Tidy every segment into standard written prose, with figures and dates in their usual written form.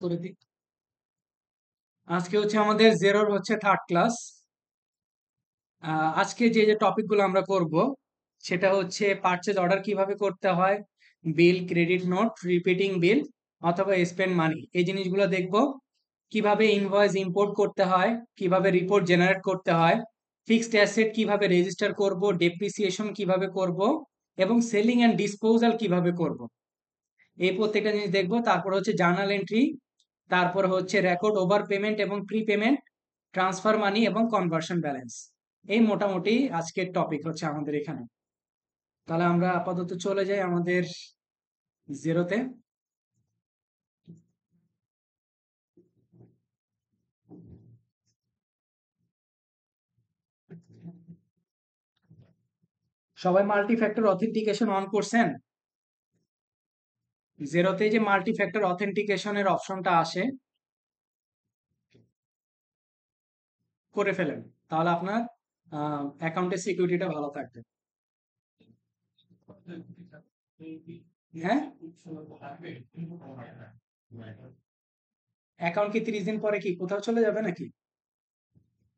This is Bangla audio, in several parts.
করে দিই। আজকে হচ্ছে আমাদের জেরোর হচ্ছে থার্ড ক্লাস। আজকে যে টপিকগুলো আমরা করব সেটা হচ্ছে পারচেজ অর্ডার কিভাবে করতে হয়, বিল, ক্রেডিট নোট, রিপিটিং বিল অথবা স্পেন্ড মানি, এই জিনিসগুলো দেখব। কিভাবে ইনভয়েস ইম্পোর্ট করতে হয়, কিভাবে রিপোর্ট জেনারেট করতে হয়, ফিক্সড অ্যাসেট কিভাবে রেজিস্টার করব, ডেপ্রিসিয়েশন কিভাবে করব এবং সেলিং অ্যান্ড ডিসপোজাল কিভাবে করব, এই প্রত্যেকটা জিনিস দেখবো। তারপর হচ্ছে জার্নাল এন্ট্রি, তারপর হচ্ছে রেকর্ড ওভার পেমেন্ট এবং প্রি পেমেন্ট, ট্রান্সফার মানি এবং কনভার্সন ব্যালেন্স। এই মোটামুটি আজকের টপিক হচ্ছে আমাদের এখানে। তাহলে আমরা আপাতত চলে যাই আমাদের জিরোতে। সবাই মাল্টি ফ্যাক্টর অথেন্টিকেশন অন করছেন? জিরোতে যে মাল্টি ফ্যাক্টর অথেন্টিকেশনের অপশনটা আসে, করে ফেলেন, তাহলে আপনার অ্যাকাউন্টের সিকিউরিটিটা ভালো থাকবে। হ্যাঁ, অ্যাকাউন্ট কি 30 দিন পরে কি কোথাও চলে যাবে নাকি?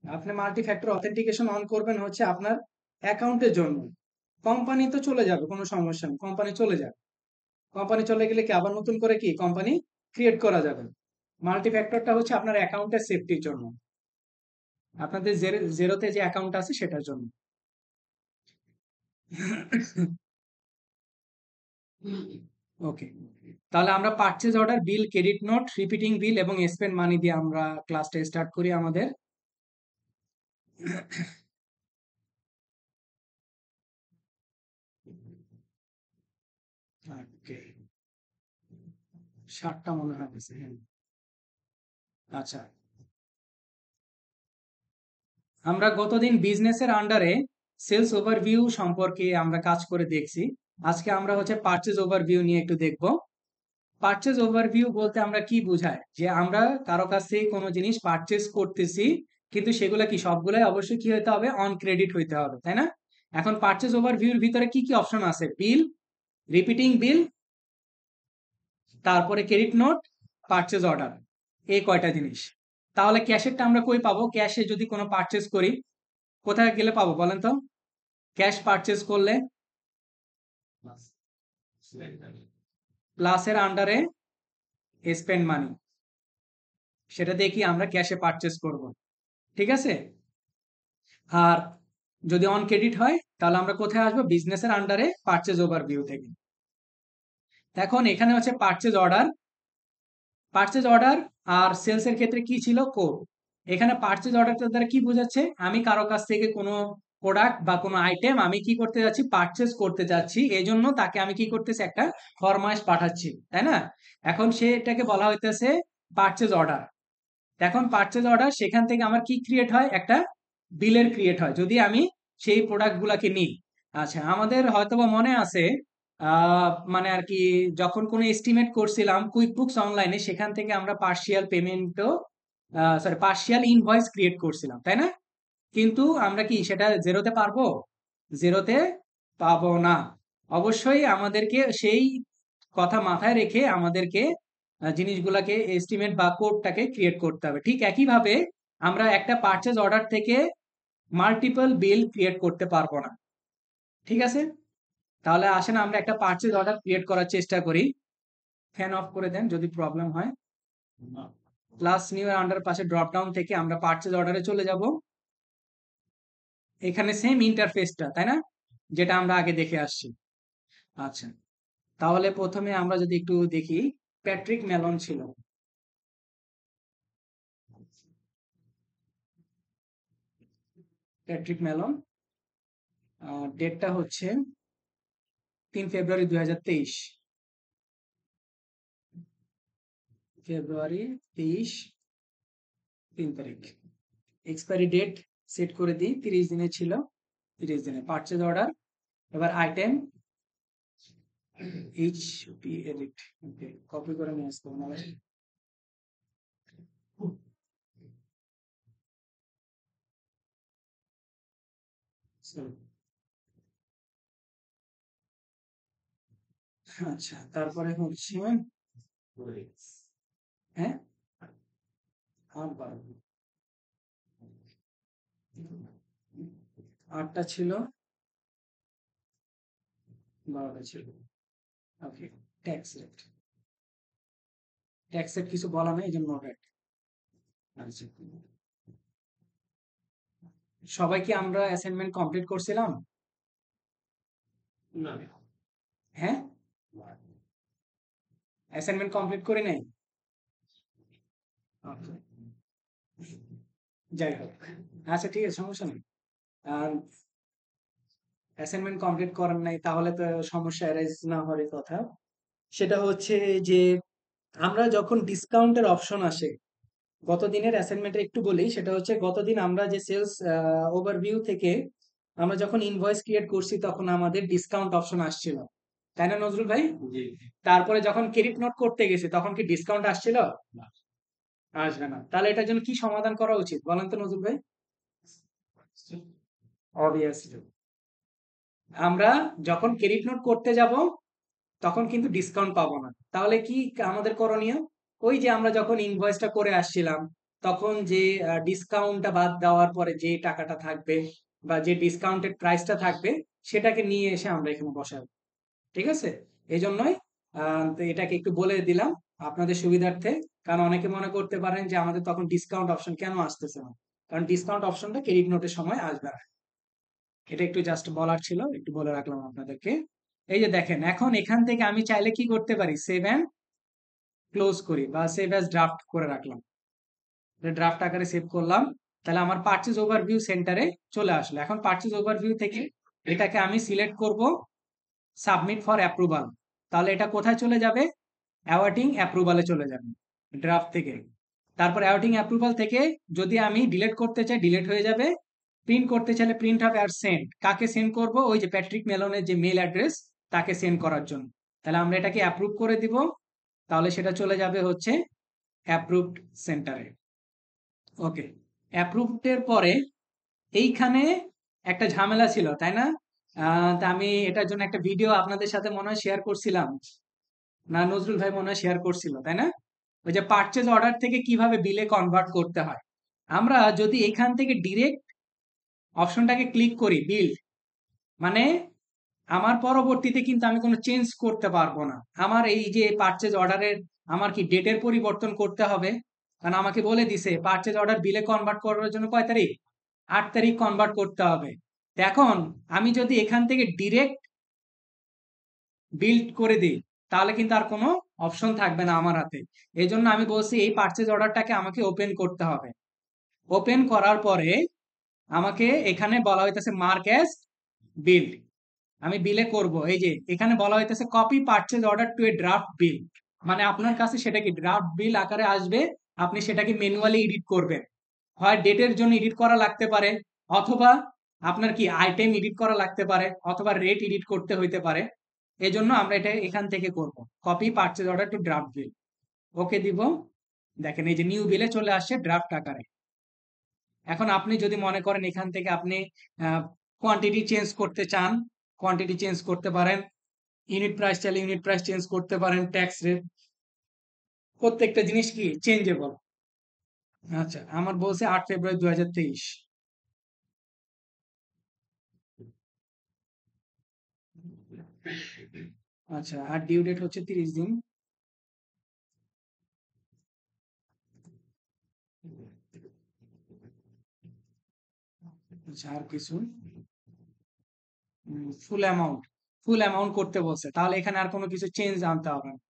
আপনি মাল্টি ফ্যাক্টর অথেন্টিকেশন অন করবেন হচ্ছে আপনার অ্যাকাউন্টের জন্য। কোম্পানি তো চলে যাবে, কোনো সমস্যা নেই, কোম্পানি চলে যাবে। কোম্পানি চলে গেলে কি আবার নতুন করে কি কোম্পানি ক্রিয়েট করা যাবে। মাল্টি ফ্যাক্টরটা হচ্ছে আপনার অ্যাকাউন্টের সেফটির জন্য, আপনাদের জেরোতে যে অ্যাকাউন্ট আছে সেটার জন্য। ওকে, তাহলে আমরা পারচেজ অর্ডার, বিল, ক্রেডিট নোট, রিপিটিং বিল এবং স্পেন্ড মানি দিয়ে আমরা ক্লাসটা স্টার্ট করি আমাদের। ওকে, 60টা মনে হয় আছে, হ্যাঁ। আচ্ছা, আমরা গতদিন বিজনেসের আন্ডারে সেলস ওভারভিউ সম্পর্কে আমরা কাজ করে দেখছি। আজকে আমরা হচ্ছে পারচেজ ওভারভিউ নিয়ে একটু দেখব। পারচেজ ওভারভিউ বলতে আমরা কি বোঝায়, যে আমরা কারো কাছ থেকে কোনো জিনিস পারচেজ করতেছি, কিন্তু সেগুলো কি সবগুলাই অবশ্যই কি হতে হবে, অন ক্রেডিট হইতে হবে, তাই না? এখন পারচেজ ওভারভিউর ভিতরে কি কি অপশন আছে, বিল, রিপিটিং বিল, তারপরে ক্রেডিট নোট, পারচেজ অর্ডার, এই কয়টা জিনিস। তাহলে ক্যাশেরটা আমরা কই পাবো? ক্যাশে যদি কোনো পারচেজ করি, কোথায় গেলে পাবো বলেন তো? ক্যাশ পারচেজ করলে প্লাসের আন্ডারে স্পেন্ড মানি, সেটা দিয়ে কি আমরা ক্যাশে পারচেজ করব, ঠিক আছে? আর যদি অন ক্রেডিট হয় তাহলে আমরা কোথায় আসবো? বিজনেসের আন্ডারে পারচেজ ওভারভিউ থেকে। এখন এখানে হচ্ছে পারচেজ অর্ডার, পারচেজ অর্ডার আর সেলস এর ক্ষেত্রে কি ছিল, কোড। এখানে পারচেজ অর্ডারটা দ্বারা কি বোঝাচ্ছে, আমি কারো কাছ থেকে কোনো প্রোডাক্ট বা কোনো আইটেম আমি কি করতে যাচ্ছি, পারচেজ করতে যাচ্ছি, এই জন্য তাকে আমি কি করতেছি, একটা ফরমাইশ পাঠাচ্ছি, তাই না? এখন সে এটাকে বলা হইতেছে পারচেজ অর্ডার। এখন পারচেজ অর্ডার, সেখান থেকে আমার কি ক্রিয়েট হয়, একটা বিলের ক্রিয়েট হয় যদি আমি সেই প্রোডাক্ট গুলাকে নিই। আচ্ছা, আমাদের হয়তোবা মনে আছে, মানে আর কি, যখন কোনো এস্টিমেট করছিলাম কুইক বুকস অনলাইনে, সেখান থেকে আমরা পার্শিয়াল পেমেন্টও, সরি, পার্শিয়াল ইনভয়েস ক্রিয়েট করছিলাম, তাই না? কিন্তু আমরা কি সেটা জেরোতে পারবো? জেরোতে পাবো না। অবশ্যই আমাদেরকে সেই কথা মাথায় রেখে আমাদেরকে জিনিসগুলাকে এস্টিমেট বা কোডটাকে ক্রিয়েট করতে হবে। ঠিক একইভাবে আমরা একটা পারচেজ অর্ডার থেকে মাল্টিপল বিল ক্রিয়েট করতে পারবো না, ঠিক আছে? তাহলে আসেন আমরা একটা পারচেজ অর্ডার ক্রিয়েট করার চেষ্টা করি। ফ্যান অফ করে দেন যদি প্রবলেম হয়। প্লাস নিউ এর আন্ডার পাশে ড্রপ ডাউন থেকে আমরা পারচেজ অর্ডারে চলে যাব। এখানে সেম ইন্টারফেসটা, তাই না, যেটা আমরা আগে দেখে আসছি। আচ্ছা, তাহলে প্রথমে আমরা যদি একটু দেখি, প্যাট্রিক মেলন ছিল। প্যাট্রিক মেলন, ডেটটা হচ্ছে 3 ফেব্রুয়ারি 2023। ফেব্রুয়ারি 23, 3 তারিখ। এক্সপায়ারি ডেট সেট করে দিই, 30 দিনের ছিল, 30 দিনে পারচেজ অর্ডার। এবার আইটেম এইচ পি এডিট, ওকে, কপি করে নিয়ে আসতে হবে। আচ্ছা, তারপরে হচ্ছে হ্যাঁ, 8 12 8টা ছিল, 12টা ছিল। ওকে, ট্যাক্স রেট, ট্যাক্স রেট কিছু বলা নেই, এই জন্য নোট রাইট। আচ্ছা, সবাই কি আমরা অ্যাসাইনমেন্ট কমপ্লিট করছিলাম? না। হ্যাঁ, অ্যাসাইনমেন্ট কমপ্লিট করি নাই। আচ্ছা, যাই হোক, আচ্ছা ঠিক আছে, সমস্যা নেই। আর অ্যাসাইনমেন্ট কমপ্লিট করেন নাই তাহলে তো সমস্যা অ্যারাইজ না হওয়ারই কথা। সেটা হচ্ছে যে আমরা যখন ডিসকাউন্টের অপশন আসে, গত দিনের অ্যাসাইনমেন্টে একটু বলি, সেটা হচ্ছে গতদিন আমরা যে সেলস ওভারভিউ থেকে আমরা যখন ইনভয়েস ক্রিয়েট করছি তখন আমাদের ডিসকাউন্ট অপশন আসছিল, তাই না নজরুল ভাই? জি। তারপরে যখন ক্রেডিট নোট করতে গেছি তখন কি ডিসকাউন্ট আসছিল? আসবে না। তাহলে এটার জন্য কি সমাধান করা উচিত বলেন তো নজরুল ভাই? অবভিয়াসলি আমরা যখন ক্রেডিট নোট করতে যাব তখন কিন্তু ডিসকাউন্ট পাবো না। তাহলে কি আমাদের করণীয়? ওই যে আমরা যখন ইনভয়েসটা করে আসছিলাম তখন যে ডিসকাউন্টটা বাদ দেওয়ার পরে যে টাকাটা থাকবে বা যে ডিসকাউন্টেড প্রাইসটা থাকবে সেটাকে নিয়ে এসে আমরা এখানে বসাবো। ঠিক আছে? এজন্যই তো এটাকে একটু বলে দিলাম আপনাদের সুবিধার্থে। কারণ অনেকে মনে করতে পারেন যে আমাদের তখন ডিসকাউন্ট অপশন কেন আসতেছে না? কারণ ডিসকাউন্ট অপশনটা ক্রেডিট নোটের সময় আসবে না। এটা একটু জাস্ট বলার ছিল, একটু বলে রাখলাম আপনাদেরকে। এই যে দেখেন, এখন এখান থেকে আমি চাইলে কি করতে পারি? সেভ অ্যান্ড ক্লোজ করি বা সেভ অ্যাজ ড্রাফট করে রাখলাম। ড্রাফট আকারে সেভ করলাম। তাহলে আমার পারচেজ ওভারভিউ সেন্টারে চলে আসলো। এখন পারচেজ ওভারভিউ থেকে এটাকে আমি সিলেক্ট করব সাবমিট ফর অ্যাপ্রুভাল। তাহলে এটা কোথায় চলে যাবে? অ্যাওয়ার্ডিং অ্যাপ্রুভালে চলে যাবে ড্রাফট থেকে। তারপর অ্যাওয়ার্ডিং অ্যাপ্রুভাল থেকে যদি আমি ডিলিট করতে চাই ডিলিট হয়ে যাবে, প্রিন্ট করতে চাইলে প্রিন্ট হবে। আর সেন্ড কাকে সেন্ড করব? ওই যে প্যাট্রিক মেলনের যে মেল অ্যাড্রেস তাকে সেন্ড করার জন্য। তাহলে আমরা এটাকে অ্যাপ্রুভ করে দিব। তাহলে সেটা চলে যাবে হচ্ছে অ্যাপ্রুভড সেন্টারে। ওকে, অ্যাপ্রুভড এর পরে এইখানে একটা ঝামেলা ছিল, তাই না? তা আমি এটার জন্য একটা ভিডিও আপনাদের সাথে মনে হয় শেয়ার করছিলাম, না নজরুল ভাই মনে হয় শেয়ার করছিল, তাই না? ওই যে পারচেজ অর্ডার থেকে কিভাবে বিলে কনভার্ট করতে হয়। আমরা যদি এখান থেকে ডিরেক্ট অপশনটাকে ক্লিক করি বিল, মানে আমার পরবর্তীতে কিন্তু আমি কোনো চেঞ্জ করতে পারবো না। আমার এই যে পারচেজ অর্ডারের আমার কি ডেটের পরিবর্তন করতে হবে? কারণ আমাকে বলে দিছে পারচেজ অর্ডার বিলে কনভার্ট করার জন্য কয় তারিখ? 8 তারিখ কনভার্ট করতে হবে। তো এখন আমি যদি এখান থেকে ডিরেক্ট বিল্ড করে দিই তাহলে কিন্তু আর কোনো অপশন থাকবে না আমার হাতে। এই জন্য আমি বলছি এই পারচেজ অর্ডারটাকে আমাকে ওপেন করতে হবে। ওপেন করার পরে আমাকে এখানে বলা হইতেছে মার্ক অ্যাজ বিল্ড। আমি বিলে করব, এই যে এখানে বলা হইতেছে copy purchase order to a draft bill. মানে আপনার কাছে সেটা কি ড্রাফট বিল আকারে আসবে, আপনি সেটাকে ম্যানুয়ালি এডিট করবেন। হয় ডেটের জন্য এডিট করা লাগতে পারে, অথবা আপনার কি আইটেম এডিট করা লাগতে পারে, অথবা রেট এডিট করতে হইতে পারে। এজন্য আমরা এটা এখান থেকে করব, copy purchase order to draft bill. Okay দিব। দেখেন এই যে নিউ বিলে চলে আসছে ড্রাফট আকারে। এখন আপনি যদি মনে করেন এখান থেকে আপনি কোয়ান্টিটি চেঞ্জ করতে চান, কোয়ান্টিটি চেঞ্জ করতে পারেন। ইউনিট প্রাইস চাইলে ইউনিট প্রাইস চেঞ্জ করতে পারেন। ট্যাক্স রেট, প্রত্যেকটা জিনিস কি চেঞ্জেবল। আচ্ছা, আমার বলছে 8 ফেব্রুয়ারি 2023। আচ্ছা, আর ডিউ ডেট হচ্ছে 30 দিন। আচ্ছা, আর কিছু ফুল অ্যামাউন্ট, ফুল অ্যামাউন্ট করতে বলছে, তাহলে এখানে আর কোনো কিছু চেঞ্জ আনতে হবে না।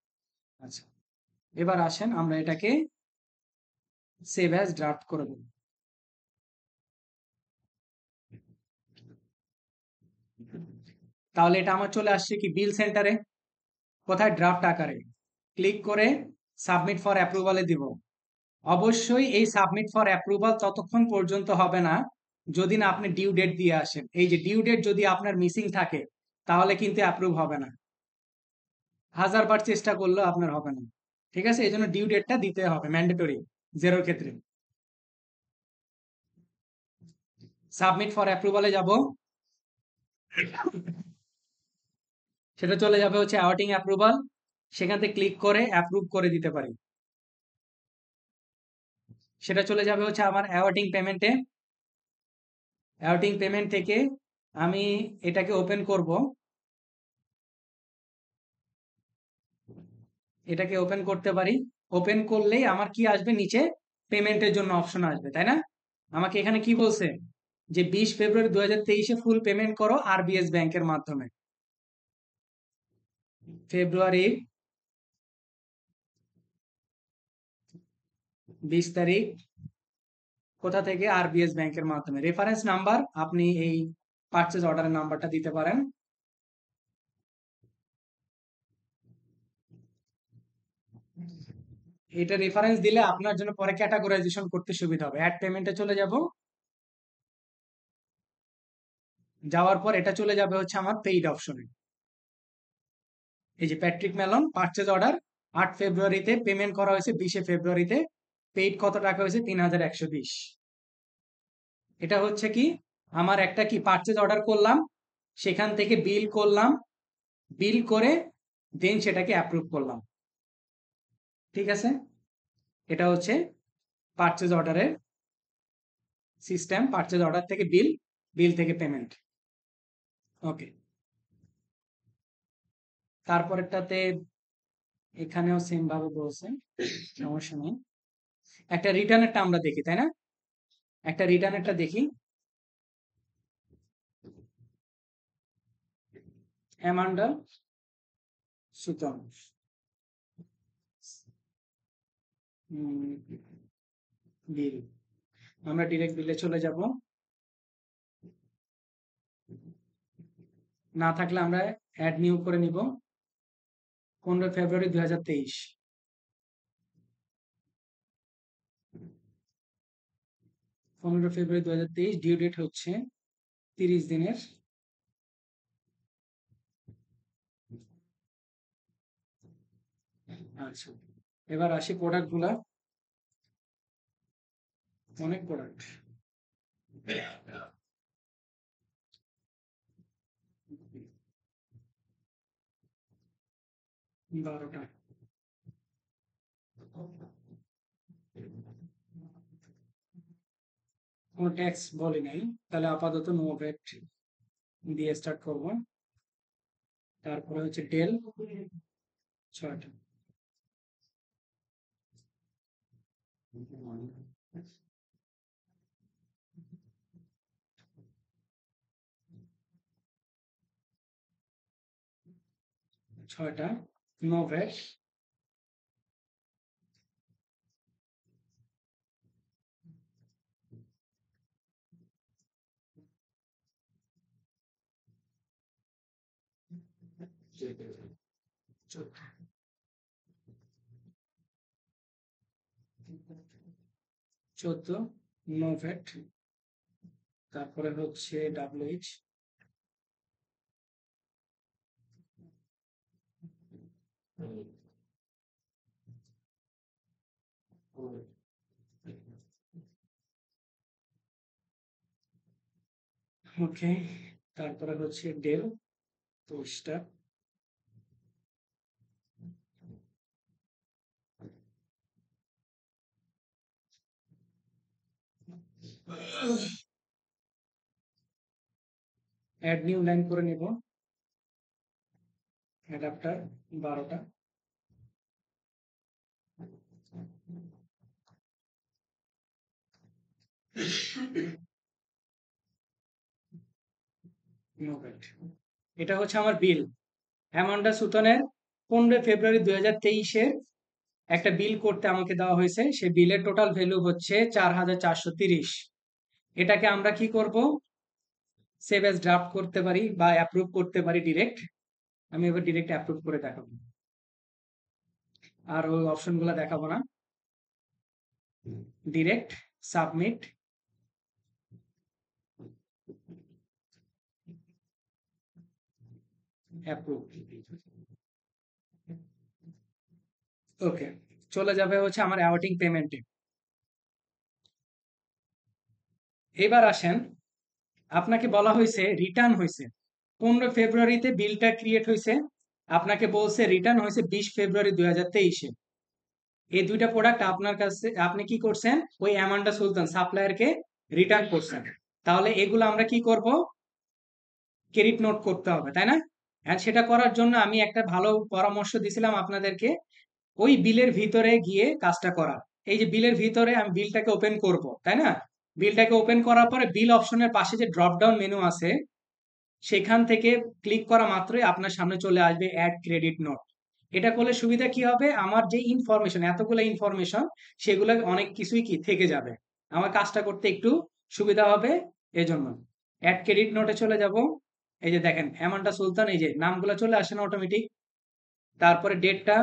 আচ্ছা, এবার আসেন আমরা এটাকে সেভ অ্যাজ ড্রাফট করে দেব। তাহলে এটা আমার চলে আসছে কি বিল সেন্টারে, কোথায়? ড্রাফট আকারে। ক্লিক করে সাবমিট ফর অ্যাপ্রুভালে দিব। অবশ্যই এই সাবমিট ফর অ্যাপ্রুভাল ততক্ষণ পর্যন্ত হবে না যদি না আপনি ডিউ ডেট দিয়ে আসেন। এই যে ডিউ ডেট যদি আপনার মিসিং থাকে তাহলে কিন্তু অ্যাপ্রুভ হবে না, 1000 বার চেষ্টা করলেও আপনার হবে না। ঠিক আছে? এই জন্য ডিউ ডেটটা দিতে হবে, ম্যান্ডেটরি জেরোর ক্ষেত্রে। সাবমিট ফর অ্যাপ্রুভালে যাব, সেটা চলে যাবে হচ্ছে অ্যাওয়ার্ডিং অ্যাপ্রুভাল। সেখান থেকে ক্লিক করে অ্যাপ্রুভ করে দিতে পারি। সেটা চলে যাবে হচ্ছে আমার অ্যাওয়ার্ডিং পেমেন্টে। অ্যাওয়ার্ডিং পেমেন্ট থেকে আমি এটাকে ওপেন করব। এটাকে ওপেন করতে পারি। ওপেন করলেই আমার কি আসবে, নিচে পেমেন্টের জন্য অপশন আসবে, তাই না? আমাকে এখানে কি বলছে, যে 20 ফেব্রুয়ারি 2023-এ ফুল পেমেন্ট করো আরবিএস ব্যাংকের মাধ্যমে। ফেব্রুয়ারি 20 তারিখ কোথা থেকে? আরবিএস ব্যাংকের মাধ্যমে। রেফারেন্স নাম্বার আপনি এই পারচেজ অর্ডারের নাম্বারটা দিতে পারেন। এটা রেফারেন্স দিলে আপনার জন্য পরে ক্যাটাগরাইজেশন করতে সুবিধা হবে। অ্যাড পেমেন্টে চলে যাব। যাওয়ার পর এটা চলে যাবে হচ্ছে আমার পেইড অপশনে। এই যে প্যাট্রিক মেলন পারচেজ অর্ডার 8 ফেব্রুয়ারিতে পেমেন্ট করা হয়েছে, 20 ফেব্রুয়ারিতে পেইড কত টাকা হয়েছে? 3120। এটা হচ্ছে কি, আমার একটা কি পারচেজ অর্ডার করলাম, সেখান থেকে বিল করলাম, বিল করে দেন সেটাকে অ্যাপ্রুভ করলাম। ঠিক আছে, এটা হচ্ছে পারচেজ অর্ডারের সিস্টেম। পারচেজ অর্ডার থেকে বিল, বিল থেকে পেমেন্ট। ওকে, তারপরেরটাতে এখানেও সেম ভাবে বলছে, সমস্যা নেই। একটা রিটার্নেরটা আমরা দেখি, তাই না? একটা রিটার্নেরটা দেখি। অ্যামান্ডা সুতন, বিল। আমরা ডিরেক্ট বিলে চলে যাব। না থাকলে আমরা অ্যাড নিউ করে নিব। 15 ফেব্রুয়ারি 2023, 15 ফেব্রুয়ারি 2023 ডিউ ডেট হচ্ছে 30 দিনের। আচ্ছা, এবার আসি প্রোডাক্ট গুলা। অনেক প্রোডাক্ট, 12টা। কোনো ট্যাক্স বলি নাই, তাহলে আপাতত নো ভ্যাট দিয়ে স্টার্ট করব। তারপরে হচ্ছে ডেল 6টা। 6টা, নো ভ্যাট। 14, no VAT. তারপরে হচ্ছে ডাব্লিউএইচ। ওকে, তারপরে হচ্ছে ডেল 10টা। অ্যাড নিউ লাইন করে নিব। অ্যাডাপ্টার 12টা। No VAT. এটা হচ্ছে আমার বিল। অ্যামান্ডা সুতনের 15 ফেব্রুয়ারি 2023-এর একটা বিল করতে আমাকে দেওয়া হয়েছে। সেই বিলের টোটাল ভ্যালু হচ্ছে 4430। এটাকে আমরা কি করব, সেভ এজ ড্রাফট করতে পারি বা অ্যাপ্রুভ করতে পারি ডিরেক্ট। আমি এবার ডিরেক্ট অ্যাপ্রুভ করে দেখাবো, আর ওই অপশনগুলো দেখাবো না। Direct submit, approve. ওকে, চলে যাবে হচ্ছে আমার অ্যাওয়ার্ডিং পেমেন্টে। এবার আসেন, আপনাকে বলা হয়েছে রিটার্ন হয়েছে 15 ফেব্রুয়ারিতে, বিলটা ক্রিয়েট হয়েছে। আপনাকে বলছে রিটার্ন হয়েছে 20 ফেব্রুয়ারি 2023-এ। এই দুইটা প্রোডাক্ট আপনার কাছে আপনি কি করছেন, ওই অ্যামান্ডা সুলতান সাপ্লায়ারকে রিটার্ন করছেন। তাহলে এগুলো আমরা কি করব, ক্রেডিট নোট করতে হবে, তাই না? এন্ড সেটা করার জন্য আমি একটা ভালো পরামর্শ দিছিলাম আপনাদেরকে, ওই বিলের ভিতরে গিয়ে কাজটা করা। এই যে বিলের ভিতরে আমি বিলটাকে ওপেন করব, তাই না? বিলটাকে ওপেন করার পরে বিল অপশনের পাশে যে ড্রপ ডাউন মেনু আছে, সেখান থেকে ক্লিক করা মাত্রই আপনার সামনে চলে আসবে অ্যাড ক্রেডিট নোট। এটা করলে সুবিধা কি হবে, আমার যে ইনফরমেশন, এতগুলো ইনফরমেশন, সেগুলো অনেক কিছুই কি থেকে যাবে, আমার কাজটা করতে একটু সুবিধা হবে। এজন্য অ্যাড ক্রেডিট নোটে চলে যাব। এই যে দেখেন অ্যামান্ডা সুলতান, এই যে নামগুলো চলে আসে না অটোমেটিক। তারপরে ডেটটা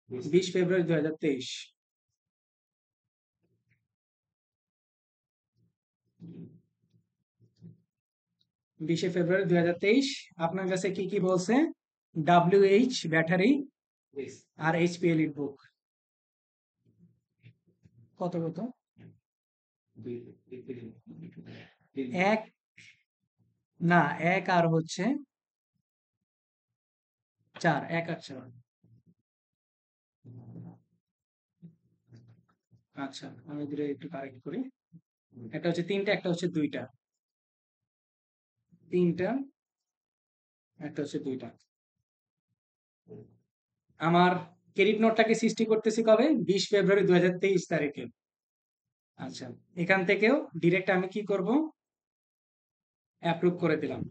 20 ফেব্রুয়ারি 2023। 20 ফেব্রুয়ারি 2023। আপনার কাছে কি কি বলছে, WH ব্যাটারি আর HPL বুক। কত কত? এক, না, এক আর হচ্ছে 4, 1 আর 4। আচ্ছা, আমি দুটো একটু কারেক্ট করি। একটা হচ্ছে 3টা, একটা হচ্ছে 2টা। 3টা, একটা হচ্ছে 2টা। আমার ক্রেডিট নোটটাকে সৃষ্টি করতেছি কবে, 20 ফেব্রুয়ারি 2023 তারিখে। আচ্ছা, এখান থেকেও ডিরেক্ট আমি কি করব, অ্যাপ্রুভ করে দিলাম।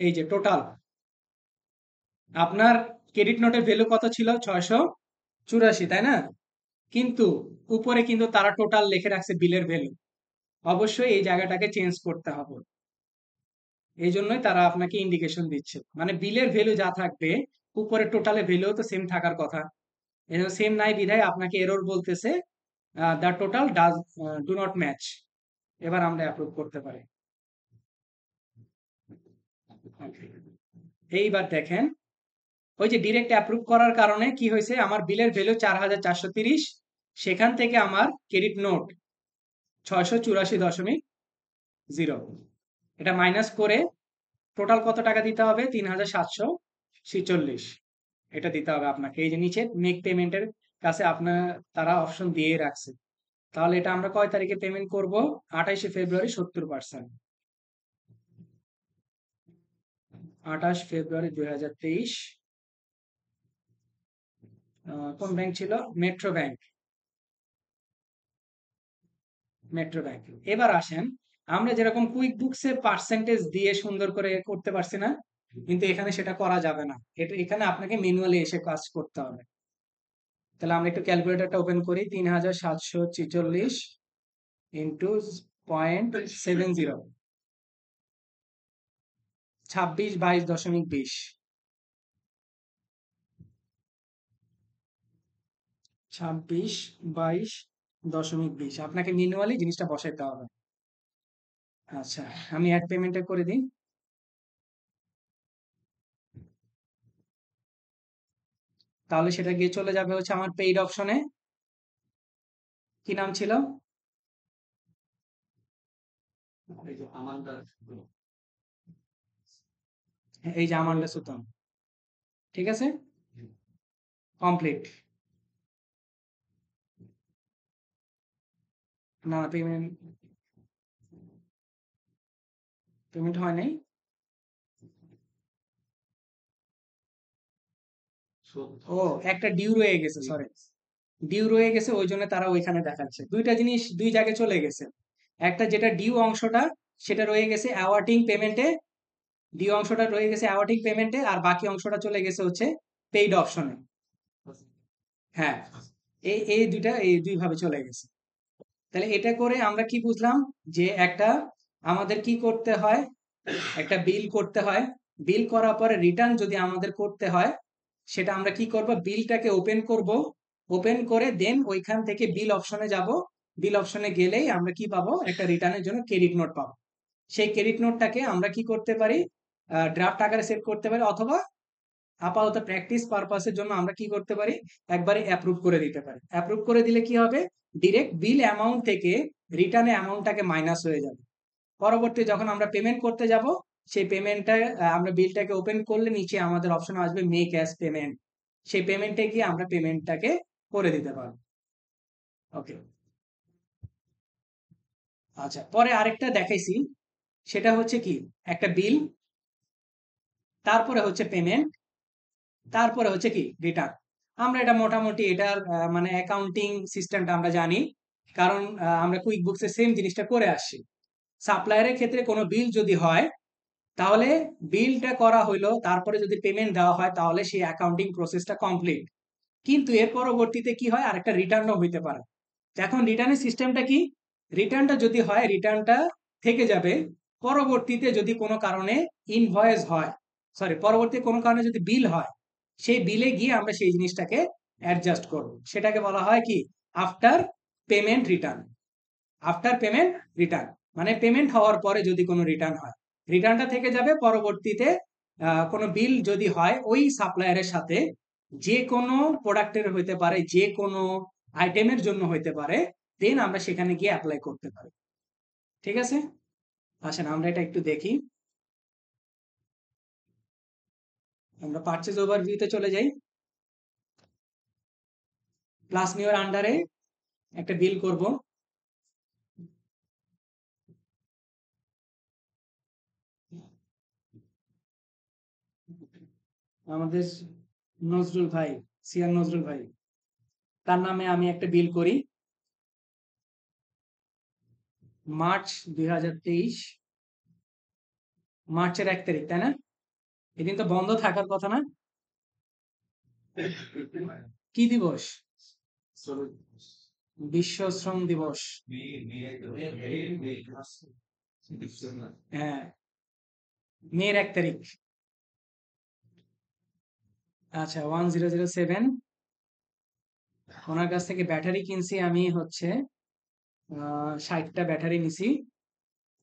এই যে টোটাল আপনার ক্রেডিট নোটের ভ্যালু কত ছিল, 684, তাই না? কিন্তু উপরে কিন্তু তারা টোটাল লিখে রাখছে বিলের ভ্যালু। অবশ্যই এই জায়গাটাকে চেঞ্জ করতে হবে। এই জন্যই তারা আপনাকে ইন্ডিকেশন দিচ্ছে, মানে বিলের ভ্যালু যা থাকবে উপরে টোটালের ভ্যালু তো সেম থাকার কথা। সেম নাই বিধায় আপনাকে এরর বলতেছে, the total does do not match. এবার আমরা অ্যাপ্রুভ করতে পারি। এইবার দেখেন, ওই যে ডিরেক্ট অ্যাপ্রুভ করার কারণে কি হয়েছে, আমার বিলের ভ্যালু 4430, সেখান থেকে আমার ক্রেডিট নোট 684.0, এটা মাইনাস করে টোটাল কত টাকা দিতে হবে, 3746 এটা দিতে হবে আপনাকে। এই যে নিচে মেক পেমেন্টের কাছে আপনার তারা অপশন দিয়ে রাখছে। তাহলে এটা আমরা কয় তারিখে পেমেন্ট করব, 28 ফেব্রুয়ারি 70%। 28 ফেব্রুয়ারি 2023। কোন ব্যাংক ছিল, মেট্রো ব্যাংক। Metro bank. এবার আসেন, আমরা যেরকম কুইক বুকসে পার্সেন্টেজ দিয়ে সুন্দর করে করতে পারছি না, কিন্তু এখানে সেটা করা যাবে না। এটা এখানে আপনাকে ম্যানুয়ালি এসে কাজ করতে হবে। তাহলে আমরা একটু ক্যালকুলেটরটা ওপেন করি। 3746 ইন্টু 0.70, 2622.20, 2622.20 আপনাকে ম্যানুয়ালি জিনিসটা বসাইতে হবে। আচ্ছা, আমি অ্যাড পেমেন্টে করে দিই। তাহলে সেটা গিয়ে চলে যাবে হচ্ছে আমার পেইড অপশনে। কি নাম ছিল, এই যে আমান্ডা সুতন। ঠিক আছে, কমপ্লিট। না, পেমেন্ট পেমেন্ট হয় নাই। ও, একটা ডিউ রয়ে গেছে, সরি, ডিউ রয়ে গেছে, ওই জন্য তারা ওইখানে দেখাচ্ছে। দুইটা জিনিস দুই জায়গায় চলে গেছে। একটা যেটা ডিউ অংশটা, সেটা রয়ে গেছে অ্যাওয়ার্টিং পেমেন্টে, ডিউ অংশটা রয়ে গেছে অ্যাওয়ার্টিং পেমেন্টে, আর বাকি অংশটা চলে গেছে হচ্ছে পেইড অপশনে। হ্যাঁ, এই এই দুইটা এই দুই ভাবে চলে গেছে। তাহলে এটা করে আমরা কি বুঝলাম, যে একটা আমাদের কি করতে হয়, একটা বিল করতে হয়। বিল করার পরে রিটার্ন যদি আমাদের করতে হয়, সেটা আমরা কি করব, বিলটাকে ওপেন করব। ওপেন করে দেন ওইখান থেকে বিল অপশনে যাব। বিল অপশনে গেলেই আমরা কি পাবো, একটা রিটার্নের জন্য ক্রেডিট নোট পাবো। সেই ক্রেডিট নোটটাকে আমরা কি করতে পারি, ড্রাফট আকারে সেভ করতে পারি, অথবা আপাতত প্র্যাকটিস পারপাসের জন্য আমরা কি করতে পারি, একবারে অ্যাপ্রুভ করে দিতে পারি। অ্যাপ্রুভ করে দিলে কি হবে, ডিরেক্ট বিল অ্যামাউন্ট থেকে রিটার্নের অ্যামাউন্টটাকে মাইনাস হয়ে যাবে। পরবর্তী যখন আমরা পেমেন্ট করতে যাব, সেই পেমেন্টটা আমরা বিলটাকে ওপেন করলে নিচে আমাদের অপশন আসবে মেক অ্যাজ পেমেন্ট। সেই পেমেন্টে গিয়ে আমরা পেমেন্টটাকে করে দিতে পারবো। ওকে, আচ্ছা পরে আরেকটা দেখাইছি, সেটা হচ্ছে কি একটা বিল, তারপরে হচ্ছে পেমেন্ট, তারপরে হচ্ছে কি রিটার্ন। আমরা এটা মোটামুটি এটার মানে অ্যাকাউন্টিং সিস্টেমটা আমরা জানি, কারণ আমরা কুইক বুকসে সেম জিনিসটা করে আসছি। সাপ্লায়ারের ক্ষেত্রে কোনো বিল যদি হয়, তাহলে বিলটা করা হইলো, তারপরে যদি পেমেন্ট দেওয়া হয় তাহলে সেই অ্যাকাউন্টিং প্রসেসটা কমপ্লিট। কিন্তু এর পরবর্তীতে কি হয়, আরেকটা রিটার্নও হইতে পারে। এখন রিটার্নের সিস্টেমটা কি, রিটার্নটা যদি হয় রিটার্নটা থেকে যাবে, পরবর্তীতে যদি কোনো কারণে ইনভয়েস হয়, সরি পরবর্তী কোনো কারণে যদি বিল হয়, সেই বিলে গিয়ে আমরা সেই জিনিসটাকে অ্যাডজাস্ট করব, সেটাকে বলা হয় কি after payment return. After payment return মানে পেমেন্ট হওয়ার পরে যদি কোনো রিটার্ন হয়, রিটার্নটা থেকে যাবে, পরবর্তীতে কোনো বিল যদি হয় ওই সাপ্লায়ারের সাথে, যে কোনো প্রোডাক্টের হইতে পারে, যে কোনো আইটেমের জন্য হইতে পারে, দেন আমরা সেখানে গিয়ে অ্যাপ্লাই করতে পারি। ঠিক আছে, আসেন আমরা এটা একটু দেখি। আমরা পারচেজ ওভারভিউতে চলে যাই। প্লাস নিউর আন্ডারে একটা বিল করব। আমাদের নজরুল ভাই, সিয়ার নজরুল ভাই, তার নামে আমি একটা বিল করি। মার্চ 2023, মার্চের 1 তারিখ, তাই না? এদিন তো বন্ধ থাকার কথা না? কি দিবস? বিশ্ব শ্রম দিবস। হ্যাঁ, মের 1 তারিখ। আচ্ছা 1007, ওনার কাছ থেকে ব্যাটারি কিনছি আমি হচ্ছে 60টা ব্যাটারি নিছি।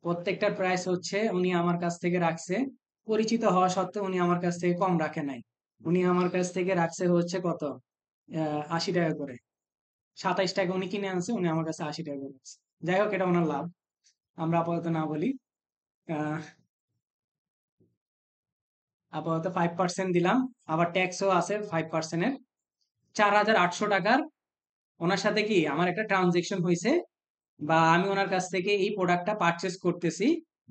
প্রত্যেকটার প্রাইস হচ্ছে উনি আমার কাছ থেকে রাখছে, পরিচিত হওয়া সত্ত্বেও উনি আমার কাছ থেকে কম রাখে নাই। উনি আমার কাছ থেকে রাখছে হচ্ছে কত, 80 টাকা করে। 27 টাকা উনি কিনে আনছে, উনি আমার কাছে 80 টাকা করে রাখছে। যাই হোক, এটা ওনার লাভ, আমরা আপাতত না বলি। আহ, আপাতত 5% দিলাম, আবার ট্যাক্সও আছে 5%-এর। 4,800 টাকার ওনার সাথে কি আমার একটা ট্রানজেকশন হয়েছে, বা আমি ওনার কাছ থেকে এই প্রোডাক্টটা পারচেস করতেছি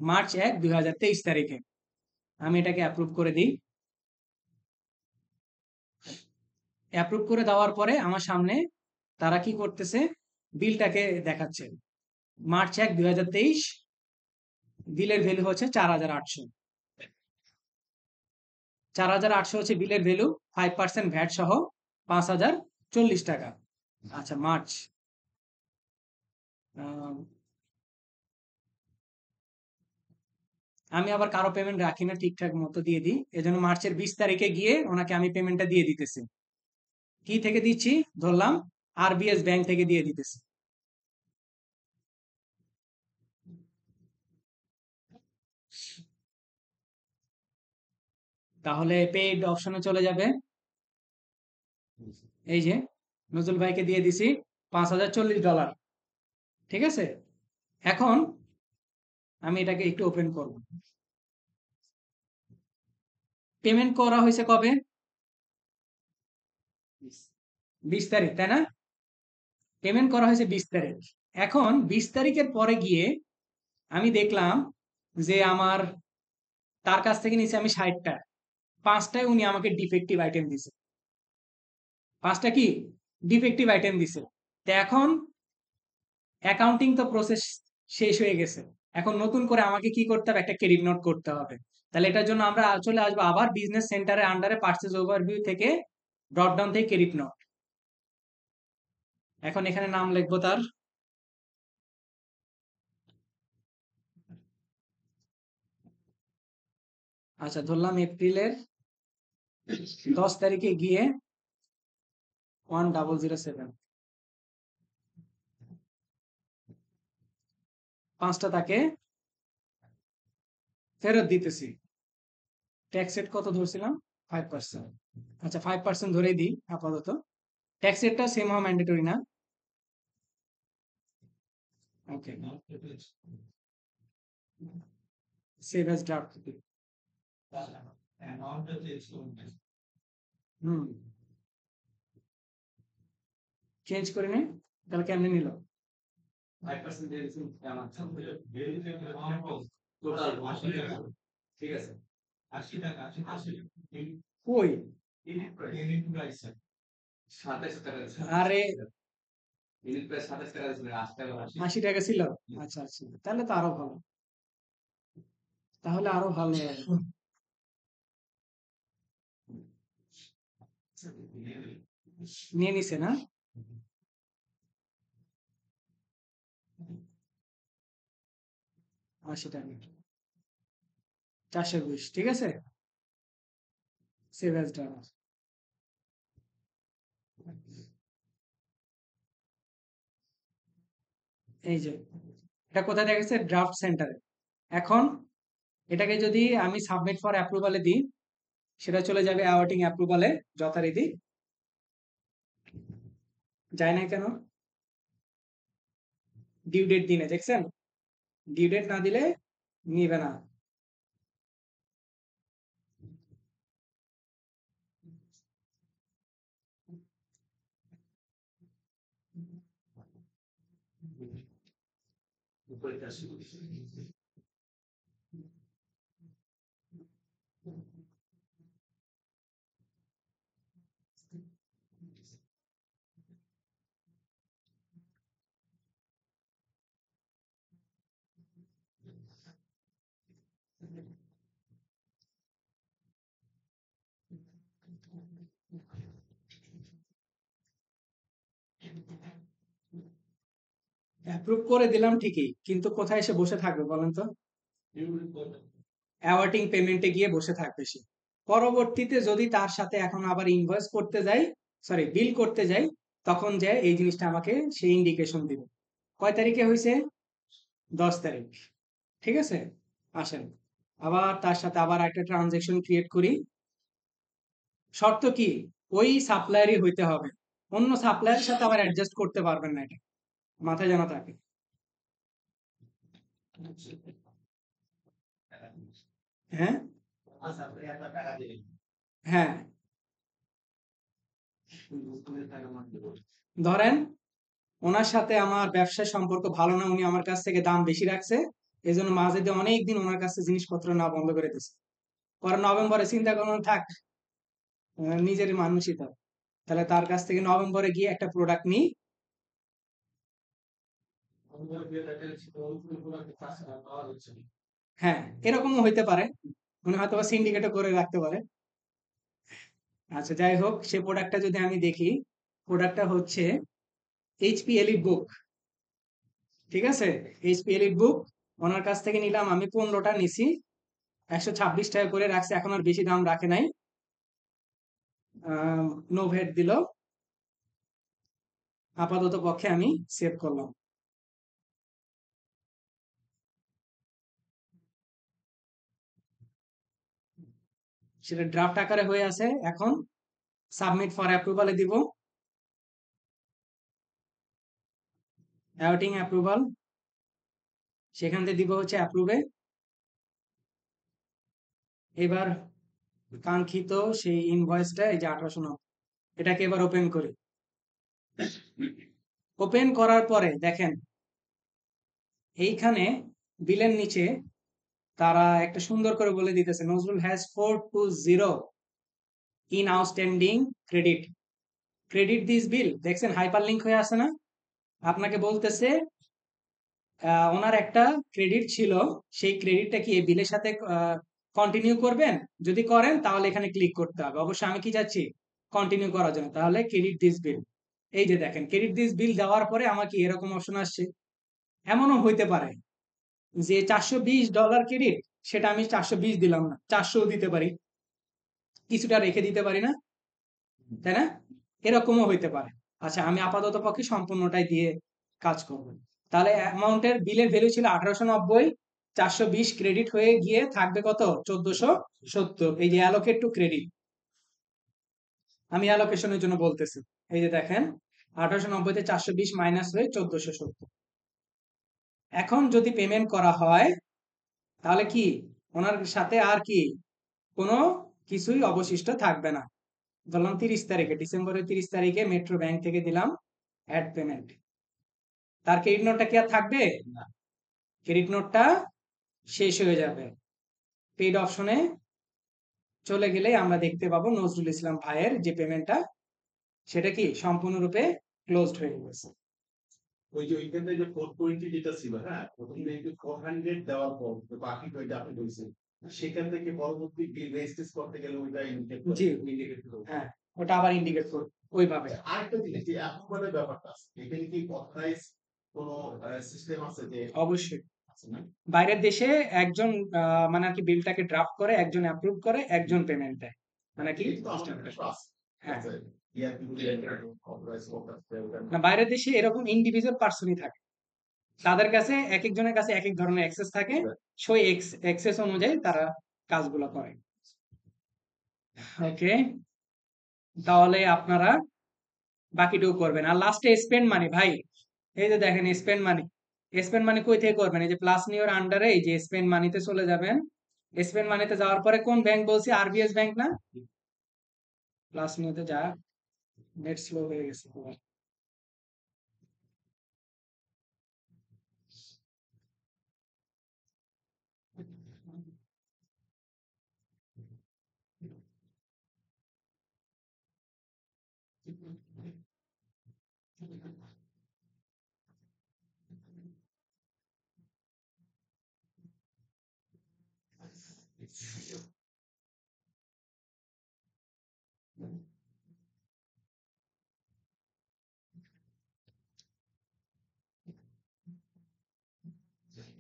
মার্চ 1, 2023 তারিখে। আমি এটাকে অ্যাপ্রুভ করে দিই। অ্যাপ্রুভ করে দেওয়ার পরে আমার সামনে তারা কি করতেছে, বিলটাকে দেখাচ্ছে। মার্চ 1, 2023, বিলের ভ্যালু হচ্ছে 4,800। 4,800 হচ্ছে বিলের ভ্যালু, 5% ভ্যাট সহ 5,040 টাকা। আচ্ছা মার্চ, আহ, আমি আবার কারো পেমেন্ট রাখি না, ঠিকঠাক মতো দিয়ে দিই, এজন্য মার্চের 20 তারিখে গিয়ে ওনাকে আমি পেমেন্টটা দিয়ে দিতেছি। কি থেকে দিচ্ছি, ধরলাম আরবিএস ব্যাংক থেকে দিয়ে দিতেছি। তাহলে পেইড অপশনে চলে যাবে, এই যে নজরুল ভাইকে দিয়ে দিছি $5,040। ঠিক আছে, এখন আমি এটাকে একটু ওপেন করব। পেমেন্ট করা হয়েছে কবে, 20 তারিখ, তাই না? পেমেন্ট করা হয়েছে 20 তারিখ। এখন 20 তারিখের পরে গিয়ে আমি দেখলাম যে আমার, তার কাছ থেকে নিয়েছি আমি 60টা, 5টায় উনি আমাকে ডিফেক্টিভ আইটেম দিছে। 5টা কি ডিফেক্টিভ আইটেম দিছে। তো এখন অ্যাকাউন্টিং তো প্রসেস শেষ হয়ে গেছে, এখন নতুন করে আমাকে কি করতে হবে, একটা ক্রেডিট নোট করতে হবে। তাহলে এটার জন্য আমরা চলে আসবো আবার বিজনেস সেন্টারের আন্ডারে পার্চেজ ওভারভিউ থেকে, ড্রপ ডাউন থেকে ক্রেডিট নোট। এখন এখানে নাম লিখবো তার। আচ্ছা ধরলাম এপ্রিলের 10 তারিখে গিয়ে 1007, 5টা তাকে ফেরত দিতেছি। ট্যাক্স রেট কত ধরছিলাম, 5%। আচ্ছা 5% ধরেই দিই আপাতত, ট্যাক্স রেটটা সেম হওয়া ম্যান্ডেটরি না। ওকে, সেভ অ্যাজ ড্রাফট। হুম, চেঞ্জ করে নে, তাহলে কেমনে নিল? কই? আরে 80 টাকা ছিল? আচ্ছা আচ্ছা, তাহলে তো আরো ভালো, তাহলে আরো ভালো হয়। নিয়ে নিছে না? 80 টাকা, 420, ঠিক আছে। Save as draft. এই যে এটা কোথায় দেখেছে? ড্রাফট সেন্টারে। এখন এটাকে যদি আমি সাবমিট ফর অ্যাপ্রুভালে দিই, সেটা চলে যাবে অ্যাওয়ার্টিং অ্যাপ্রুভালে যথারীতি। যায় না কেন? ডিউ ডেট দিনে দেখছেন, ডিউ ডেট না দিলে নিবে না। অ্যাপ্রুভ করে দিলাম ঠিকই, কিন্তু কোথায় এসে বসে থাকবে বলেন তো? অ্যাওয়ার্টিং পেমেন্টে গিয়ে বসে থাকবে সে। পরবর্তীতে যদি তার সাথে এখন আবার ইনভয়েস করতে যাই, সরি বিল করতে যাই, তখন যে এই জিনিসটা আমাকে সেই ইন্ডিকেশন দিবে। কয় তারিখে হয়েছে? 10 তারিখ, ঠিক আছে। আসেন আবার তার সাথে আবার একটা ট্রানজেকশন ক্রিয়েট করি। শর্ত কি? ওই সাপ্লায়ারই হইতে হবে, অন্য সাপ্লায়ারের সাথে আবার অ্যাডজাস্ট করতে পারবেন না, এটা মাথায় জানা থাকে। হ্যাঁ হ্যাঁ, ধরেন ওনার সাথে আমার ব্যবসার সম্পর্ক ভালো না, উনি আমার কাছ থেকে দাম বেশি রাখছে, এই জন্য মাঝে দিয়ে অনেকদিন ওনার কাছে জিনিসপত্র না বন্ধ করে দিচ্ছে। পরে নভেম্বরে চিন্তা করলাম থাক, নিজের মানুষই তো, তাহলে তার কাছ থেকে নভেম্বরে গিয়ে একটা প্রোডাক্ট নিই। হ্যাঁ, এরকমও হইতে পারে, উনি হয়তো সিন্ডিকেটও করে রাখতে পারে। আচ্ছা যাই হোক, সে প্রোডাক্টটা যদি আমি দেখি, প্রোডাক্টটা হচ্ছে এইচপি এলিট বুক, ঠিক আছে। এইচপি এলিট বুক ওনার কাছ থেকে নিলাম, আমি 15টা নিছি, 126 টাকা করে রাখছে, এখন আর বেশি দাম রাখে নাই। নো ভেট দিল, আপাতত পক্ষে আমি সেভ করলাম। সেটা ড্রাফট আকারে হয়ে আছে, এখন সাবমিট ফর অ্যাপ্রুভালে দিব, অ্যাওয়েটিং অ্যাপ্রুভাল, সেখান থেকে দিব হচ্ছে অ্যাপ্রুভে। এবার কাঙ্ক্ষিত সেই ইনভয়েসটা, এই যে 1809, এটাকে এবার ওপেন করি। ওপেন করার পরে দেখেন এইখানে বিলের নিচে তারা একটা সুন্দর করে বলে দিতেছে, Nazrul has 420 in outstanding credit, credit this bill. দেখছেন হাইপার লিঙ্ক হয়ে আছে না? আপনাকে বলতেছে ওনার একটা ক্রেডিট ছিল, সেই ক্রেডিটটা কি এই বিলের সাথে কন্টিনিউ করবেন? যদি করেন তাহলে এখানে ক্লিক করতে হবে, অবশ্যই আমি কি যাচ্ছি কন্টিনিউ করার জন্য, তাহলে ক্রেডিট দিস বিল। এই যে দেখেন ক্রেডিট দিস বিল দেওয়ার পরে আমাকে এরকম অপশন আসছে। এমনও হইতে পারে যে $420 ক্রেডিট, সেটা আমি 420 দিলাম না, 400 দিতে পারি, কিছুটা রেখে দিতে পারি না, তাই না? এরকমও হইতে পারে। আচ্ছা আমি আপাতত পক্ষে সম্পূর্ণটাই দিয়ে কাজ করব। তাহলে অ্যামাউন্টের বিলের ভ্যালু ছিল 1890, 420 ক্রেডিট হয়ে গিয়ে থাকবে কত? 1470। এই যে অ্যালোকেট টু ক্রেডিট, আমি অ্যালোকেশনের জন্য বলতেছি। এই যে দেখেন 1890 তে 420 মাইনাস হয়ে 1470। এখন যদি পেমেন্ট করা হয় তাহলে কি ওনার সাথে আর কি কোনো কিছুই অবশিষ্ট থাকবে না। ধরলাম 30 তারিখে, ডিসেম্বরের 30 তারিখে মেট্রো ব্যাংক থেকে দিলাম অ্যাড পেমেন্ট। তার ক্রেডিট নোটটা কি আর থাকবে? না, ক্রেডিট নোটটা শেষ হয়ে যাবে। পেইড অপশনে চলে গেলে আমরা দেখতে পাবো নজরুল ইসলাম ভাইয়ের যে পেমেন্টটা, সেটা কি সম্পূর্ণরূপে ক্লোজড হয়ে গেছে। ওই যে ওইখানে যে 420 যেটা ছিল, হ্যাঁ, প্রথমে এই যে 400 দেওয়ার পর বাকি তো এটা আপনি বলছেন, সেখান থেকে পরবর্তী বিল রেজিস্ট্রেস করতে গেলে ওইটা জি, ইন্ডিকেট করবে। হ্যাঁ, ওটা আবার ইন্ডিকেট করবে ওইভাবে। আরেকটা জিনিস যে অ্যাপ্রুভালের ব্যাপারটা আছে, এখানে কি অথরাইজ কোনো সিস্টেম আছে যে? অবশ্যই আছে না? বাইরের দেশে একজন মানে আর কি বিলটাকে ড্রাফট করে, একজন অ্যাপ্রুভ করে, একজন পেমেন্ট দেয়, মানে কি কিন্তু আমাদের কাছে আছে। হ্যাঁ। আছে। অথরাইজ করতে না, বাইরের দেশে এরকম ইন্ডিভিজুয়াল পার্সনই থাকে, তাদের কাছে এক একজনের কাছে এক এক ধরনের অ্যাক্সেস থাকে, সেই অ্যাক্সেস অনুযায়ী তারা কাজগুলো করে। ওকে, তাহলে আপনারা বাকিটুকু করবেন। আর লাস্টে স্পেন্ড মানি ভাই, এই যে দেখেন স্পেন্ড মানি, স্পেন্ড মানি কই থেকে করবেন? এই যে প্লাস নিউর আন্ডারে এই যে স্পেন্ড মানিতে চলে যাবেন। স্পেন্ড মানিতে যাওয়ার পরে কোন ব্যাংক বলছি? আরবিএস ব্যাংক না? প্লাস নিউতে যা, নেট স্লো হয়ে গেছে তোমার।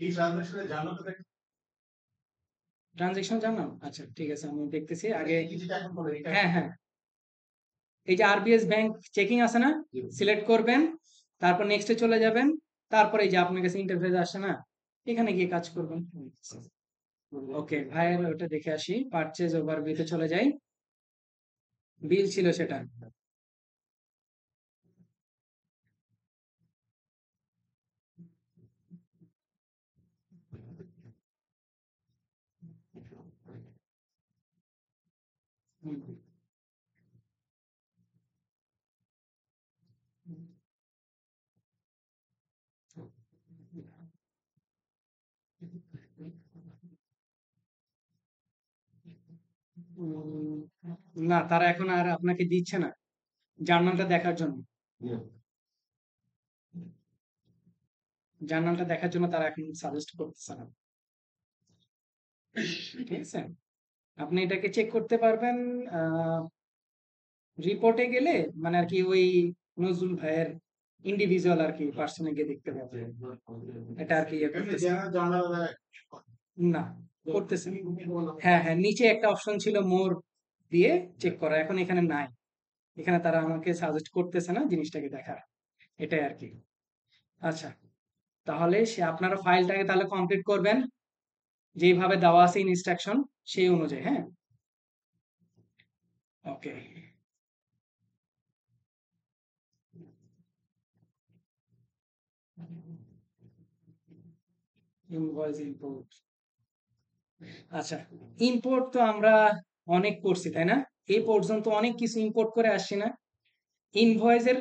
এই ট্রানজাকশনে জানাতে দেখেন ট্রানজেকশন জানো? আচ্ছা ঠিক আছে, আমি দেখতেছি আগে। এই যেটা এখন বলে এটা হ্যাঁ হ্যাঁ, এই যে আরবিএস ব্যাংক চেকিং আছে না, সিলেক্ট করবেন, তারপর নেক্সটে চলে যাবেন, তারপরে এই যে আপনার কাছে ইন্টারফেস আসে না, এখানে গিয়ে কাজ করবেন। ওকে ভাইয়ের ওটা দেখে আসি, পারচেজ ওভারভিউতে চলে যাই, বিল ছিল সেটা। হুম, উম, না, তারা এখন আর আপনাকে দিচ্ছে না জার্নালটা দেখার জন্য। জার্নালটা দেখার জন্য তারা এখন সাজেস্ট করতেছে না। ঠিক আছে, আপনি এটাকে চেক করতে পারবেন রিপোর্টে গেলে, মানে আর কি ওই নজরুল ভাইয়ের ইন্ডিভিজুয়াল আর কি পার্সনে গিয়ে দেখতে পাবেন। এটা আর কি ইয়ে এমনি করতেছে জানালা না, করতেছে। হ্যাঁ হ্যাঁ, নিচে একটা অপশন ছিল মোর দিয়ে চেক করা, এখন এখানে নাই। এখানে তারা আমাকে সাজেস্ট করতেছে না জিনিসটাকে দেখার, এটাই আর কি। আচ্ছা, তাহলে সে আপনারা ফাইলটাকে তাহলে কমপ্লিট করবেন যেভাবে দেওয়া আছে ইনস্ট্রাকশন সেই অনুযায়ী। হ্যাঁ, ওকে। ইনভয়েস ইম্পোর্ট, আচ্ছা, ইম্পোর্ট তো আমরা অনেক করছি তাই না? এই পর্যন্ত অনেক কিছু ইম্পোর্ট করে আসছি না? ইনভয়েসের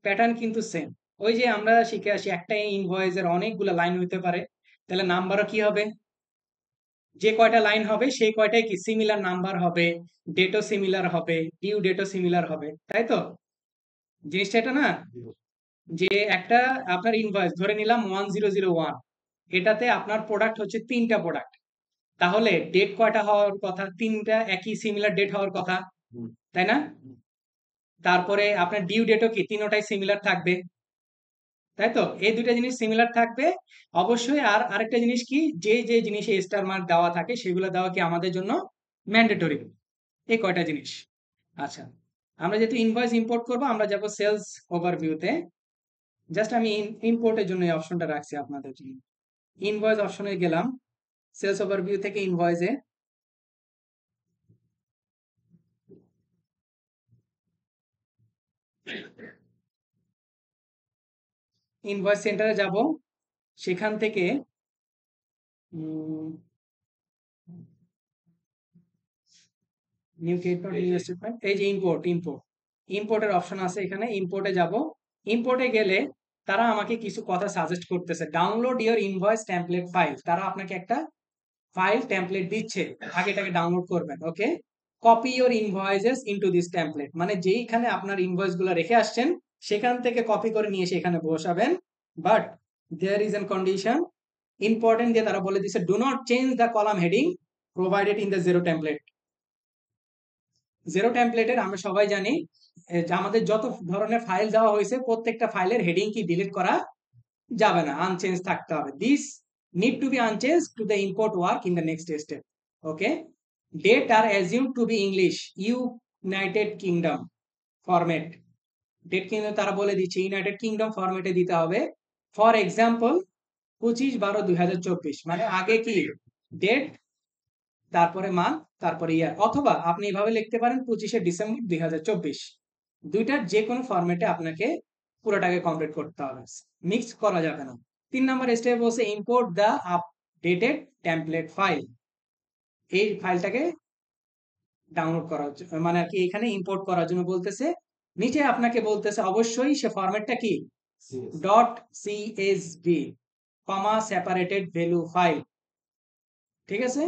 প্যাটার্ন কিন্তু সেম। ওই যে আমরা শিখে আসি একটা ইনভয়েসের অনেকগুলো লাইন হইতে পারে, তাহলে নাম্বারও কি হবে? যে কয়টা লাইন হবে সেই কয়টাই কি সিমিলার নাম্বার হবে, ডেটও সিমিলার হবে, ডিউ ডেটও সিমিলার হবে, তাই তো? জিনিসটা এটা না, যে একটা আপনার ইনভয়েস ধরে নিলাম 1001, এটাতে আপনার প্রোডাক্ট হচ্ছে 3টা প্রোডাক্ট, তাহলে ডেট কয়টা হওয়ার কথা? 3টা একই সিমিলার ডেট হওয়ার কথা, তাই না? তারপরে আপনার ডিউ ডেটও কি তিনটাই সিমিলার থাকবে, তাই তো? এই দুইটা জিনিস সিমিলার থাকবে অবশ্যই। আর আরেকটা জিনিস কি, যে যে জিনিসে স্টার মার্ক দেওয়া থাকে সেগুলো দেওয়া কি আমাদের জন্য ম্যান্ডেটরি। এই কয়টা জিনিস। আচ্ছা, আমরা যেহেতু ইনভয়েস ইম্পোর্ট করব, আমরা যাব সেলস ওভারভিউতে। জাস্ট আমি ইম্পোর্টের জন্য এই অপশনটা রাখছি আপনাদের জন্য। ইনভয়েস অপশনে গেলাম, সেলস ওভারভিউ থেকে ইনভয়েসে, ইনভয়েস সেন্টারে যাব, সেখান থেকে নিউ ক্রেডিট নিউ স্টেটমেন্ট, এই যে ইম্পোর্টের অপশন আছে এখানে। ইম্পোর্টে যাব। ইম্পোর্টে গেলে তারা আমাকে কিছু কথা সাজেস্ট করতেছে। Download your invoice template file, তারা আপনাকে একটা ফাইল টেমপ্লেট দিচ্ছে, আগে এটাকে ডাউনলোড করবেন। Okay, copy your invoices into this template, মানে যেইখানে আপনার ইনভয়েস গুলো রেখে আসছেন সেখান থেকে কপি করে নিয়ে এসে এখানে বসাবেন। But there is an condition, important দিয়ে তারা বলে দিচ্ছে, do not change the column heading provided in the zero template. Zero টেমপ্লেটের আমরা সবাই জানি যে আমাদের যত ধরনের ফাইল দেওয়া হয়েছে প্রত্যেকটা ফাইলের হেডিং কি ডিলিট করা যাবে না, আনচেঞ্জ থাকতে হবে। This need to be unchanged to the import work in the next step. Okay, date are assumed to be English United Kingdom format, date কিন্তু তারা বলে দিচ্ছে ইউনাইটেড কিংডম ফরম্যাটে দিতে হবে। ফর এক্সাম্পল 25/12/2024, মানে আগে কি ডেট, তারপরে মান্থ, তারপরে ইয়ার, অথবা আপনি এভাবে লিখতে পারেন 25শে ডিসেম্বর 2024। দুইটার যে কোনো ফরম্যাটে আপনাকে পুরোটাকে কমপ্লিট করতে হবে, মিক্স করা যাবে না। 3 নম্বর স্টেপ বলছে import the updated template file, এই ফাইলটাকে ডাউনলোড করার জন্য, মানে আর কি এখানে ইম্পোর্ট করার জন্য বলতেছে। নিচে আপনাকে বলতেছে অবশ্যই সে ফরম্যাটটা কি dot CSV comma separated value file, ঠিক আছে।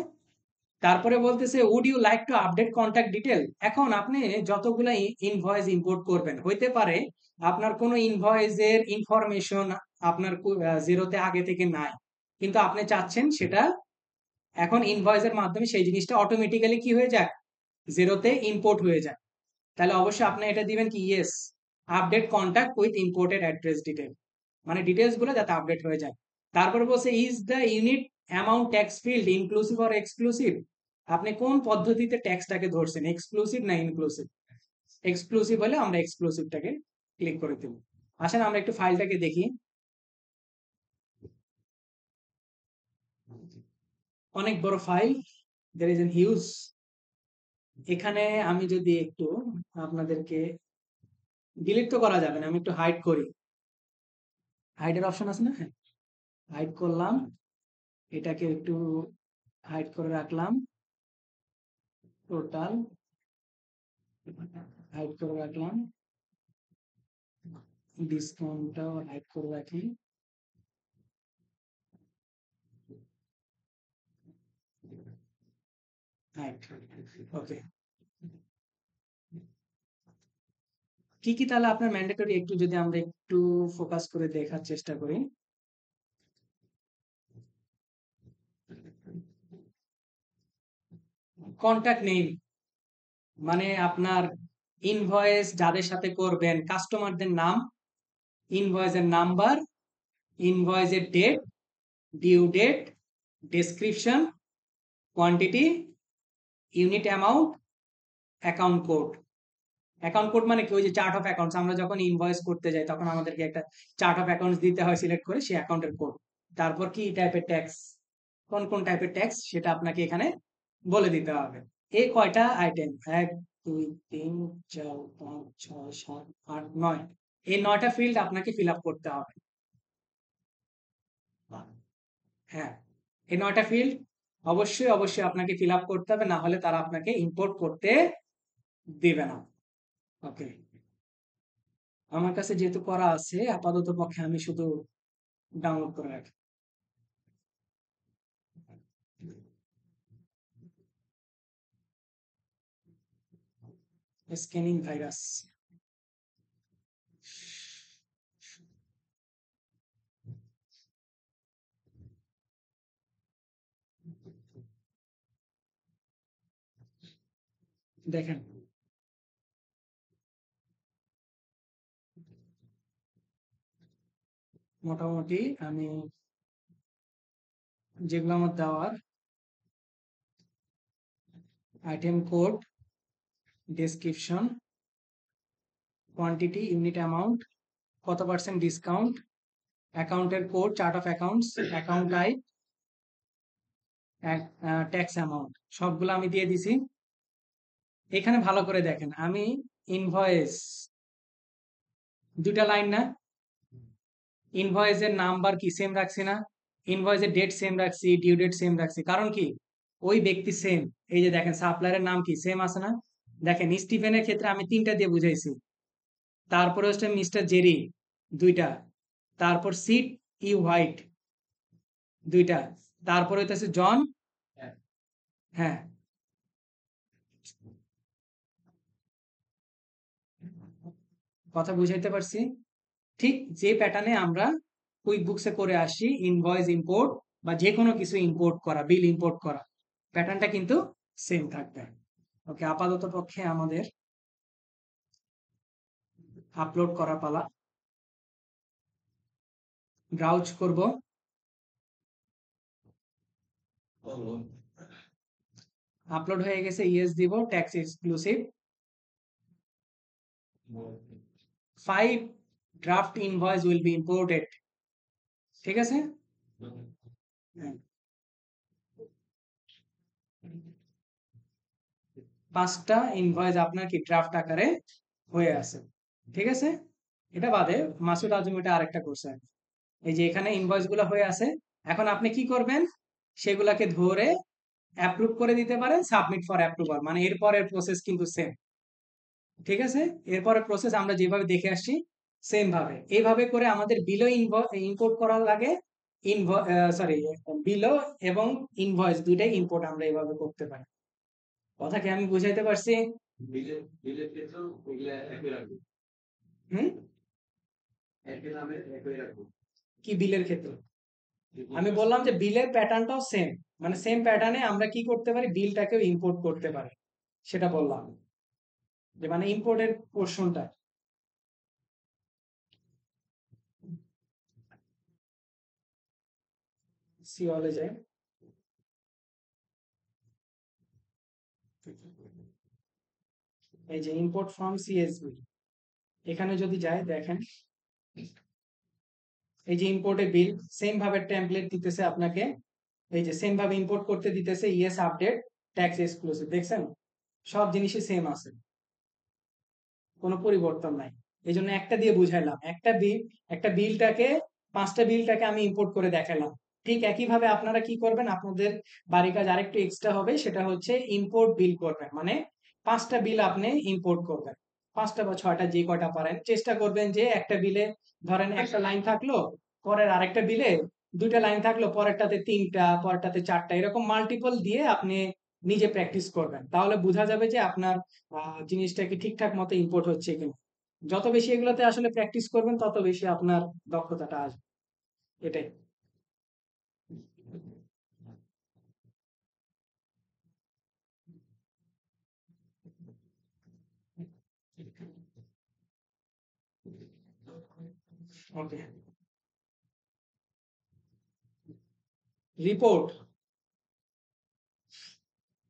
তারপরে বলতেছে would you like to update contact detail. এখন আপনি যতগুলো ইনভয়েস ইম্পোর্ট করবেন, হইতে পারে আপনার কোনো ইনভয়েসের ইনফরমেশন আপনার জিরোতে আগে থেকে নাই, কিন্তু আপনি চাচ্ছেন সেটা এখন ইনভয়েসের মাধ্যমে সেই জিনিসটা অটোমেটিক্যালি কি হয়ে যায়, জিরোতে ইম্পোর্ট হয়ে যায়। তাহলে অবশ্যই আপনি এটা দিবেন কি yes, update contact with imported address detail, মানে ডিটেলস গুলো যাতে আপডেট হয়ে যায়। তারপরে বলছে is the unit amount tax field inclusive or exclusive, আপনি কোন পদ্ধতিতে ট্যাক্সটাকে ধরছেন, এক্সক্লুসিভ না ইনক্লুসিভ। এক্সক্লুসিভ হলে আমরা এক্সক্লুসিভটাকে ক্লিক করে দেব। আসেন আমরা একটু ফাইলটাকে দেখি। অনেক বড় file, there is an huge. এখানে আমি যদি একটু আপনাদেরকে, ডিলিট তো করা যাবে না, আমি একটু হাইড করি। হাইডের অপশন আছে না, হ্যাঁ, হাইড করলাম, এটাকে একটু হাইড করে রাখলাম, টোটাল হাইড করে রাখলাম, ডিসকাউন্টটাও হাইড করে রাখি। হাইড, ওকে। কি কি তাহলে আপনার ম্যান্ডেটরি, একটু যদি আমরা একটু ফোকাস করে দেখার চেষ্টা করি। কন্টাক্ট নেম, মানে আপনার ইনভয়েস যাদের সাথে করবেন কাস্টমারদের নাম, ইনভয়েসের নাম্বার, ইনভয়েসের date, due date, description, quantity, unit amount, account code. Account code মানে কি, ওই যে চার্ট অফ অ্যাকাউন্টস, আমরা যখন ইনভয়েস করতে যাই তখন আমাদেরকে একটা চার্ট অফ অ্যাকাউন্টস দিতে হয় সিলেক্ট করে, সেই অ্যাকাউন্টের কোড। তারপর কি টাইপের ট্যাক্স, কোন কোন টাইপের ট্যাক্স সেটা আপনাকে এখানে বলে দিতে হবে। এই কয়টা আইটেম, 1 2 3 4 5 6 7 8 9, এই 9টা ফিল্ড আপনাকে ফিল আপ করতে হবে। হ্যাঁ, এই 9টা ফিল্ড অবশ্যই অবশ্যই আপনাকে ফিল আপ করতে হবে, না হলে তারা আপনাকে ইম্পোর্ট করতে দিবে না। ওকে, আমার কাছে যেহেতু করা আছে আপাতত পক্ষে আমি শুধু ডাউনলোড করে রাখি। স্ক্যানিং ভাইরাস, দেখেন মোটামুটি আমি যেগুলো আমার দেওয়ার, item code, description, quantity, unit amount, কত পার্সেন্ট ডিসকাউন্ট, অ্যাকাউন্টের code, chart of accounts, account type, tax amount, সবগুলো আমি দিয়ে দিছি। এখানে ভালো করে দেখেন, আমি ইনভয়েস দুটা লাইন না, ইনভয়েসের নাম্বার কি সেম রাখছি না, ইনভয়েসের ডেট সেম রাখছি, ডিউ ডেট সেম রাখছি, কারণ কি ওই ব্যক্তি সেম। এই যে দেখেন সাপ্লায়ারের নাম কি সেম আছে না? দেখেন স্টিফেনের ক্ষেত্রে আমি ৩টা দিয়ে বুঝাইছি। তারপরে হচ্ছে মিস্টার জেরি ২টা। তারপর সিট ই হোয়াইট ২টা। তারপরে হইতেছে জন। হ্যাঁ, কথা বুঝাইতে পারছি? ঠিক যে প্যাটার্নে আমরা কুইক বুকসে করে আসি ইনভয়েস ইম্পোর্ট বা যে কোনো কিছু ইম্পোর্ট করা, বিল ইম্পোর্ট করা, প্যাটার্নটা কিন্তু সেম থাকবে। ওকে, আপাতত পক্ষে আমাদের আপলোড করা পালা। ব্রাউজ করব। আপলোড হয়ে গেছে, ইয়েস দিব, tax exclusive. 5 draft invoice will be imported. ঠিক আছে? হ্যাঁ, 5টা ইনভয়েস আপনার কি ড্রাফট আকারে হয়ে আছে। ঠিক আছে? এটা বাদে মাসুদ আজম এটা আরেকটা করছে। এই যে এখানে ইনভয়েস গুলো হয়ে আছে। এখন আপনি কি করবেন? সেগুলাকে ধরে অ্যাপ্রুভ করে দিতে পারেন, সাবমিট ফর অ্যাপ্রুভাল, মানে এরপরের প্রসেস কিন্তু সেম। ঠিক আছে? এরপরের প্রসেস আমরা যেভাবে দেখে আসছি সেম ভাবে এইভাবে করে আমাদের বিলও ইম্পোর্ট করা লাগে। সরি, বিলও এবং ইনভয়েস দুইটাই ইম্পোর্ট আমরা এইভাবে করতে পারি। কথা কি আমি বুঝাইতে পারছি? বিলের বিলের ক্ষেত্রেও ওইগুলা একই রাখবো, হুম? একই নামে একই রাখবো। কি বিলের ক্ষেত্রে? আমি বললাম যে বিলের প্যাটার্নটাও সেম, মানে সেম প্যাটার্নে আমরা কি করতে পারি, বিলটাকেও ইম্পোর্ট করতে পারি, সেটা বললাম। যে মানে ইম্পোর্টের পোর্শনটা। সিওলে যায়। এই যে ইম্পোর্ট ফ্রম সিএসভি, এখানে যদি যাই দেখেন এই যে ইম্পোর্টে বিল সেম ভাবে টেমপ্লেট দিতেছে আপনাকে। এই যে সেম ভাবে ইম্পোর্ট করতে দিতেছে, ইয়েস আপডেট ট্যাক্স এক্সক্লুসিভ, দেখছেন সব জিনিসই সেম আছে, কোনো পরিবর্তন নাই। এই জন্য একটা দিয়ে বুঝাইলাম, একটা বিলটাকে 5টা বিলটাকে আমি ইম্পোর্ট করে দেখালাম। ঠিক একইভাবে আপনারা কি করবেন, আপনাদের বাড়ি কাজ আরেকটু এক্সট্রা হবে, সেটা হচ্ছে ইম্পোর্ট বিল করবেন, মানে 5টা বিল আপনি ইম্পোর্ট করবেন। 5টা বা 6টা যে কয়টা পারেন, চেষ্টা করবেন যে একটা বিলে ধরেন একটা লাইন থাকলো, পরের আরেকটা বিলে 2টা লাইন থাকলো, পরেরটাতে 3টা, পরেরটাতে 4টা, এরকম মাল্টিপল দিয়ে আপনি নিজে প্র্যাকটিস করবেন, তাহলে বোঝা যাবে যে আপনার জিনিসটা কি ঠিকঠাক মতো ইম্পোর্ট হচ্ছে কিনা। যত বেশি এগুলোতে আসলে প্র্যাকটিস করবেন তত বেশি আপনার দক্ষতাটা আসবে, এটাই। ওকে, রিপোর্ট।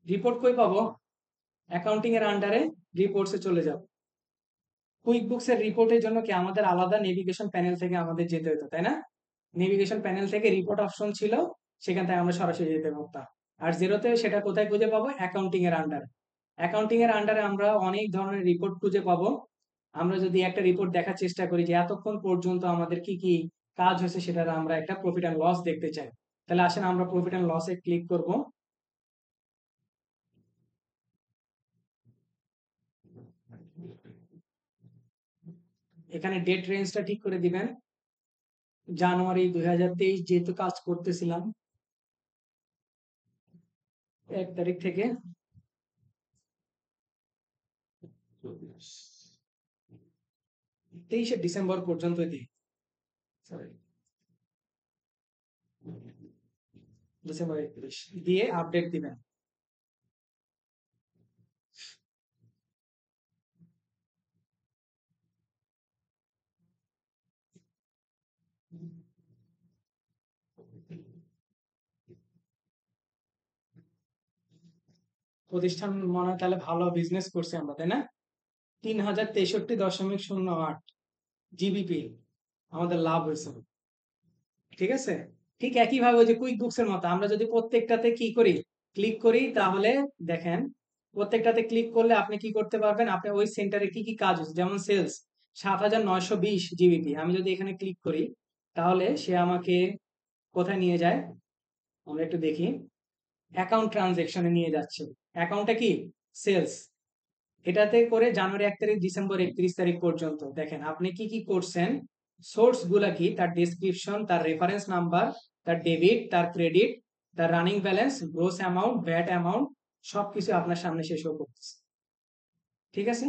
রিপোর্ট কই পাবো? অ্যাকাউন্টিং এর আন্ডারে রিপোর্টসে চলে যাব। কুইক বুকস এর রিপোর্টের জন্য কি আমাদের আলাদা নেভিগেশন প্যানেল থেকে আমাদের যেতে হতো, তাই না? নেভিগেশন প্যানেল থেকে রিপোর্ট অপশন ছিল, সেখান থেকে আমরা সরাসরি যেতে পারতাম। আর জিরোতে সেটা কোথায় খুঁজে পাবো? অ্যাকাউন্টিং এর আন্ডারে। অ্যাকাউন্টিং এর আন্ডারে আমরা অনেক ধরনের রিপোর্ট খুঁজে পাবো। আমরা যদি একটা রিপোর্ট দেখার চেষ্টা করি যে এতক্ষণ পর্যন্ত আমাদের কি কি কাজ হয়েছে, সেটা আমরা একটা প্রফিট অ্যান্ড লস দেখতে চাই, তাহলে আসেন আমরা প্রফিট অ্যান্ড লসে ক্লিক করব। এখানে ডেট রেঞ্জটা ঠিক করে দিবেন, জানুয়ারি 2023, যেহেতু কাজ করতেছিলাম 1 তারিখ থেকে 23শে ডিসেম্বর পর্যন্ত দিই। সরি, ডিসেম্বর 31 দিয়ে আপডেট দিবেন। প্রতিষ্ঠান মনে হয় তাহলে ভালো বিজনেস করছে আমরা, তাই না? 3063.08 জিবিপি আমাদের লাভ হয়েছে। ঠিক আছে? ঠিক একইভাবে ওই যে কুইক বুকস এর মতো আমরা যদি প্রত্যেকটাতে কি করি, ক্লিক করি, তাহলে দেখেন প্রত্যেকটাতে ক্লিক করলে আপনি কি করতে পারবেন, আপনি ওই সেন্টারে কি কি কাজ হচ্ছে, যেমন সেলস 7920 জিবিপি, আমি যদি এখানে ক্লিক করি তাহলে সে আমাকে কোথায় নিয়ে যায় আমরা একটু দেখি। অ্যাকাউন্ট ট্রানজেকশনে নিয়ে যাচ্ছে। অ্যাকাউন্টটা কি? সেলস। এটাতে করে জানুয়ারি 1 তারিখ ডিসেম্বর 31 তারিখ পর্যন্ত দেখেন আপনি কি কি করছেন, সোর্স গুলা কি, তার ডেসক্রিপশন, তার রেফারেন্স নাম্বার, তার ডেবিট, তার ক্রেডিট, তার running balance, gross amount, VAT amount, সবকিছু আপনার সামনে শেষ করতেছে। ঠিক আছে?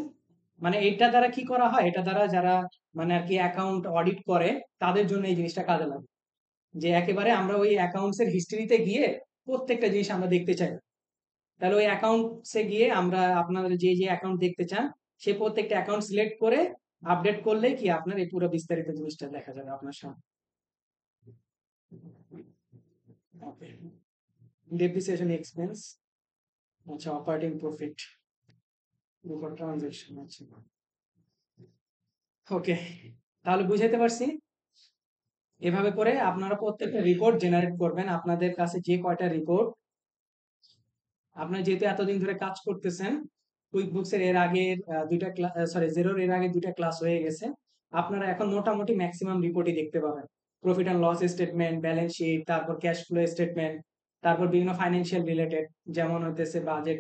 মানে এটা দ্বারা কি করা হয়, এটা দ্বারা যারা মানে আর কি অ্যাকাউন্ট অডিট করে তাদের জন্য এই জিনিসটা কাজে লাগে, যে একেবারে আমরা ওই অ্যাকাউন্টস এর হিস্ট্রিতে গিয়ে প্রত্যেকটা জিনিস আমরা দেখতে চাই। তাহলে ওই অ্যাকাউন্টসে গিয়ে আমরা আপনাদের যে যে অ্যাকাউন্ট দেখতে চান সেই প্রত্যেকটা অ্যাকাউন্ট সিলেক্ট করে আপডেট করলে কি আপনার এই পুরো বিস্তারিত জিনিসটা দেখা যাবে আপনার সামনে। ডেপ্রিসিয়েশন এক্সপেন্স, আচ্ছা অপারেটিং প্রফিট, বিফোর ট্রানজাকশন, আচ্ছা ওকে, তাহলে বুঝাইতে পারছি। এভাবে করে আপনারা প্রত্যেকটা রিপোর্ট জেনারেট করবেন। আপনাদের কাছে যে কয়টা রিপোর্ট, আপনারা যেহেতু এতদিন ধরে কাজ করতেছেন, কুইক বুকসের এর আগে দুইটা সরি জেরোর এর আগে দুইটা ক্লাস হয়ে গেছে, আপনারা এখন মোটামুটি ম্যাক্সিমাম রিপোর্টই দেখতে পাবেন। Profit and loss statement, balance sheet, তারপর ক্যাশ ফ্লো স্টেটমেন্ট, তারপর বিভিন্ন ফাইন্যান্সিয়াল রিলেটেড যেমন হইতেছে বাজেট,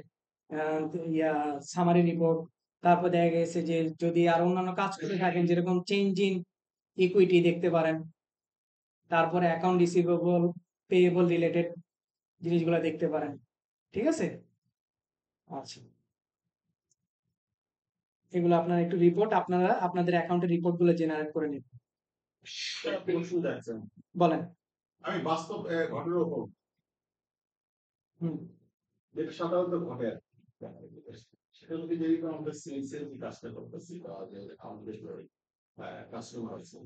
ইয়া সামারি রিপোর্ট, তারপর দেখা গেছে যে যদি আর অন্যান্য কাজ করে থাকেন যেরকম চেঞ্জ ইন ইকুইটি দেখতে পারেন, তারপরে অ্যাকাউন্ট রিসিভেবল, পেয়েবল রিলেটেড জিনিসগুলো দেখতে পারেন। ঠিক আছে? আচ্ছা, এগুলো আপনার একটু রিপোর্ট আপনারা আপনাদের অ্যাকাউন্টের রিপোর্ট গুলো জেনারেট করে নিন। প্রশ্ন যাচ্ছেন, বলেন। আমি বাস্তব ঘটনার উপর, হুম। যেটা সাধারণত ঘটে আর কি। সেটা যদি যেরকম আমরা সেলসের যে কাজটা করতেছি বা যে আমাদের কাস্টমার আছে,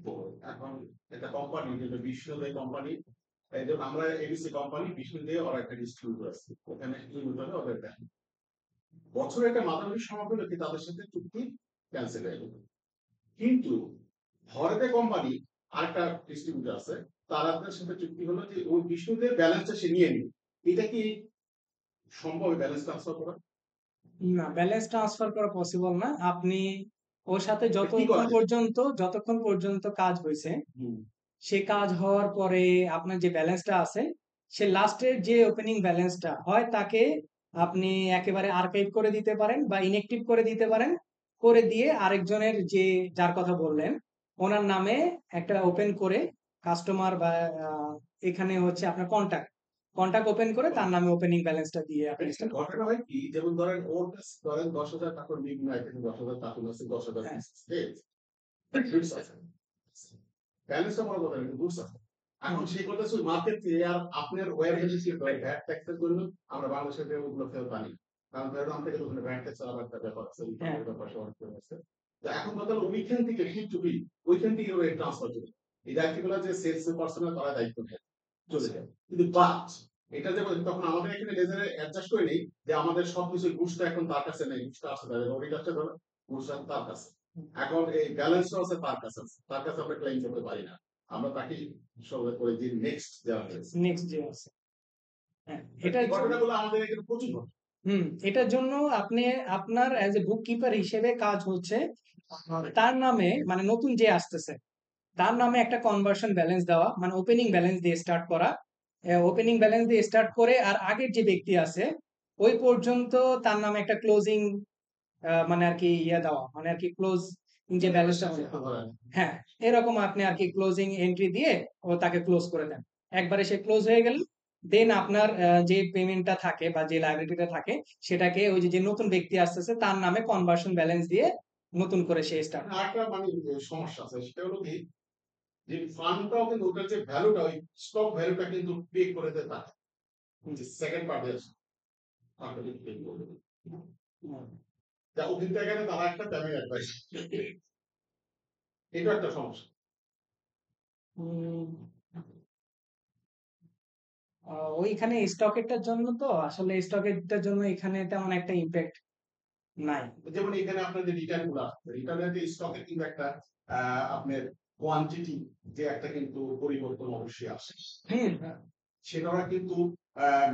তো এখন একটা কোম্পানি যেটা বিশ্বদের কোম্পানি, এই যে আমরা এবিসি কোম্পানি বিষ্ণু দিয়ে ওরা একটা ডিস্ট্রিবিউটর আছে, ওখানে ইউনিটনে ওদের দেন বছরে একটা মাঝামাঝি সময় হলো কি তাদের সাথে চুক্তি ক্যান্সেল হয়ে গেল। কিন্তু হরেতে কোম্পানি আরেকটা ডিস্ট্রিবিউটর আছে, তাদের সাথে চুক্তি হলো যে ওই বিষ্ণুদের ব্যালেন্সটা সে নিয়ে নিবে। এটা কি সম্ভব ব্যালেন্স ট্রান্সফার করা? না, ব্যালেন্স ট্রান্সফার করা পসিবল না। আপনি ওর সাথে কি করা যায়? যতক্ষণ পর্যন্ত কাজ হয়েছে, হুম। সে কাজ হওয়ার পরে আপনার যে ব্যালেন্সটা আছে, সে লাস্টের যে ওপেনিং ব্যালেন্সটা হয় তাকে আপনি একেবারে আর্কাইভ করে দিতে পারেন বা ইনএক্টিভ করে দিতে পারেন, করে দিয়ে আরেকজনের যে যার কথা বললেন ওনার নামে একটা ওপেন করে কাস্টমার বা এখানে হচ্ছে আপনার কন্টাক্ট কন্টাক্ট ওপেন করে তার নামে ওপেনিং ব্যালেন্সটা দিয়ে আপনি একটা start করতে ঘটনা হয় কি, যেমন ধরেন ওর কাছে ধরেন 10,000 টাকার বিভিন্ন আইটেম, 10,000 টাকা আছে, 10,000 পারেন। গুডস আছে, ব্যালেন্সটা বড় কথা কিন্তু গুডস আছে। এখন সেই কথা শুধু মার্কেট থেকে আর আপনার ওয়ার বেশি হয় ভ্যাট ট্যাক্সের জন্য আমরা বাংলাদেশের ওগুলো ফেরত আনি, কারণ ফেরত আনতে গেলে ওখানে ভ্যাট ট্যাক্স আলাদা একটা ব্যাপার আছে, হ্যাঁ, ব্যাপার সবার আছে। তো এখন কথা হলো ওইখান থেকে হিট টু হিট ওইখান থেকে ওই ট্রান্সফার চলে যায়। এই দায়িত্বগুলো যে সেলস পার্সোনাল তারা দায়িত্ব নেয় চলে যায়। কিন্তু বাট এটা যে তখন আমাদের এখানে লেজারে অ্যাডজাস্ট করে নেই যে আমাদের সবকিছু গুডসটা এখন তার কাছে নেই, গুডসটা আছে তাদের অডিটারটা ধরো গুডসটা তার কাছে, এখন এই ব্যালেন্সটা আছে তার কাছে আছে, তার কাছে আমরা ক্লেম করতে পারি না, আমরা তাকে সবাই করে যে নেক্সট যারা রয়েছে। নেক্সট যে আছে। হ্যাঁ, এই এটার জন্য ঘটনাগুলো আমাদের এখানে প্রচুর ঘটে। এটার জন্য আপনি আপনার অ্যাজ এ বুক কিপার হিসেবে কাজ হচ্ছে তার নামে, মানে নতুন যে আসতেছে তার নামে একটা কনভার্সন ব্যালেন্স দেওয়া, মানে ওপেনিং ব্যালেন্স দিয়ে স্টার্ট করা। ওপেনিং ব্যালেন্স দিয়ে স্টার্ট করে আর আগের যে ব্যক্তি আছে ওই পর্যন্ত তার নামে একটা ক্লোজিং, মানে আর কি ইয়ে দেওয়া, মানে আর কি ক্লোজ যে ব্যালেন্সটা হবে। হ্যাঁ, এরকম আপনি আর কি ক্লোজিং এন্ট্রি দিয়ে ও তাকে ক্লোজ করে দেন। একবারে সে ক্লোজ হয়ে গেল, দেন আপনার যে পেমেন্টটা থাকে বা যে লাইবিলিটিটা থাকে সেটাকে ওই যে যে নতুন ব্যক্তি আসতেছে তার নামে কনভার্সন ব্যালেন্স দিয়ে নতুন করে সে স্টার্ট। আরেকটা মানে সমস্যা আছে, সেটা হলো কি যে ফান্ডটাও কিন্তু ওটার যে ভ্যালুটা ওই স্টক ভ্যালুটা কিন্তু পে করে দেয় তাকে, যে সেকেন্ড পার্টি আছে ফান্ডটা কিন্তু পে করে দেয়। যা ওখান থেকে তারা একটা পেমেন্ট অ্যাডভাইস, এটা একটা সমস্যা। ওইখানে স্টকেরটার জন্য তো আসলে স্টকেরটার জন্য এখানে তেমন একটা ইম্প্যাক্ট নাই। যেমন এখানে আপনার যে রিটার্ন গুলো আসছে, রিটার্নের যে স্টকের কিন্তু একটা আপনার কোয়ান্টিটি যে একটা কিন্তু পরিবর্তন অবশ্যই আসে, সেটা কিন্তু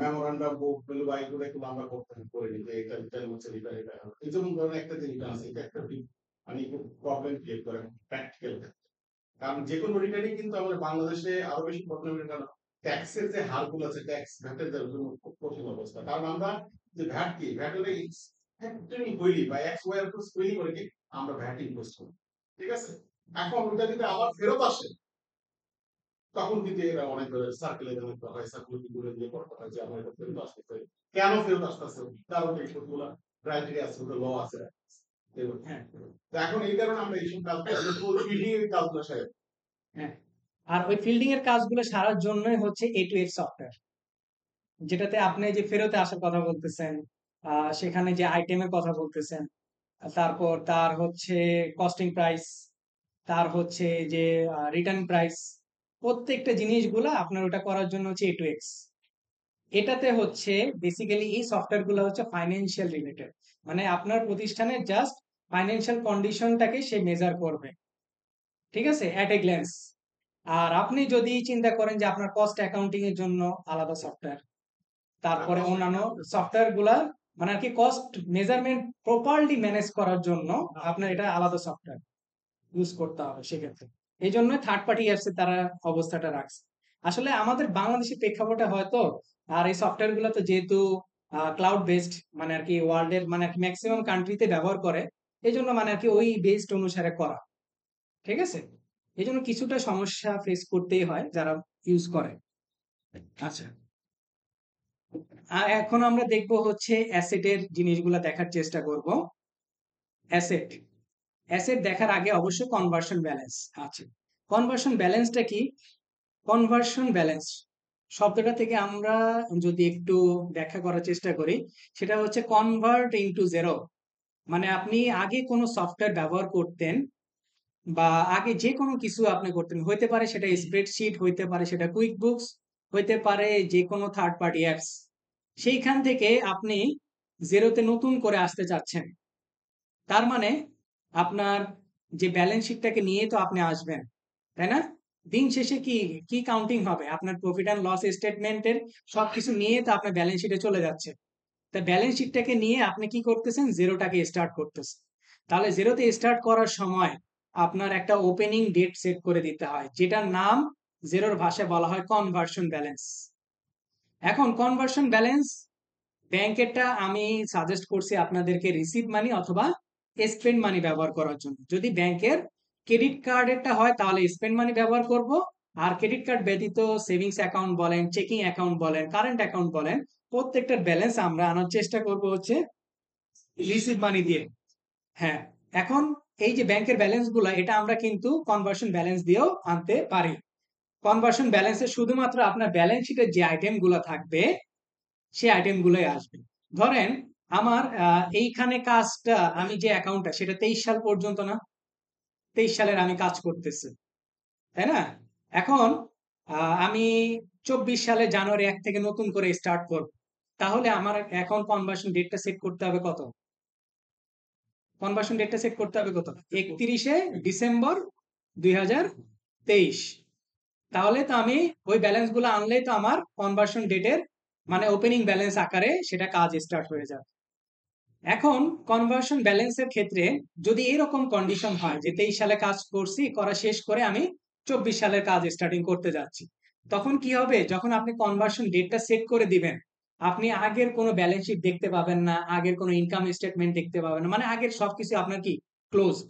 মেমোরান্ডাম বুক ভ্যালু বা এগুলো কিন্তু আমরা করতে করে নিই যে এটা রিটার্ন হচ্ছে রিটার্ন, এটা এই যেমন ধরেন একটা যে রিটার্ন আছে এটা একটা মানে প্রবলেম ক্রিয়েট করে প্র্যাকটিক্যাল, কারণ যে কোনো রিটার্নই কিন্তু আমাদের বাংলাদেশে আরো বেশি প্রবলেম, ট্যাক্সের যে হারগুলো আছে, ট্যাক্স ভ্যাটের জন্য খুব কঠিন অবস্থা। কারণ আমরা যে ভ্যাট কি, ভ্যাট হলে ফ্যাক্টরি হইলি বা এক্স ওয়াই তৈরি করে কি আমরা ভ্যাট ইম্পোজ করি, ঠিক আছে? এখন ওটা যদি আবার ফেরত আসে, তখন কিন্তু এরা অনেক সার্কেলে জানাতে হয়, সার্কুলার করে দিয়ে করতে হয় যে আমার এটা ফেরত আসতেছে, কেন ফেরত আসতেছে, কারণ এই সবগুলো ক্রাইটেরিয়া আছে, ল আছে। হ্যাঁ, তো এখন এই কারণে আমরা এইসব কাজ ফিল্ডিং এর কাজগুলো সারি। হ্যাঁ। আর ওই ফিল্ডিং এর কাজগুলো সারার জন্যই হচ্ছে A2X সফটওয়্যার, যেটাতে আপনি যে ফেরতে আসার কথা বলতেছেন, সেখানে যে আইটেমের কথা বলতেছেন, তারপর তার হচ্ছে কস্টিং প্রাইস, তার হচ্ছে যে রিটার্ন প্রাইস, প্রত্যেকটা জিনিসগুলা আপনার ওটা করার জন্য হচ্ছে A2X। এটাতে হচ্ছে বেসিক্যালি এই সফটওয়্যার গুলো হচ্ছে ফাইন্যান্সিয়াল রিলেটেড, মানে আপনার প্রতিষ্ঠানের জাস্ট ফাইন্যান্সিয়াল কন্ডিশনটাকে সে মেজার করবে, ঠিক আছে, অ্যাট এ গ্ল্যান্স। আর আপনি যদি চিন্তা করেন যে আপনার কস্ট অ্যাকাউন্টিং এর জন্য আলাদা সফটওয়্যার, তারপরে অন্যান্য সফটওয়্যার গুলা মানে আর কি কস্ট মেজারমেন্ট প্রপারলি ম্যানেজ করার জন্য আপনার এটা আলাদা সফটওয়্যার ইউজ করতে হবে সেক্ষেত্রে। এই জন্য থার্ড পার্টি অ্যাপসে তারা অবস্থাটা রাখছে। আসলে আমাদের বাংলাদেশের প্রেক্ষাপটে হয়তো, আর এই সফটওয়্যার গুলো তো যেহেতু ক্লাউড বেসড, মানে আর কি ওয়ার্ল্ডের মানে আর কি ম্যাক্সিমাম কান্ট্রিতে ব্যবহার করে, এই জন্য মানে আর কি ওই বেসড অনুসারে করা, ঠিক আছে। এই জন্য কিছুটা সমস্যা ফেস করতেই হয় যারা ইউজ করে। আচ্ছা, আর এখন আমরা দেখবো হচ্ছে অ্যাসেটের জিনিসগুলা দেখার চেষ্টা করব। অ্যাসেট, অ্যাসেট দেখার আগে অবশ্যই কনভার্সন ব্যালেন্স আছে। কনভার্সন ব্যালেন্সটা কি? কনভার্সন ব্যালেন্স শব্দটা থেকে আমরা যদি একটু ব্যাখ্যা করার চেষ্টা করি, সেটা হচ্ছে কনভার্ট ইনটু জিরো। মানে আপনি আগে কোনো সফটওয়্যার ব্যবহার করতেন, বা আগে যে কোনো কিছু আপনি করতেন, হইতে পারে সেটা স্প্রেডশিট, হইতে পারে সেটা কুইক বুকস, হইতে পারে যে কোনো থার্ড পার্টি অ্যাপস, সেইখান থেকে আপনি জিরোতে নতুন করে আসতে চাচ্ছেন। তার মানে আপনার যে ব্যালেন্স শিটটাকে নিয়ে তো আপনি আসবেন, তাই না? দিন শেষে কি কি কাউন্টিং হবে? আপনার প্রফিট অ্যান্ড লস স্টেটমেন্টের সবকিছু নিয়ে তো আপনার ব্যালেন্স শিটে চলে যাচ্ছে। তা ব্যালেন্স শিটটাকে নিয়ে আপনি কি করতেছেন? জিরোটাকে স্টার্ট করতেছেন। তাহলে জিরোতে স্টার্ট করার সময় আপনার একটা ওপেনিং ডেট সেট করে দিতে হয়, যেটার নাম জিরোর ভাষায় বলা হয় কনভার্সন ব্যালেন্স। এখন কনভার্সন ব্যালেন্স ব্যাংকেরটা আমি সাজেস্ট করছি আপনাদেরকে রিসিভ মানি অথবা স্পেন্ড মানি ব্যবহার করার জন্য। যদি ব্যাংকের ক্রেডিট কার্ডেরটা হয় তাহলে স্পেন্ড মানি ব্যবহার করব। আর ক্রেডিট কার্ড ব্যতীত সেভিংস অ্যাকাউন্ট বলেন, চেকিং অ্যাকাউন্ট বলেন, কারেন্ট অ্যাকাউন্ট বলেন, প্রত্যেকটার ব্যালেন্স আমরা আনার চেষ্টা করব হচ্ছে রিসিভ মানি দিয়ে। হ্যাঁ, এখন এই যে ব্যাংকের ব্যালেন্স গুলা, এটা আমরা কিন্তু কনভার্সন ব্যালেন্স দিয়েও আনতে পারি। কনভার্সন ব্যালেন্সে শুধুমাত্র আপনার ব্যালেন্স শিটের যে আইটেম গুলো থাকবে সেই আইটেম গুলোই আসবে। ধরেন আমার এইখানে কাজটা, আমি যে অ্যাকাউন্টটা সেটা 23 সাল পর্যন্ত না, 23 সালের আমি কাজ করতেছি, তাই না? এখন আমি 24 সালে জানুয়ারি 1 থেকে নতুন করে স্টার্ট করব। তাহলে আমার এখন কনভার্সন ডেটটা সেট করতে হবে কত? কনভার্সন ডেটটা সেট করতে হবে কত? 31শে ডিসেম্বর 2023। তাহলে তো আমি ওই ব্যালেন্স গুলো আনলেই তো আমার কনভার্সন ডেটের মানে ওপেনিং ব্যালেন্স আকারে সেটা কাজ স্টার্ট হয়ে যাবে। এখন কনভার্সন ব্যালেন্সের ক্ষেত্রে যদি এরকম কন্ডিশন হয় যে 23 সালে কাজ করছি, করা শেষ করে আমি 24 সালের কাজ স্টার্টিং করতে যাচ্ছি, তখন কি হবে? যখন আপনি কনভার্সন ডেটটা সেট করে দিবেন, আপনি আগের কোনো ব্যালেন্স শিট দেখতে পাবেন না, আগের কোনো ইনকাম স্টেটমেন্ট দেখতে পাবেন না, মানে আগের সবকিছু আপনার কি ক্লোজড,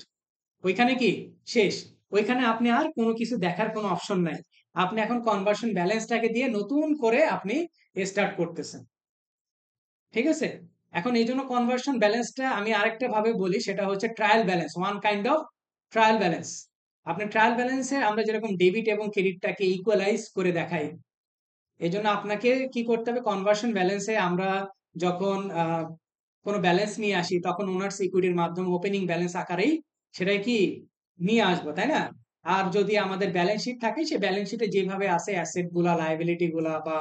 ওইখানে কি শেষ। ওইখানে আপনি আর কোনো কিছু দেখার কোনো অপশন নাই। আপনি এখন কনভার্সন ব্যালেন্সটাকে দিয়ে নতুন করে আপনি স্টার্ট করতেছেন, ঠিক আছে। এখন এই জন্য কনভার্সন ব্যালেন্সটা আমি আরেকটা ভাবে বলি, সেটা হচ্ছে trial balance, one kind of trial balance. আপনি ট্রায়াল ব্যালেন্সে আমরা যেরকম ডেবিট এবং ক্রেডিটটাকে ইকুয়ালাইজ করে দেখাই, এই জন্য আপনাকে কি করতে হবে? কনভার্সন ব্যালেন্সে আমরা যখন কোনো ব্যালেন্স নিয়ে আসি, তখন ওনার্স ইকুইটির মাধ্যমে ওপেনিং ব্যালেন্স আকারেই সেটাই কি নিয়ে আসবো, তাই না? আর যদি আমাদের ব্যালেন্স শিট থাকে, সেই ব্যালেন্স শিটে যেভাবে আছে অ্যাসেট গুলা, লায়াবিলিটি গুলা বা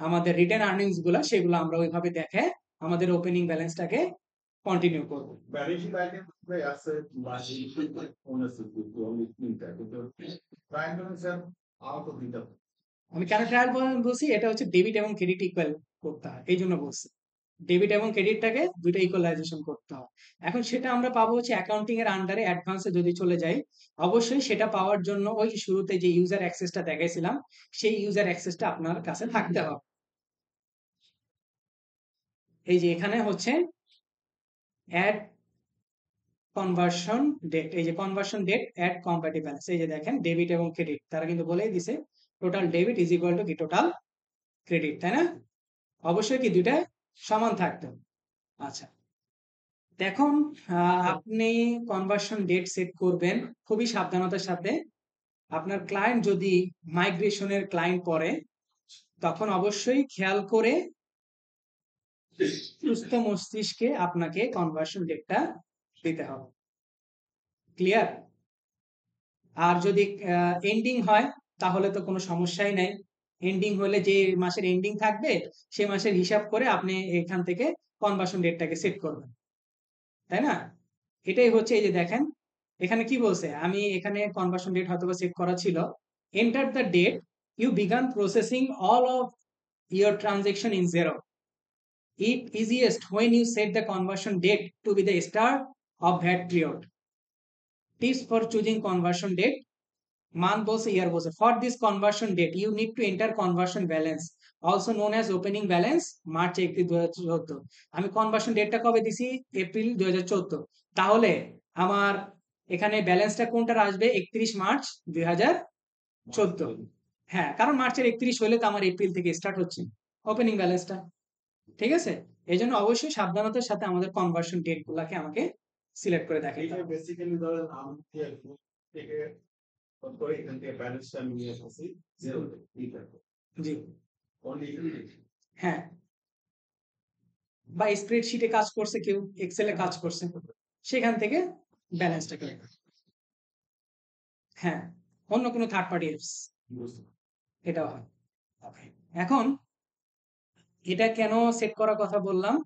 আমাদের রিটেন আর্নিংস গুলা, সেগুলো আমরা ওইভাবে দেখে আমাদের ওপেনিং ব্যালেন্সটাকে কন্টিনিউ করব। ব্যালেন্স শিট আইটেম আছে বা ওনারশিপ কিন্তু অনেক তিনটা, কিন্তু প্রাইম ব্যালেন্স আউট অফ দিতে। আমি কেন ট্রায়াল বলছি? এটা হচ্ছে ডেবিট এবং ক্রেডিট ইকুয়াল করতে হয়, এই জন্য বলছি। ডেবিট এবং ক্রেডিটটাকে দুইটা ইকুয়ালাইজেশন করতে হবে। এখন সেটা আমরা পাবো হচ্ছে অ্যাকাউন্টিং এর আন্ডারে অ্যাডভান্সে যদি চলে যাই, অবশ্যই সেটা পাওয়ার জন্য ওই যে শুরুতে যে ইউজার অ্যাক্সেসটা দেখাইছিলাম, সেই ইউজার অ্যাক্সেসটা আপনার কাছে থাকতে হবে। এই যে এখানে হচ্ছে অ্যাড কনভার্সন ডেট, এই যে কনভার্সন ডেট অ্যাড কম্প্যাটিবল, এই যে দেখেন ডেবিট এবং ক্রেডিট তারা কিন্তু বলেই দিছে total debit is equal to কি টোটাল ক্রেডিট, তাই না? অবশ্যই কি দুইটা সমান থাকতে হবে। আচ্ছা, এখন আপনি কনভার্সন ডেট সেট করবেন খুবই সাবধানতার সাথে। আপনার ক্লায়েন্ট যদি মাইগ্রেশনের ক্লায়েন্ট পড়ে, তখন অবশ্যই খেয়াল করে সুস্থ মস্তিষ্কে আপনাকে কনভার্সন ডেটটা দিতে হবে। ক্লিয়ার? আর যদি এন্ডিং হয় তাহলে তো কোনো সমস্যাই নাই। এন্ডিং হলে যে মাসের এন্ডিং থাকবে সে মাসের হিসাব করে আপনি এখান থেকে কনভার্সন ডেটটাকে সেট করবেন, তাই না? এটাই হচ্ছে, এই যে দেখেন এখানে কি বলছে, আমি এখানে কনভার্সন ডেট হয়তো সেট করা ছিল, enter the date you begin processing all of your transaction in Xero, it easiest when you set the conversion date to be the start of that period. Tips for choosing conversion date, মান বলছে ইয়ার বলছে, for this conversion date you need to enter conversion balance also known as opening balance March 31 2014। আমি কনভার্সন ডেটটা কবে দিছি? এপ্রিল 2014। তাহলে আমার এখানে ব্যালেন্সটা কোনটার আসবে? 31 মার্চ 2014। হ্যাঁ, কারণ মার্চের 31 হলে তো আমার এপ্রিল থেকে স্টার্ট হচ্ছে ওপেনিং ব্যালেন্সটা। ঠিক আছে, এই জন্য অবশ্যই সাবধানতার সাথে আমাদের কনভার্সন ডেট গুলাকে আমাকে সিলেক্ট করে দেখাইতে এটা হবে। বেসিক্যালি ধরেন আমি থেকে করে এখান থেকে ব্যালেন্সটা আমি নিয়ে আসছি জিরো জি, অনলি হ্যাঁ, বা স্প্রেডশিটে কাজ করছে, কেউ এক্সেলে কাজ করছে, সেখান থেকে ব্যালেন্সটাকে, হ্যাঁ, অন্য কোনো থার্ড পার্টি অ্যাপস এটাও হয়। ওকে, এখন এটা কেন সেট করার কথা বললাম,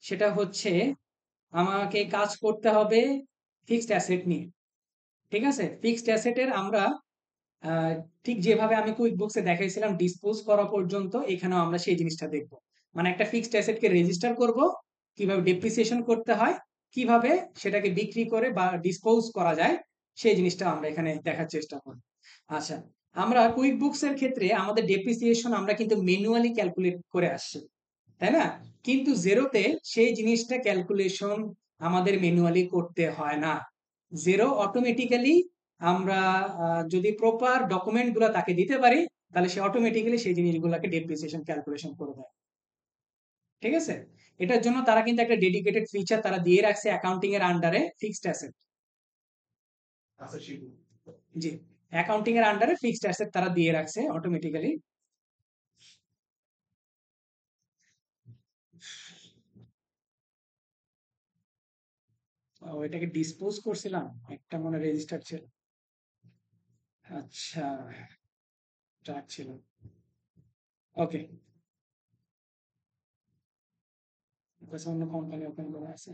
সেটা হচ্ছে আমাকে কাজ করতে হবে ফিক্সড অ্যাসেট নিয়ে। ঠিক আছে, ফিক্সড অ্যাসেটের আমরা ঠিক যেভাবে আমি কুইক বুকসে দেখাইছিলাম ডিসপোজ করা পর্যন্ত, এখানেও আমরা সেই জিনিসটা দেখব। মানে একটা ফিক্সড অ্যাসেটকে রেজিস্টার করব, কিভাবে ডেপ্রিসিয়েশন করতে হয়, কিভাবে সেটাকে বিক্রি করে বা ডিসপোজ করা যায়, সেই জিনিসটা আমরা এখানে দেখার চেষ্টা করব। আচ্ছা, আমরা কুইক বুকস এর ক্ষেত্রে আমাদের ডেপ্রিসিয়েশন আমরা কিন্তু ম্যানুয়ালি ক্যালকুলেট করে আসছি, তাই না? কিন্তু জেরোতে সেই জিনিসটা ক্যালকুলেশন আমাদের ম্যানুয়ালি করতে হয় না। জেরো অটোমেটিক্যালি আমরা যদি প্রপার ডকুমেন্ট গুলো তাকে দিতে পারি, তাহলে সে অটোমেটিক্যালি সেই জিনিসগুলোকে ডেপ্রিসিয়েশন ক্যালকুলেশন করে দেয়। ঠিক আছে, এটার জন্য তারা কিন্তু একটা ডেডিকেটেড ফিচার তারা দিয়ে রাখছে অ্যাকাউন্টিং এর আন্ডারে, ফিক্সড অ্যাসেট। আচ্ছা শিবু জি, অ্যাকাউন্টিং এর আন্ডারে ফিক্সড অ্যাসেট তারা দিয়ে রাখছে অটোমেটিক্যালি। এটাকে ডিসপোজ করছিলাম, একটা মনে রেজিস্টার ছিল। আচ্ছা, ট্রাক ছিল। ওকে, অন্য কোম্পানি ওপেন করা আছে।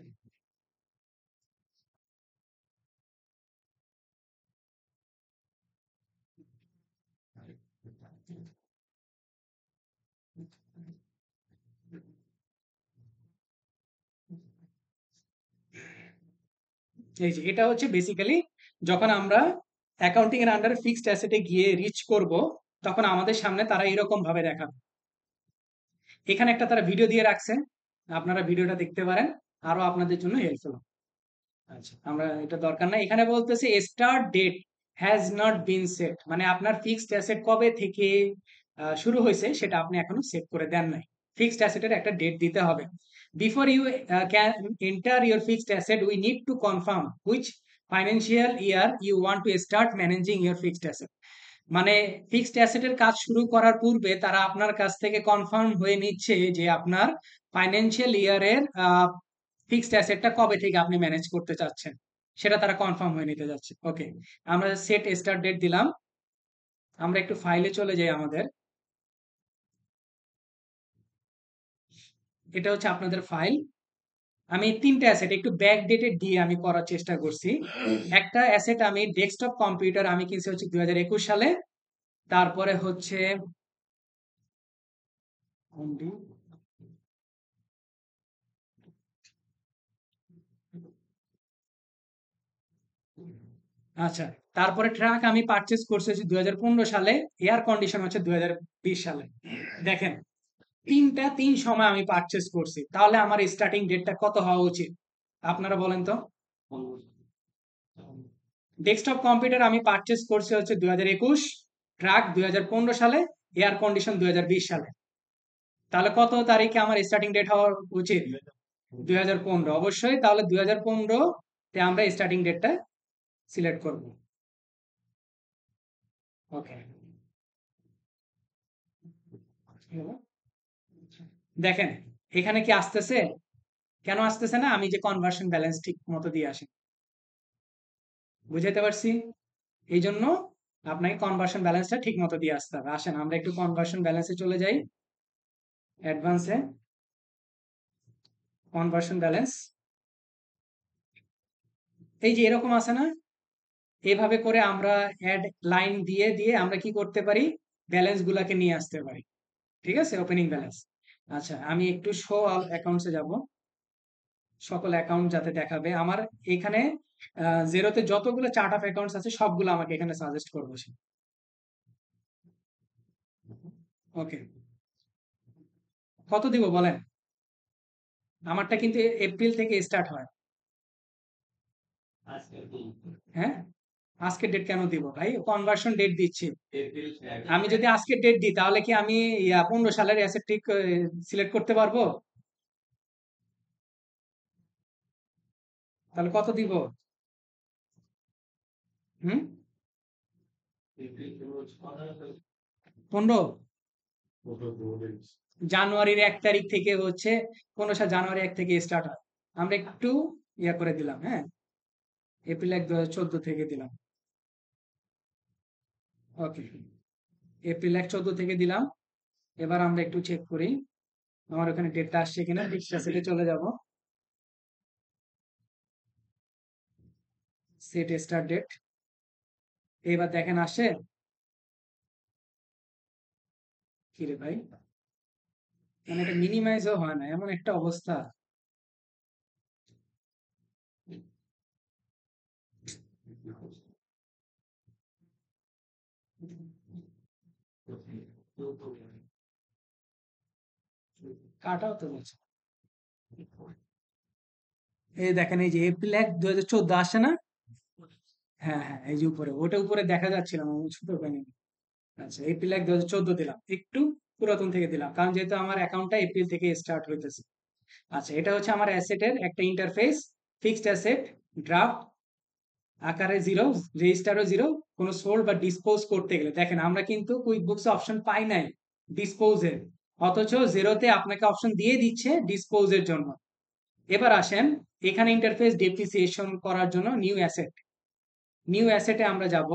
এই যে এটা হচ্ছে বেসিক্যালি যখন আমরা অ্যাকাউন্টিং এর আন্ডারে ফিক্সড অ্যাসেটে গিয়ে রিচ করব, তখন আমাদের সামনে তারা এরকম ভাবে দেখাবে। এখানে একটা তারা ভিডিও দিয়ে রাখছে, আপনারা ভিডিওটা দেখতে পারেন, আরো আপনাদের জন্য হেল্পফুল। আচ্ছা, আমরা এটা দরকার নাই, এখানে বলতেছে start date has not been set, মানে আপনার ফিক্সড অ্যাসেট কবে থেকে শুরু হয়েছে সেটা আপনি এখনো সেট করে দেন নাই। ফিক্সড অ্যাসেটের একটা ডেট দিতে হবে। Before you can enter your fixed asset we need to confirm which financial year you want to start managing your fixed asset. মানে ফিক্সড অ্যাসেটের কাজ শুরু করার পূর্বে তারা আপনার কাছ থেকে কনফার্ম হয়ে নিচ্ছে যে আপনার ফাইন্যান্সিয়াল ইয়ারের ফিক্সড অ্যাসেটটা কবে থেকে আপনি ম্যানেজ করতে চাচ্ছেন, সেটা তারা কনফার্ম হয়ে নিতে যাচ্ছে। ওকে, আমরা সেট স্টার্ট ডেট দিলাম। আমরা একটু ফাইলে চলে যাই আমাদের, এটা হচ্ছে আপনাদের ফাইল। আমি তিনটা অ্যাসেট একটু ব্যাক ডেটেড দিয়ে আমি করার চেষ্টা করছি। একটা অ্যাসেট আমি ডেস্কটপ কম্পিউটার আমি কিনছি হচ্ছে 2021 সালে। তারপরে হচ্ছে আচ্ছা, তারপরে ট্রাক আমি পারচেজ করছি হচ্ছে 2015 সালে, এয়ার কন্ডিশন হচ্ছে 2020 সালে। দেখেন, তিন সময় আমি পারচেজ করছি, তাহলে আমার স্টার্টিং ডেটটা কত হওয়া উচিত আপনারা বলেন তো। ডেস্কটপ কম্পিউটার আমি পারচেজ করছি হচ্ছে 2021, ট্রাক 2015 সালে, এয়ার কন্ডিশন 2020 সালে। তাহলে কত তারিখে আমার স্টার্টিং ডেট হওয়া উচিত? 2015 অবশ্যই। তাহলে 2015 তে আমরা স্টার্টিং ডেটটা সিলেক্ট করব। ওকে, দেখেন এখানে কি আসতেছে? কেন আসতেছে না? আমি যে কনভার্সন ব্যালেন্স ঠিক মতো দিয়ে আসি, বুঝাইতে পারছি? এই জন্য আপনাকে কনভার্সন ব্যালেন্সটা ঠিক মতো দিয়ে আসতে হবে। আসেন আমরা একটু কনভার্সন ব্যালেন্সে চলে যাই, অ্যাডভান্সে, কনভার্সন ব্যালেন্স। এই যে এরকম আছে না, এভাবে করে আমরা অ্যাড লাইন দিয়ে দিয়ে আমরা কি করতে পারি, ব্যালেন্স গুলাকে নিয়ে আসতে পারি। ঠিক আছে, ওপেনিং ব্যালেন্স। আচ্ছা, আমি একটু শো অল অ্যাকাউন্টসে যাব, সকল অ্যাকাউন্ট যাতে দেখাবে আমার এখানে। জেরোতে যতগুলো চার্ট অফ অ্যাকাউন্টস আছে সবগুলো আমাকে এখানে সাজেস্ট করবো সে। ওকে, কত দিব বলেন? আমারটা কিন্তু এপ্রিল থেকে স্টার্ট হয়। হ্যাঁ, আজকের ডেট কেন দিব ভাই? কনভার্সন ডেট দিচ্ছি। আমি যদি আজকের ডেট দিই তাহলে কি আমি 15 সালের অ্যাসেট ঠিক সিলেক্ট করতে পারবো? তাহলে কত দিব? হুম, 15। জানুয়ারির 1 তারিখ থেকে হচ্ছে, 15 জানুয়ারি 1 থেকে স্টার্ট হয়। আমরা একটু করে দিলাম, হ্যাঁ, এপ্রিল 1 2014 থেকে দিলাম। ওকে, এপ্রিল 1 14 থেকে দিলাম। এবার আমরা একটু চেক করি আমার ওখানে ডেটটা আসছে কিনা। ফিক্সড অ্যাসেটে চলে যাব, সেট স্টার্ট ডেট। এবার দেখেন আসে কি রে ভাই, মানে এটা মিনিমাইজও হয় না, এমন একটা অবস্থা। কাটাও তো বলছে। এই দেখেন, এই যে এপ্রিল 1 2014 আসছে না? হ্যাঁ হ্যাঁ, এই যে উপরে, ওটা উপরে দেখা যাচ্ছিল না, ছোট প্যানেল। আচ্ছা, এপ্রিল 1 2014 দিলাম, একটু পুরাতন থেকে দিলাম কারণ যেহেতু আমার অ্যাকাউন্টটা এপ্রিল থেকে স্টার্ট হইতেছে। আচ্ছা, এটা হচ্ছে আমার অ্যাসেটের একটা ইন্টারফেস। ফিক্সড অ্যাসেট, ড্রাফট আকারে 0, রেজিস্টারও 0। কোনো সোল্ড বা ডিসপোজ করতে গেলে দেখেন আমরা কিন্তু কুইক বুকস অপশন পাই নাই ডিসপোজের, অথচ জেরোতে আপনাকে অপশন দিয়ে দিচ্ছে ডিসপোজের জন্য। এবার আসেন, এখানে ইন্টারফেস ডেপ্রিসিয়েশন করার জন্য নিউ অ্যাসেট, নিউ অ্যাসেটে আমরা যাব।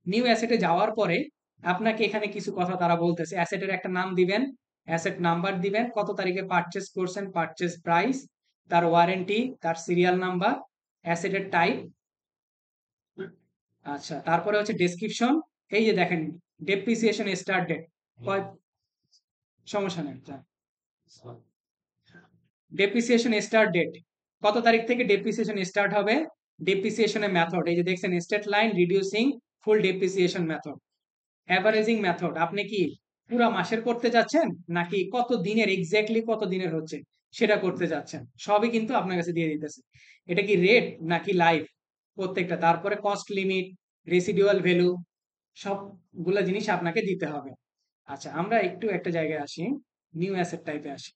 নিউ অ্যাসেটে যাওয়ার পরে আপনাকে এখানে কিছু কথা তারা বলতেছে। অ্যাসেটের একটা নাম দিবেন, অ্যাসেট নাম্বার দিবেন, কত তারিখে পারচেজ করছেন, পারচেজ প্রাইস, তার ওয়ারেন্টি, তার সিরিয়াল নাম্বার, অ্যাসেটের টাইপ। আচ্ছা, তারপরে হচ্ছে ডেসক্রিপশন। এই যে দেখেন, ডেপ্রিসিয়েশন স্টার্ট ডেট, সমস্যা নেই। ডেপ্রিসিয়েশন স্টার্ট ডেট, কত তারিখ থেকে ডেপ্রিসিয়েশন স্টার্ট হবে। ডেপ্রিসিয়েশনের মেথড, এই যে দেখছেন স্ট্রেট লাইন, রিডিউসিং, ফুল ডেপ্রিসিয়েশন মেথড, অ্যাভারেজিং মেথড। আপনি কি পুরো মাসের করতে যাচ্ছেন নাকি কত দিনের, এক্স্যাক্টলি কত দিনের হচ্ছে সেটা করতে যাচ্ছেন, সবই কিন্তু আপনার কাছে দিয়ে দিতেছে। এটা কি রেট নাকি লাইভ, প্রত্যেকটা। তারপরে কস্ট লিমিট, রেসিডুয়াল ভ্যালু, সবগুলা জিনিস আপনাকে দিতে হবে। আচ্ছা, আমরা একটু একটা জায়গায় আসি, নিউ অ্যাসেট টাইপে আসি।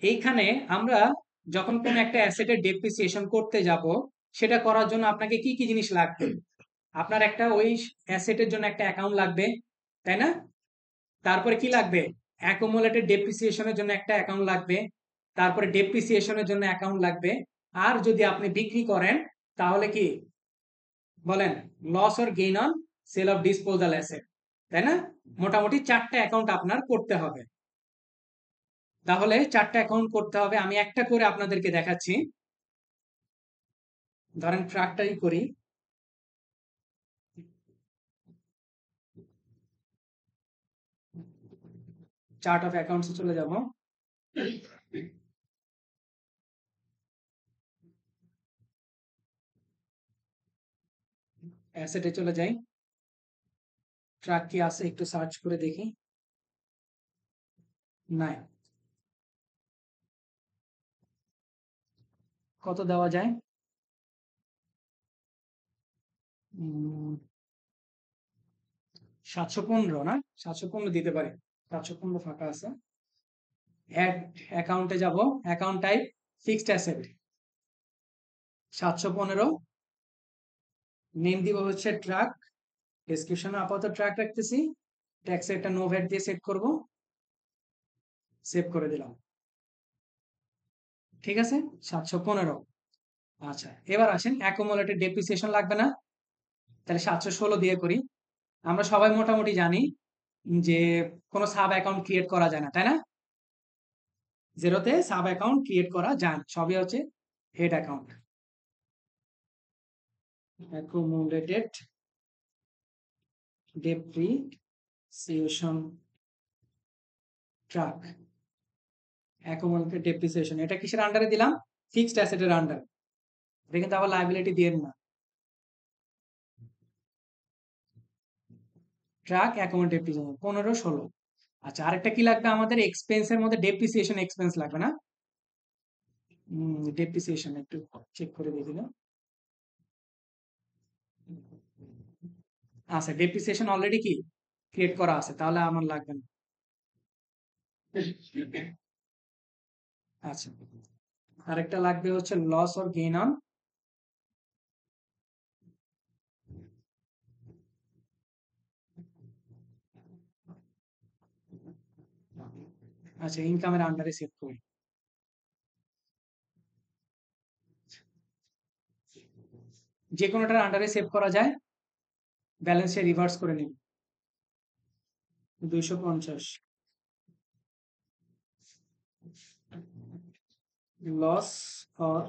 এইখানে আমরা যখন কোন একটা অ্যাসেটের ডেপ্রিসিয়েশন করতে যাব, সেটা করার জন্য আপনাকে কি কি জিনিস লাগবে? আপনার একটা ওই অ্যাসেটের জন্য একটা অ্যাকাউন্ট লাগবে, তাই না? তারপরে কি লাগবে? অ্যাকুমুলেটেড ডেপ্রিসিয়েশনের জন্য একটা অ্যাকাউন্ট লাগবে। তারপরে ডেপ্রিসিয়েশনের জন্য অ্যাকাউন্ট লাগবে। আর যদি আপনি বিক্রি করেন তাহলে কি বলেন, loss or gain on sale of disposal asset, তাই না? মোটামুটি 4টা অ্যাকাউন্ট আপনার করতে হবে। তাহলে 4টা অ্যাকাউন্ট করতে হবে, আমি একটা করে আপনাদেরকে দেখাচ্ছি। ধরেন ট্রাকটাই করি। চার্ট অফ অ্যাকাউন্টসে চলে যাব। অ্যাসেটে চলে যাই, ট্রাক কি আছে একটু সার্চ করে দেখি। নাই। কত দেওয়া যায়? 715 না, 715 দিতে পারি। 715 ফাঁকা আছে। অ্যাড অ্যাকাউন্টে যাব, account type fixed asset 715, name দিব হচ্ছে ট্রাক, ডেসক্রিপশনে আপাতত ট্রাক রাখতেছি, ট্যাক্সে একটা নো ভ্যাট দিয়ে সেট করব, সেভ করে দিলাম। ঠিক আছে, 715। আচ্ছা, এবার আসেন অ্যাকুমুলেটেড ডেপ্রিসিয়েশন লাগবে না, তাহলে 716 দিয়ে করি। আমরা সবাই মোটামুটি জানি যে কোনো সাব অ্যাকাউন্ট ক্রিয়েট করা যায় না, তাই না? জিরোতে সাব অ্যাকাউন্ট ক্রিয়েট করা যায় না, সবই হচ্ছে head account. Accumulated depreciation truck, accumulated depreciation, এটা কিসের আন্ডারে দিলাম? ফিক্সড অ্যাসেটের আন্ডার। এটা কিন্তু আবার লায়াবিলিটি দিয়ে না। Truck account depreciation 15 16। আচ্ছা, আরেকটা কি লাগবে আমাদের? এক্সপেন্সের মধ্যে ডেপ্রিসিয়েশন এক্সপেন্স লাগবে না? ডেপ্রিসিয়েশন একটু চেক করে দেখি না। আচ্ছা, ডেপ্রিসিয়েশন অলরেডি কি ক্রিয়েট করা আছে, তাহলে আমার লাগবে না। আচ্ছা, আরেকটা লাগবে হচ্ছে লস অর গেইন অন, আচ্ছা ইনকামের আন্ডারে সেট করি। যে কোনোটার আন্ডারে সেভ করা যায়, ব্যালেন্সে রিভার্স করে নিন। 250 loss or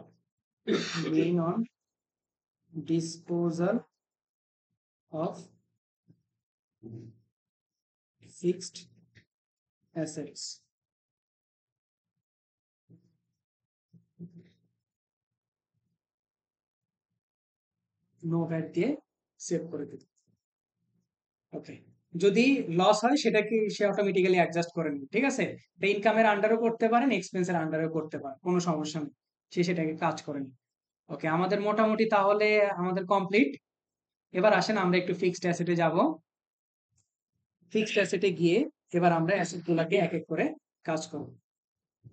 gain on disposal of fixed assets, no VAT দিয়ে সেভ করে দিন। ওকে, যদি লস হয় সেটাকে সে অটোমেটিক্যালি অ্যাডজাস্ট করে নিন, ঠিক আছে? এটা ইনকামের আন্ডারও করতে পারেন, এক্সপেন্সের আন্ডারও করতে পারেন, কোনো সমস্যা নেই, সে সেটাকে কাজ করে নিন। ওকে, আমাদের মোটামুটি তাহলে আমাদের কমপ্লিট। এবার আসেন আমরা একটু ফিক্সড অ্যাসেটে যাব। ফিক্সড অ্যাসেটে গিয়ে এবার আমরা অ্যাসেট গুলাকে এক এক করে কাজ করব।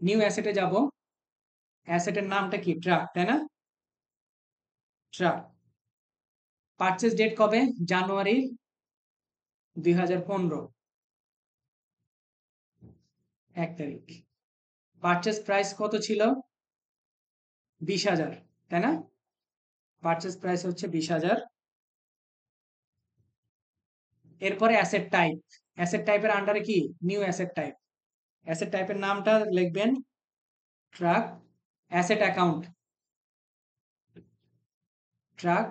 নিউ অ্যাসেটে যাব, অ্যাসেটের নামটা কি? ট্রাক, তাই না? ট্রাক। পারচেজ ডেট কবে? জানুয়ারি 2015, 1 তারিখ। পারচেজ প্রাইস কত ছিল? 20,000, তাই না? পারচেজ প্রাইস হচ্ছে 20,000। এরপরে অ্যাসেট টাইপ, অ্যাসেট টাইপের আন্ডারে কি? New asset type. অ্যাসেট টাইপের নামটা লিখবেন truck. Asset account truck.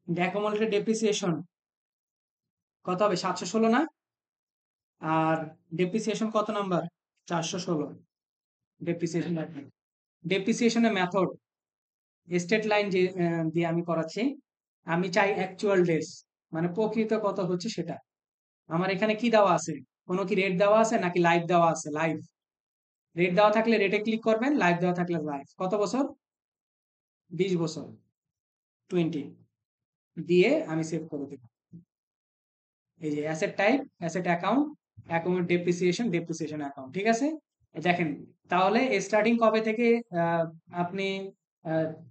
Accumulated depreciation কত হবে? 716 না? আর ডেপ্রিসিয়েশন কত নাম্বার? 416 ডেপ্রিসিয়েশন রাখবেন। ডেপ্রিসিয়েশনের মেথড স্টেট লাইন যে দিয়ে আমি করাচ্ছি, আমি চাই অ্যাকচুয়াল ডেজ, মানে প্রকৃত কত হচ্ছে সেটা। আমার এখানে কি দেওয়া আছে? কোনো কি রেট দেওয়া আছে নাকি লাইভ দেওয়া আছে? লাইভ। রেট দেওয়া থাকলে রেটে ক্লিক করবেন, লাইভ দেওয়া থাকলে লাইভ। কত বছর? 20 বছর, 20 দিয়ে আমি সেভ করে দেব। এই যে asset type, asset account, account depreciation, depreciation account, ঠিক আছে? দেখেন, তাহলে স্টার্টিং কবে থেকে আপনি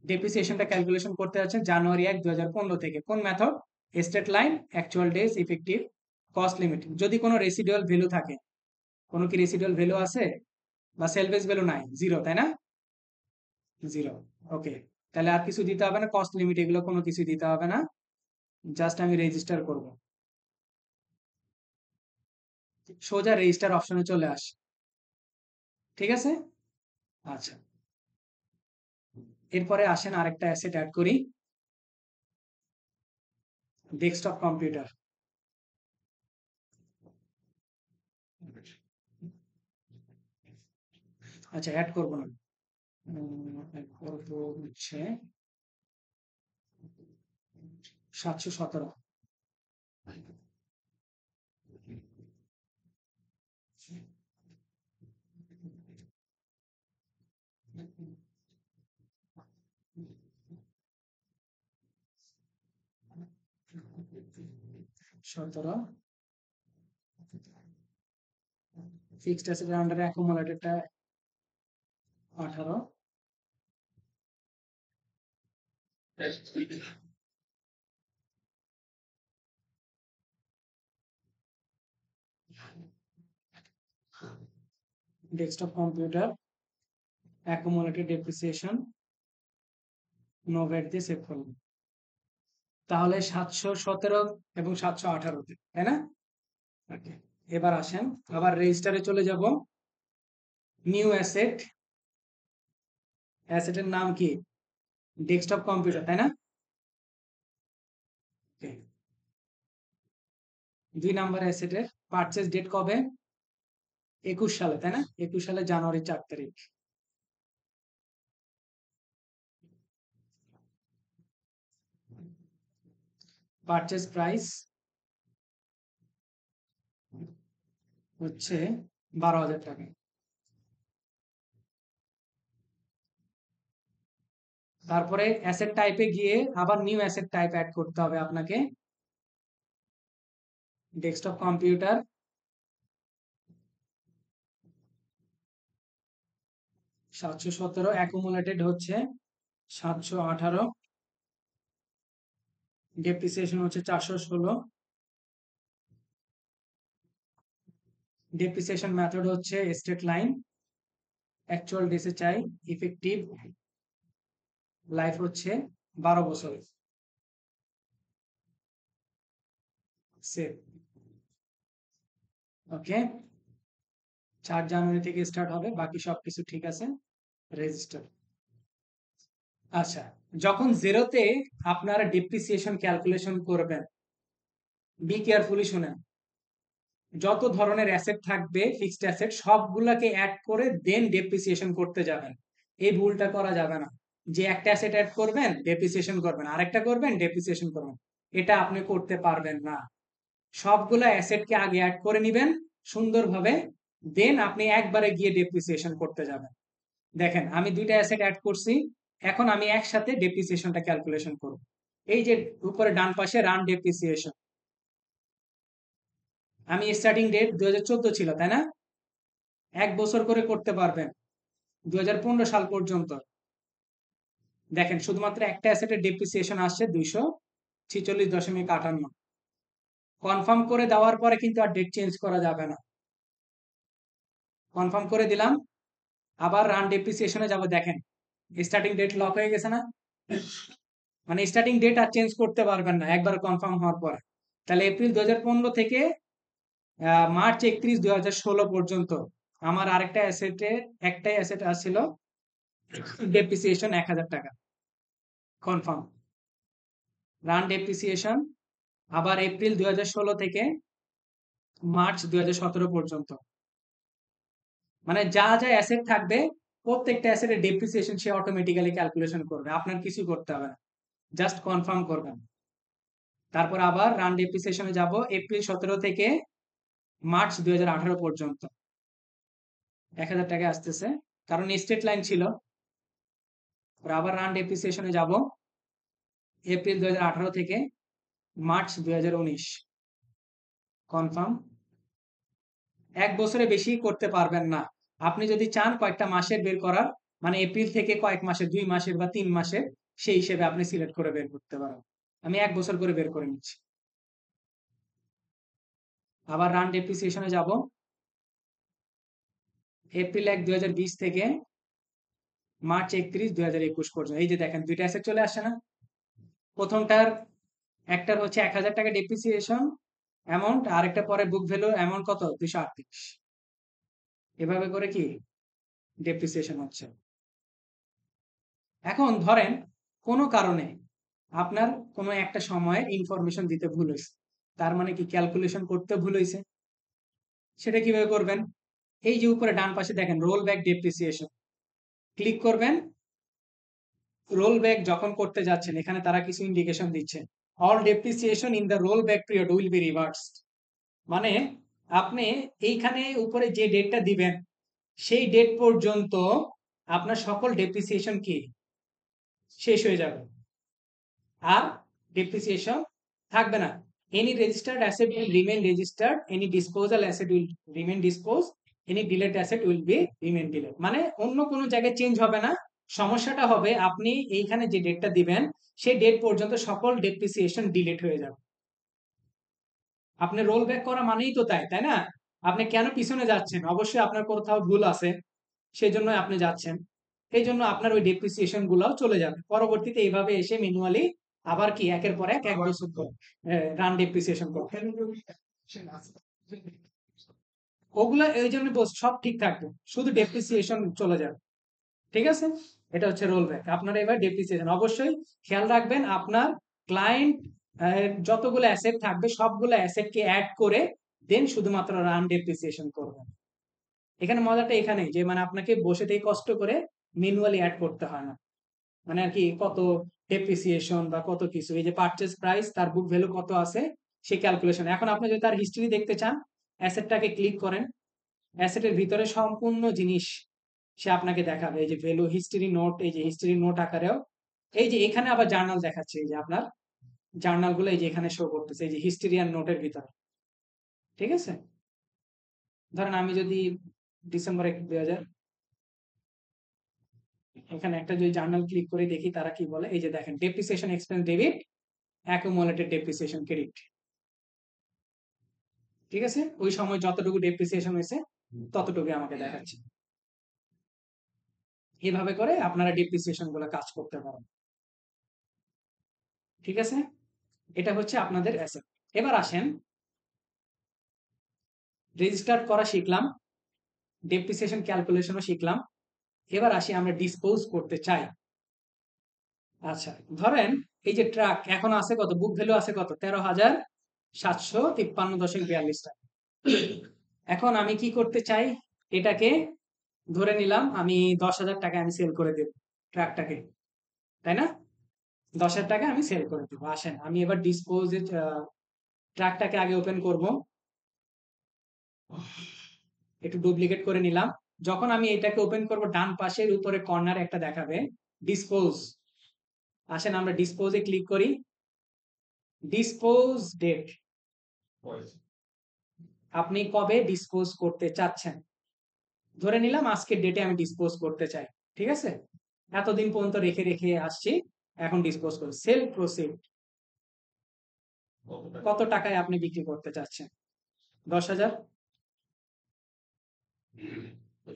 ডেপ্রিসিয়েশনটা ক্যালকুলেশন করতে যাচ্ছেন? জানুয়ারি 1 2015 থেকে। কোন method? State line, actual days, effective, cost limit. যদি কোনো রেসিডুয়াল ভ্যালু থাকে, কোনো কি রেসিডুয়াল ভ্যালু আছে বা সেলভেজ ভ্যালু নাই? জিরো, তাই না? জিরো। ওকে, তাহলে আর কিছু দিতে হবে না, কস্ট লিমিট এগুলো কোনো কিছু দিতে হবে না, জাস্ট আমি রেজিস্টার করব। সোজা রেজিস্টার অপশনে চলে আসে, ঠিক আছে? আচ্ছা, এরপরে আসেন আরেকটা অ্যাসেট অ্যাড করি, ডেস্কটপ কম্পিউটার। আচ্ছা, অ্যাড করব না, অ্যাড করব হচ্ছে 717। সতেরো ফিক্সড অ্যাসেটের আন্ডারে অ্যাকুমুলেটেডটা 18। Desktop computer accumulated depreciation no VAT দিয়ে সেভ করলাম। তাহলে 717 এবং 718 তাই না? ওকে, এবার আসেন আবার রেজিস্টারে চলে যাব। নিউ অ্যাসেট, অ্যাসেটের নাম কি? ডেস্কটপ কম্পিউটার, তাই না? 2 নাম্বার অ্যাসেটের পারচেজ ডেট কবে? 21 সালে, তাই না? 21 সালে জানুয়ারি 4 তারিখ। পারচেজ প্রাইস হচ্ছে 12,000 টাকা। তারপরে অ্যাসেট টাইপে গিয়ে আবার নিউ অ্যাসেট টাইপ অ্যাড করতে হবে আপনাকে। ডেস্কটপ কম্পিউটার, 717, অ্যাকুমুলেটেড হচ্ছে 718, ডেপ্রিসিয়েশন হচ্ছে 416, ডেপ্রিসিয়েশন মেথড হচ্ছে স্ট্রেট লাইন, অ্যাকচুয়াল ডেসে চাই, ইফেক্টিভ লাইফ হচ্ছে 12 বছর। সেভ। ওকে, 4 জানুয়ারি থেকে স্টার্ট হবে, বাকি সবকিছু ঠিক আছে। রেজিস্টার। আচ্ছা, যখন জিরোতে আপনারা ডেপ্রিসিয়েশন ক্যালকুলেশন করবেন, বি কেয়ারফুলি শুনেন। যত ধরনের অ্যাসেট থাকবে ফিক্সড অ্যাসেট সবগুলাকে অ্যাড করে দেন ডেপ্রিসিয়েশন করতে যাবেন। এই ভুলটা করা যাবে না যে একটা অ্যাসেট অ্যাড করবেন ডেপ্রিসিয়েশন করবেন, আরেকটা করবেন ডেপ্রিসিয়েশন করবেন। এটা আপনি করতে পারবেন না। সবগুলা অ্যাসেটকে আগে অ্যাড করে নেবেন সুন্দরভাবে, দেন আপনি একবারে গিয়ে ডেপ্রিসিয়েশন করতে যাবেন। দেখেন আমি দুইটা অ্যাসেট অ্যাড করছি, এখন আমি একসাথে ডেপ্রিসিয়েশনটা ক্যালকুলেশন করব। এই যে উপরে ডান পাশে রান ডেপ্রিসিয়েশন, আমি স্টার্টিং ডেট 2014 ছিল, তাই না? 1 বছর করে করতে পারবেন 2015 সাল পর্যন্ত। দেখেন শুধুমাত্র একটা অ্যাসেটের ডেপ্রিসিয়েশন আসছে 246.58। কনফার্ম করে দেওয়ার পরে কিন্তু আর ডেট চেঞ্জ করা যাবে না। কনফার্ম করে দিলাম, আবার রান ডেপ্রিসিয়েশনে যাব। দেখেন স্টার্টিং ডেট লক হয়ে গেছে না? মানে স্টার্টিং ডেট আর চেঞ্জ করতে পারবেন না একবার কনফার্ম হওয়ার পরে। তাহলে এপ্রিল 2015 থেকে মার্চ 31, 2016 পর্যন্ত আমার আরেকটা অ্যাসেটে একটাই অ্যাসেট আসছিল ডেপ্রিসিয়েশন 1000 টাকা কনফার্ম। রান ডেপ্রিসিয়েশন আবার এপ্রিল 2016 থেকে মার্চ 2017 পর্যন্ত। মানে যা যা অ্যাসেট থাকবে প্রত্যেকটা অ্যাসেটের ডেপ্রিসিয়েশন সে অটোমেটিক্যালি ক্যালকুলেশন করবে, আপনার কিছু করতে হবে না, জাস্ট কনফার্ম করবেন। তারপর আবার রান ডেপ্রিসিয়েশনে যাব এপ্রিল 17 থেকে মার্চ 2018 পর্যন্ত। 1000 টাকা আসতেছে কারণ স্টেট লাইন ছিল। আবার রান ডেপ্রিসিয়েশনে যাব এপ্রিল 2018 থেকে মার্চ 2019 কনফার্ম। 1 বছরে বেশি করতে পারবেন না। আপনি যদি চান কয়েকটা মাসের বের করার, মানে এপ্রিল থেকে কয়েক মাসের, 2 মাসের বা 3 মাসের, সেই হিসেবে আপনি সিলেক্ট করে বের করতে পারেন। আমি 1 বছর করে বের করে নিচ্ছি। আবার রান ডেপ্রিসিয়েশনে যাব এপ্রিল 1, 2020 থেকে মার্চ 31, 2021 পর্যন্ত। এই যে দেখেন দুইটা অ্যাসেট চলে আসছে না? প্রথমটার একটার হচ্ছে 1000 টাকা ডেপ্রিসিয়েশন অ্যামাউন্ট, আর একটা পরে বুক ভ্যালু অ্যামাউন্ট কত? 238। এভাবে করে কি ডেপ্রিসিয়েশন হচ্ছে। এখন ধরেন কোনো কারণে আপনার কোনো একটা সময়ে ইনফরমেশন দিতে ভুল হয়েছে, তার মানে কি ক্যালকুলেশন করতে ভুল হয়েছে। সেটা কিভাবে করবেন? এই যে উপরে ডান পাশে দেখেন রোল ব্যাক ডেপ্রিসিয়েশন, ক্লিক করবেন। রোল ব্যাক যখন করতে যাচ্ছেন এখানে তারা কিছু ইন্ডিকেশন দিচ্ছে, all depreciation in the rollback period will be reversed. মানে আপনি এইখানে উপরে যে ডেটটা দিবেন সেই ডেট পর্যন্ত আপনার সকল ডেপ্রিসিয়েশন কি শেষ হয়ে যাবে, আর ডেপ্রিসিয়েশন থাকবে না। Any registered asset will remain registered, any disposal asset will remain dispose, any delete asset will be remain delete. মানে অন্য কোনো জায়গায় চেঞ্জ হবে না। সমস্যাটা হবে আপনি এইখানে যে ডেটটা দিবেন সেই ডেট পর্যন্ত সকল ডেপ্রিসিয়েশন ডিলিট হয়ে যাবে। আপনি রোল ব্যাক করা মানেই তো তাই, তাই না? আপনি কেন পিছনে যাচ্ছেন? অবশ্যই আপনার কোথাও ভুল আছে, সেজন্য আপনি যাচ্ছেন। এই জন্য আপনার ওই ডেপ্রিসিয়েশন গুলাও চলে যাবে। পরবর্তীতে এইভাবে এসে ম্যানুয়ালি আবার কি একের পর এক বছর পর রান ডেপ্রিসিয়েশন করবে। ওগুলা এই জন্য সব ঠিক থাকবে, শুধু ডেপ্রিসিয়েশন চলে যাবে। ঠিক আছে, এটা হচ্ছে রোল ব্যাক। আপনারা এবার ডেপ্রিসিয়েশন অবশ্যই খেয়াল রাখবেন, আপনার ক্লায়েন্ট যতগুলো অ্যাসেট থাকবে সবগুলো অ্যাসেটকে অ্যাড করে দেন শুধুমাত্র রান ডেপ্রিসিয়েশন করবেন। এখানে মজাটা এখানেই যে মানে আপনাকে বসে থেকে কষ্ট করে ম্যানুয়ালি অ্যাড করতে হয় না। মানে আর কি কত ডেপ্রিসিয়েশন বা কত কিছু, এই যে পারচেজ প্রাইস তার বুক ভ্যালু কত আছে সেই ক্যালকুলেশন। এখন আপনি যদি তার হিস্ট্রি দেখতে চান, অ্যাসেটটাকে ক্লিক করেন, অ্যাসেটের ভিতরে সম্পূর্ণ জিনিস সে আপনাকে দেখাবে। এই যে ভ্যালু হিস্ট্রি নোট, এই যে হিস্ট্রি নোট আকারেও, এই যে এখানে আবার জার্নাল দেখাচ্ছে, এই যে আপনার জার্নাল গুলো এই যে এখানে শো করতেছে এই যে হিস্ট্রি আর নোটের ভিতরে। ঠিক আছে, ধরেন আমি যদি ডিসেম্বর 2000 এখানে একটা যদি জার্নাল ক্লিক করে দেখি তারা কি বলে, এই যে দেখেন depreciation expense debit, accumulated depreciation credit. ঠিক আছে, ওই সময় যতটুকু ডেপ্রিসিয়েশন হয়েছে ততটুকু আমাকে দেখাচ্ছে। এভাবে করে আপনারা ডেপ্রিসিয়েশন গুলো কাজ করতে পারেন। ঠিক আছে, এটা হচ্ছে আপনাদের অ্যাসেট। এবার আসেন, রেজিস্টার করা শিখলাম, ডেপ্রিসিয়েশন ক্যালকুলেশনও শিখলাম। এবার আসি আমরা ডিসপোজ করতে চাই। আচ্ছা, ধরেন এই যে ট্রাক এখন আছে কত, বুক ভ্যালু আছে কত, 13,753.42 টাকা। এখন আমি কি করতে চাই, এটাকে ধরে নিলাম আমি 10,000 টাকা আমি সেল করে দেব ট্রাকটাকে, তাই না? 10,000 টাকা আমি সেল করে দেবো। আসেন আমি এবার ডিসপোজ ট্রাকটাকে আগে ওপেন করব, একটু ডুপ্লিকেট করে নিলাম। যখন আমি এটাকে ওপেন করব ডান পাশের উপরে কর্নারে একটা দেখাবে ডিসপোজ। আসেন আমরা ডিসপোজে ক্লিক করি, ডিসপোজ ডেট, আপনি কবে ডিসপোজ করতে চাচ্ছেন। ধরে নিলাম আজকের ডেটে আমি ডিসপোজ করতে চাই। ঠিক আছে, এতদিন পর্যন্ত রেখে রেখে আসছি, এখন ডিসপোজ করি। সেল প্রসিড, কত টাকায় আপনি বিক্রি করতে চাচ্ছেন? 10,000।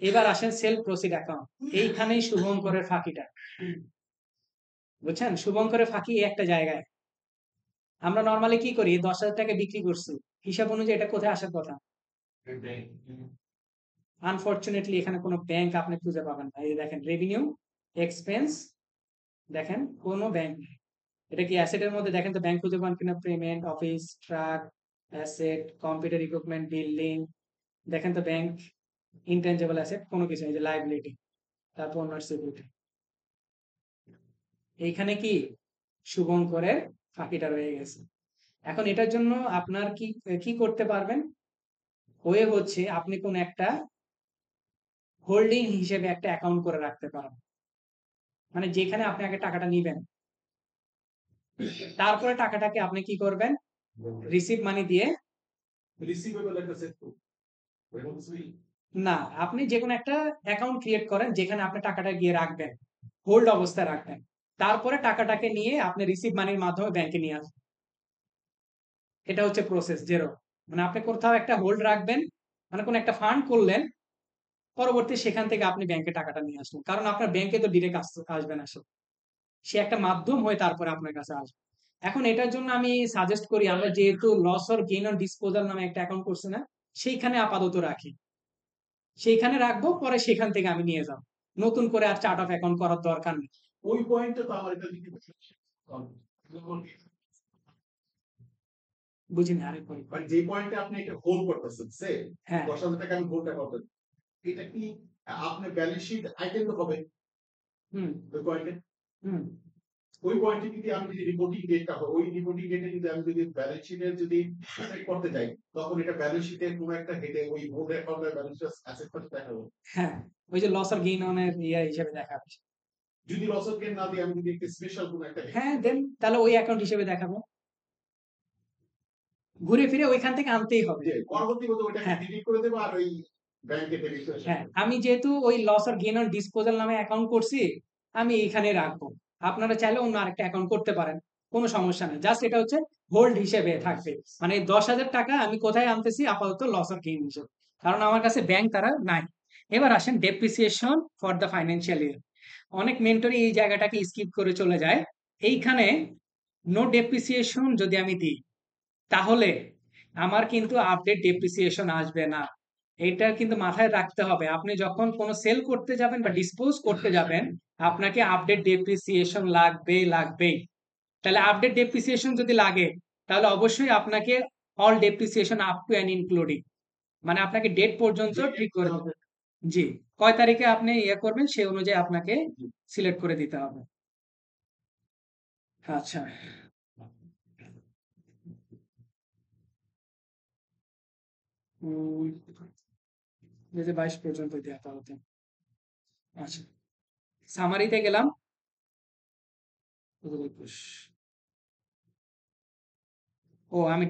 এবার আসেন সেল প্রসিড অ্যাকাউন্ট, এইখানেই শুভঙ্করের ফাঁকিটা, বুঝছেন? শুভঙ্করের ফাঁকি একটা জায়গায়। আমরা নর্মালি কি করি, 10,000 টাকা বিক্রি করছি, হিসাব অনুযায়ী এটা কোথায় আসার কথা? আনফরচুনেটলি এখানে কোনো ব্যাংক আপনি খুঁজে পাবেন না। এই দেখেন রেভিনিউ, এক্সপেন্স, দেখেন কোনো ব্যাংক নেই। এটা কি অ্যাসেটের মধ্যে দেখেন তো ব্যাংক খুঁজে পান কিনা? Payment, office, truck, asset, computer equipment, building, দেখেন তো ব্যাংক, ইনটেনজিবল অ্যাসেট কোনো কিছু নেই। যে লাইবিলিটি, তারপর ওনার সিকিউরিটি, এইখানে কি শুভঙ্করের ফাঁকিটা রয়ে গেছে। এখন এটার জন্য আপনার কি কি করতে পারবেন? ওয়ে হচ্ছে আপনি কোন একটা হোল্ডিং হিসেবে একটা অ্যাকাউন্ট করে রাখতে পারেন, মানে যেখানে আপনি আগে টাকাটা নিবেন, তারপরে টাকাটাকে আপনি কি করবেন, রিসিভ মানি দিয়ে, রিসিভেবল একটা সেট না আপনি যে কোনো একটা অ্যাকাউন্ট ক্রিয়েট করেন যেখানে আপনি টাকাটা গিয়ে রাখবেন, হোল্ড অবস্থায় রাখবেন, তারপরে টাকাটাকে নিয়ে আপনি রিসিভ মানির মাধ্যমে ব্যাংকে নিয়ে আসবেন। এটা হচ্ছে প্রসেস জেরো। মানে আপনি কোথাও একটা হোল্ড রাখবেন, মানে কোন একটা ফান্ড করলেন, পরবর্তী সেখান থেকে আপনি ব্যাংকে টাকাটা নিয়ে আসবেন, কারণ আপনার ব্যাংকে তো ডিরেক্ট আসবে না, সে একটা মাধ্যম হয়ে তারপরে আপনার কাছে আসবে। এখন এটার জন্য আমি সাজেস্ট করি আমরা যেহেতু loss or gain on disposal নামে একটা অ্যাকাউন্ট করছি না, সেইখানে আপাতত রাখি, সেইখানে রাখবো, পরে সেখান থেকে আমি নিয়ে যাব, নতুন করে আর চার্ট অফ অ্যাকাউন্ট করার দরকার নেই। ওই পয়েন্টে তো আমার এটা বুঝিনি আরেক পয়েন্ট। মানে যে পয়েন্টে আপনি এটা হোল্ড করতেছেন সে হ্যাঁ 10,000 টাকা আমি হোল্ড করতেন, এটা কি আপনার ব্যালেন্স শিট আইটেম হবে হুম ওই পয়েন্টে? হুম ওই পয়েন্টে যদি আমি যদি রিপোর্টিং ডেটটা হয়, ওই রিপোর্টিং ডেটে যদি আমি যদি ব্যালেন্স শিটের যদি সেট করতে যাই, তখন এটা ব্যালেন্স শিটে কোনো একটা হেডে ওই বোর্ড অ্যাকাউন্টের ব্যালেন্স অ্যাসেট করতে দেখাবো। হ্যাঁ, ওই যে লস আর গেইন অনের ইয়া হিসেবে দেখাবে। যদি লস অফ গেইন না দিয়ে আমি যদি একটা স্পেশাল কোনো একটা হেড, হ্যাঁ, দেন তাহলে ওই অ্যাকাউন্ট হিসেবে দেখাবো, ঘুরে ফিরে ওইখান থেকে আনতেই হবে। যে পরবর্তী মতো ওইটাকে হ্যাঁ, ডিলিট করে দেবো আর ওই ব্যাংকে ডেবিট করে শেষ হ্যাঁ, করবো। আমি যেহেতু ওই লস আর গেইন অন ডিসপোজাল নামে অ্যাকাউন্ট করছি, আমি এইখানে রাখবো। আপনারা চাইলে অন্য আরেকটা অ্যাকাউন্ট করতে পারেন, কোনো সমস্যা নেই। জাস্ট এটা হচ্ছে হোল্ড হিসেবে থাকবে। মানে 10,000 টাকা আমি কোথায় আনতেছি, আপাতত লস আর গেইন হিসেবে, কারণ আমার কাছে ব্যাংক তারা নাই। এবার আসেন depreciation for the financial year. অনেক মেন্টরই এই জায়গাটাকে স্কিপ করে চলে যায়। এইখানে নো ডেপ্রিসিয়েশন যদি আমি দিই, তাহলে আমার কিন্তু আপডেট ডেপ্রিসিয়েশন আসবে না। এটা কিন্তু মাথায় রাখতে হবে। আপনি যখন কোনো সেল করতে যাবেন বা ডিসপোজ করতে যাবেন, আপনাকে আপডেট ডেপ্রিসিয়েশন লাগবেই। তাহলে আপডেট ডেপ্রিসিয়েশন যদি লাগে, তাহলে অবশ্যই আপনাকে all depreciation up to and including, মানে আপনাকে ডেট পর্যন্ত যে ঠিক করে দিতে। জি, কয় তারিখে আপনি ইয়ে করবেন সেই অনুযায়ী আপনাকে সিলেক্ট করে দিতে হবে। আচ্ছা, 2022 পর্যন্ত দেওয়া হতো। আচ্ছা, সামারিতে গেলাম। 2021, ও আমি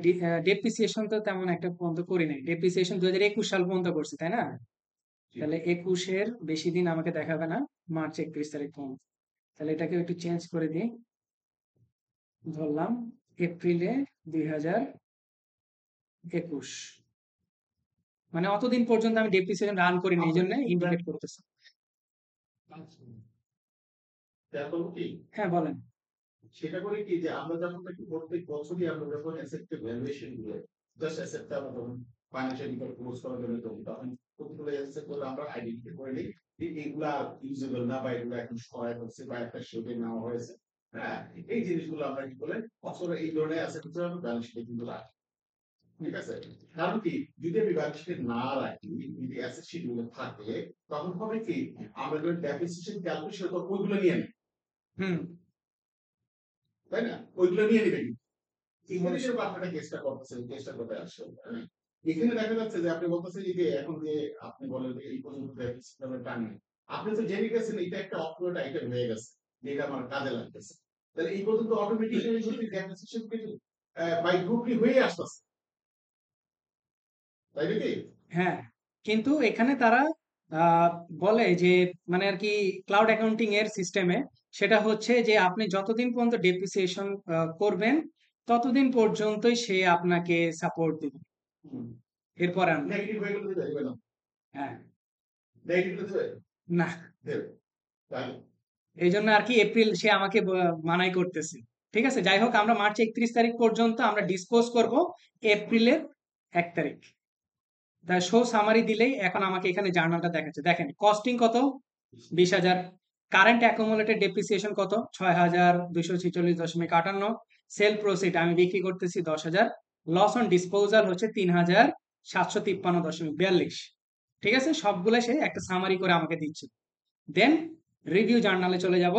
ডেপ্রিসিয়েশন তো তেমন একটা পর্যন্ত করি নাই। ডেপ্রিসিয়েশন 2021 সাল পর্যন্ত করছি, তাই না? তাহলে 21-এর বেশি দিন আমাকে দেখাবে না, মার্চ 31 তারিখ পর্যন্ত। তাহলে এটাকে একটু চেঞ্জ করে দিই, ধরলাম এপ্রিলে 2021, মানে অতদিন পর্যন্ত আমি ডেপ্রিসিয়েশন রান করিনি, এই জন্য ইন্ডিকেট করতেছে। এখন কি হ্যাঁ, বলেন। সেটা করে কি যে আমরা যখন একটু প্রত্যেক বছরই আমরা যখন অ্যাসেটকে ভ্যালুয়েশন দিয়ে জাস্ট অ্যাসেটটা আমরা তখন ফাইন্যান্সিয়াল রিপোর্ট ক্লোজ করার জন্য তখন প্রতিগুলো অ্যাসেট করে আমরা আইডেন্টিফাই করে নিই যে এগুলা ইউজেবল না বা এগুলো এখন সহায়ক হচ্ছে বা একটা শেপে নেওয়া হয়েছে। হ্যাঁ, এই জিনিসগুলো আমরা কি করে বছরে এই ধরনের অ্যাসেট হিসেবে আমরা ব্যালেন্স শিটে কিন্তু রাখি। ঠিক আছে? কারণ কি যদি আমি ব্যালেন্স শিটে না রাখি, যদি অ্যাসেট শিট গুলো থাকে, তখন হবে কি আমরা যখন ডেপ্রিসিয়েশন ক্যালকুলেশন করব ওইগুলো নিয়ে নিই। হুম। তাই না? ওইগুলো নিয়ে নিবে কিন্তু। এখানে যে আপনারা কেসটা করতেছেন, কেসটা কোথায় আসছে? হ্যাঁ? এখানে দেখা যাচ্ছে যে আপনি বলতেছেন যে এখন যে আপনি বলেন যে এই পর্যন্ত সিস্টেমের টানে। আপনি তো জেনে গেছেন এটা একটা অপরিয়ড আইটেম হয়ে গেছে। যে এটা আমার কাজে লাগতেছে। তাহলে এই পর্যন্ত অটোমেটিক্যালি যদি ডেপ্রিসিয়েশন কিন্তু বাই গ্রুপলি হয়ে আসতেছে। তাই নাকি? হ্যাঁ, কিন্তু এখানে তারা আহ, বলে যে, মানে আর কি, ক্লাউড অ্যাকাউন্টিং এর সিস্টেমে সেটা হচ্ছে যে আপনি যতদিন পর্যন্ত ডেপ্রিসিয়েশন করবেন, ততদিন পর্যন্তই সে আপনাকে সাপোর্ট দিবে। হুম। এরপর আর না। নেগেটিভ হয়ে গেলে দিবে, দিবে না। হ্যাঁ, নেগেটিভ হলে দিবে, না। দেবে। তাই না? এই জন্য আর কি এপ্রিল সে আমাকে মানাই করতেছে। ঠিক আছে, যাই হোক, আমরা মার্চ 31 তারিখ পর্যন্ত আমরা ডিসপোজ করব এপ্রিলের 1 তারিখ। তা শো সামারি দিলেই এখন আমাকে এখানে জার্নালটা দেখাচ্ছে। দেখেন কস্টিং কত, 20,000। কারেন্ট অ্যাকুমুলেটেড ডেপ্রিসিয়েশন কত, 6,246.58। সেল প্রসিড আমি বিক্রি করতেছি 10,000। লস অন ডিসপোজাল হচ্ছে 3,753.42। ঠিক আছে, সবগুলো সে একটা সামারি করে আমাকে দিচ্ছে। দেন রিভিউ জার্নালে চলে যাব।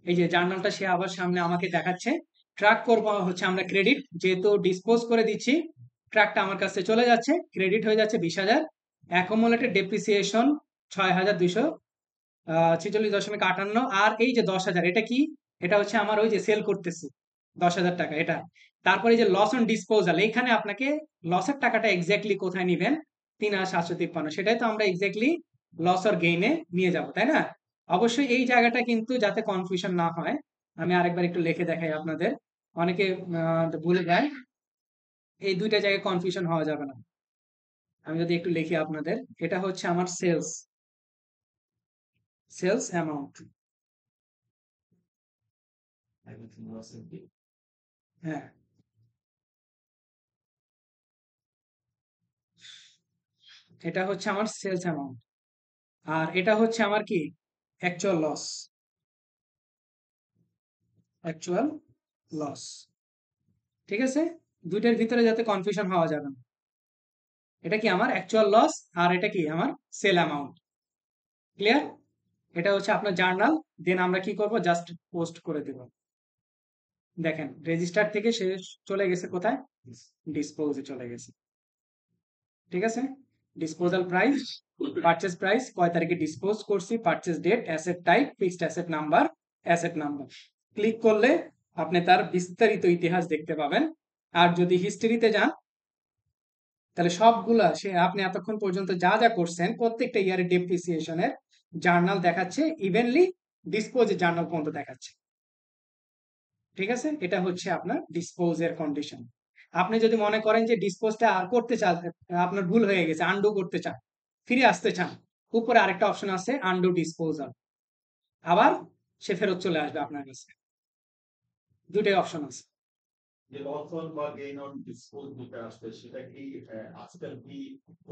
এই যে জার্নালটা সে আবার সামনে আমাকে দেখাচ্ছে। ট্র্যাক করব হচ্ছে আমরা ক্রেডিট, যেহেতু ডিসপোজ করে দিচ্ছি, ট্র্যাকটা আমার কাছে চলে যাচ্ছে, ক্রেডিট হয়ে যাচ্ছে 20,000। Accumulated depreciation 6,246.58। আর এই যে 10,000, এটা কি? এটা হচ্ছে আমার ওই যে সেল করতেছি 10,000 টাকা, এটা। তারপরে যে লস অন ডিসপোজাল, এইখানে আপনাকে লসের টাকাটা এক্স্যাক্টলি কোথায় নিবেন, 3,753, সেটাই তো আমরা এক্স্যাক্টলি লস আর গেইনে নিয়ে যাব, তাই না? অবশ্যই এই জায়গাটা কিন্তু যাতে কনফিউশন না হয়, আমি আরেকবার একটু লিখে দেখাই আপনাদের। অনেকে ভুলে যায়, এই দুইটা জায়গায় কনফিউশন হওয়া যাবে না। আমি যদি একটু লিখি আপনাদের, এটা হচ্ছে আমার সেলস, সেলস অ্যামাউন্ট। হ্যাঁ, এটা হচ্ছে আমার সেলস অ্যামাউন্ট। আর এটা হচ্ছে আমার কি, অ্যাকচুয়াল লস, অ্যাকচুয়াল লস। ঠিক আছে, দুইটার ভিতরে যাতে কনফিউশন হওয়া যাবে না। এটা কি আমার অ্যাকচুয়াল লস, আর এটা কি আমার সেল অ্যামাউন্ট। ক্লিয়ার? এটা হচ্ছে আপনার জার্নাল। দেন আমরা কি করব, জাস্ট পোস্ট করে দেব। দেখেন রেজিস্টার থেকে সে চলে গেছে কোথায়, ডিসপোজে চলে গেছে। ঠিক আছে, ডিসপোজাল প্রাইস, পারচেজ প্রাইস, কয় তারিখে ডিসপোজ করছি, purchase date, asset type, fixed asset number. Click করলে আপনি তার বিস্তারিত ইতিহাস দেখতে পাবেন। আর যদি হিস্ট্রিতে যান তাহলে সবগুলা সে আপনি এতক্ষণ পর্যন্ত যা যা করছেন প্রত্যেকটা ইয়ারের ডেপ্রিসিয়েশনের জার্নাল দেখাচ্ছে, ইভেনলি ডিসপোজের জার্নাল পর্যন্ত দেখাচ্ছে। ঠিক আছে, এটা হচ্ছে আপনার ডিসপোজের কন্ডিশন। আপনি যদি মনে করেন যে ডিসপোজটা আর করতে চান, আপনার ভুল হয়ে গেছে, আনডু করতে চান, ফিরে আসতে চান, উপরে আরেকটা অপশন আছে আনডু ডিসপোজাল, আবার সে ফেরত চলে আসবে আপনার কাছে। দুটোই অপশন আছে। যে লস অন বা গেইন অন ডিসপোজ যেটা আসবে সেটা কি আজকাল কি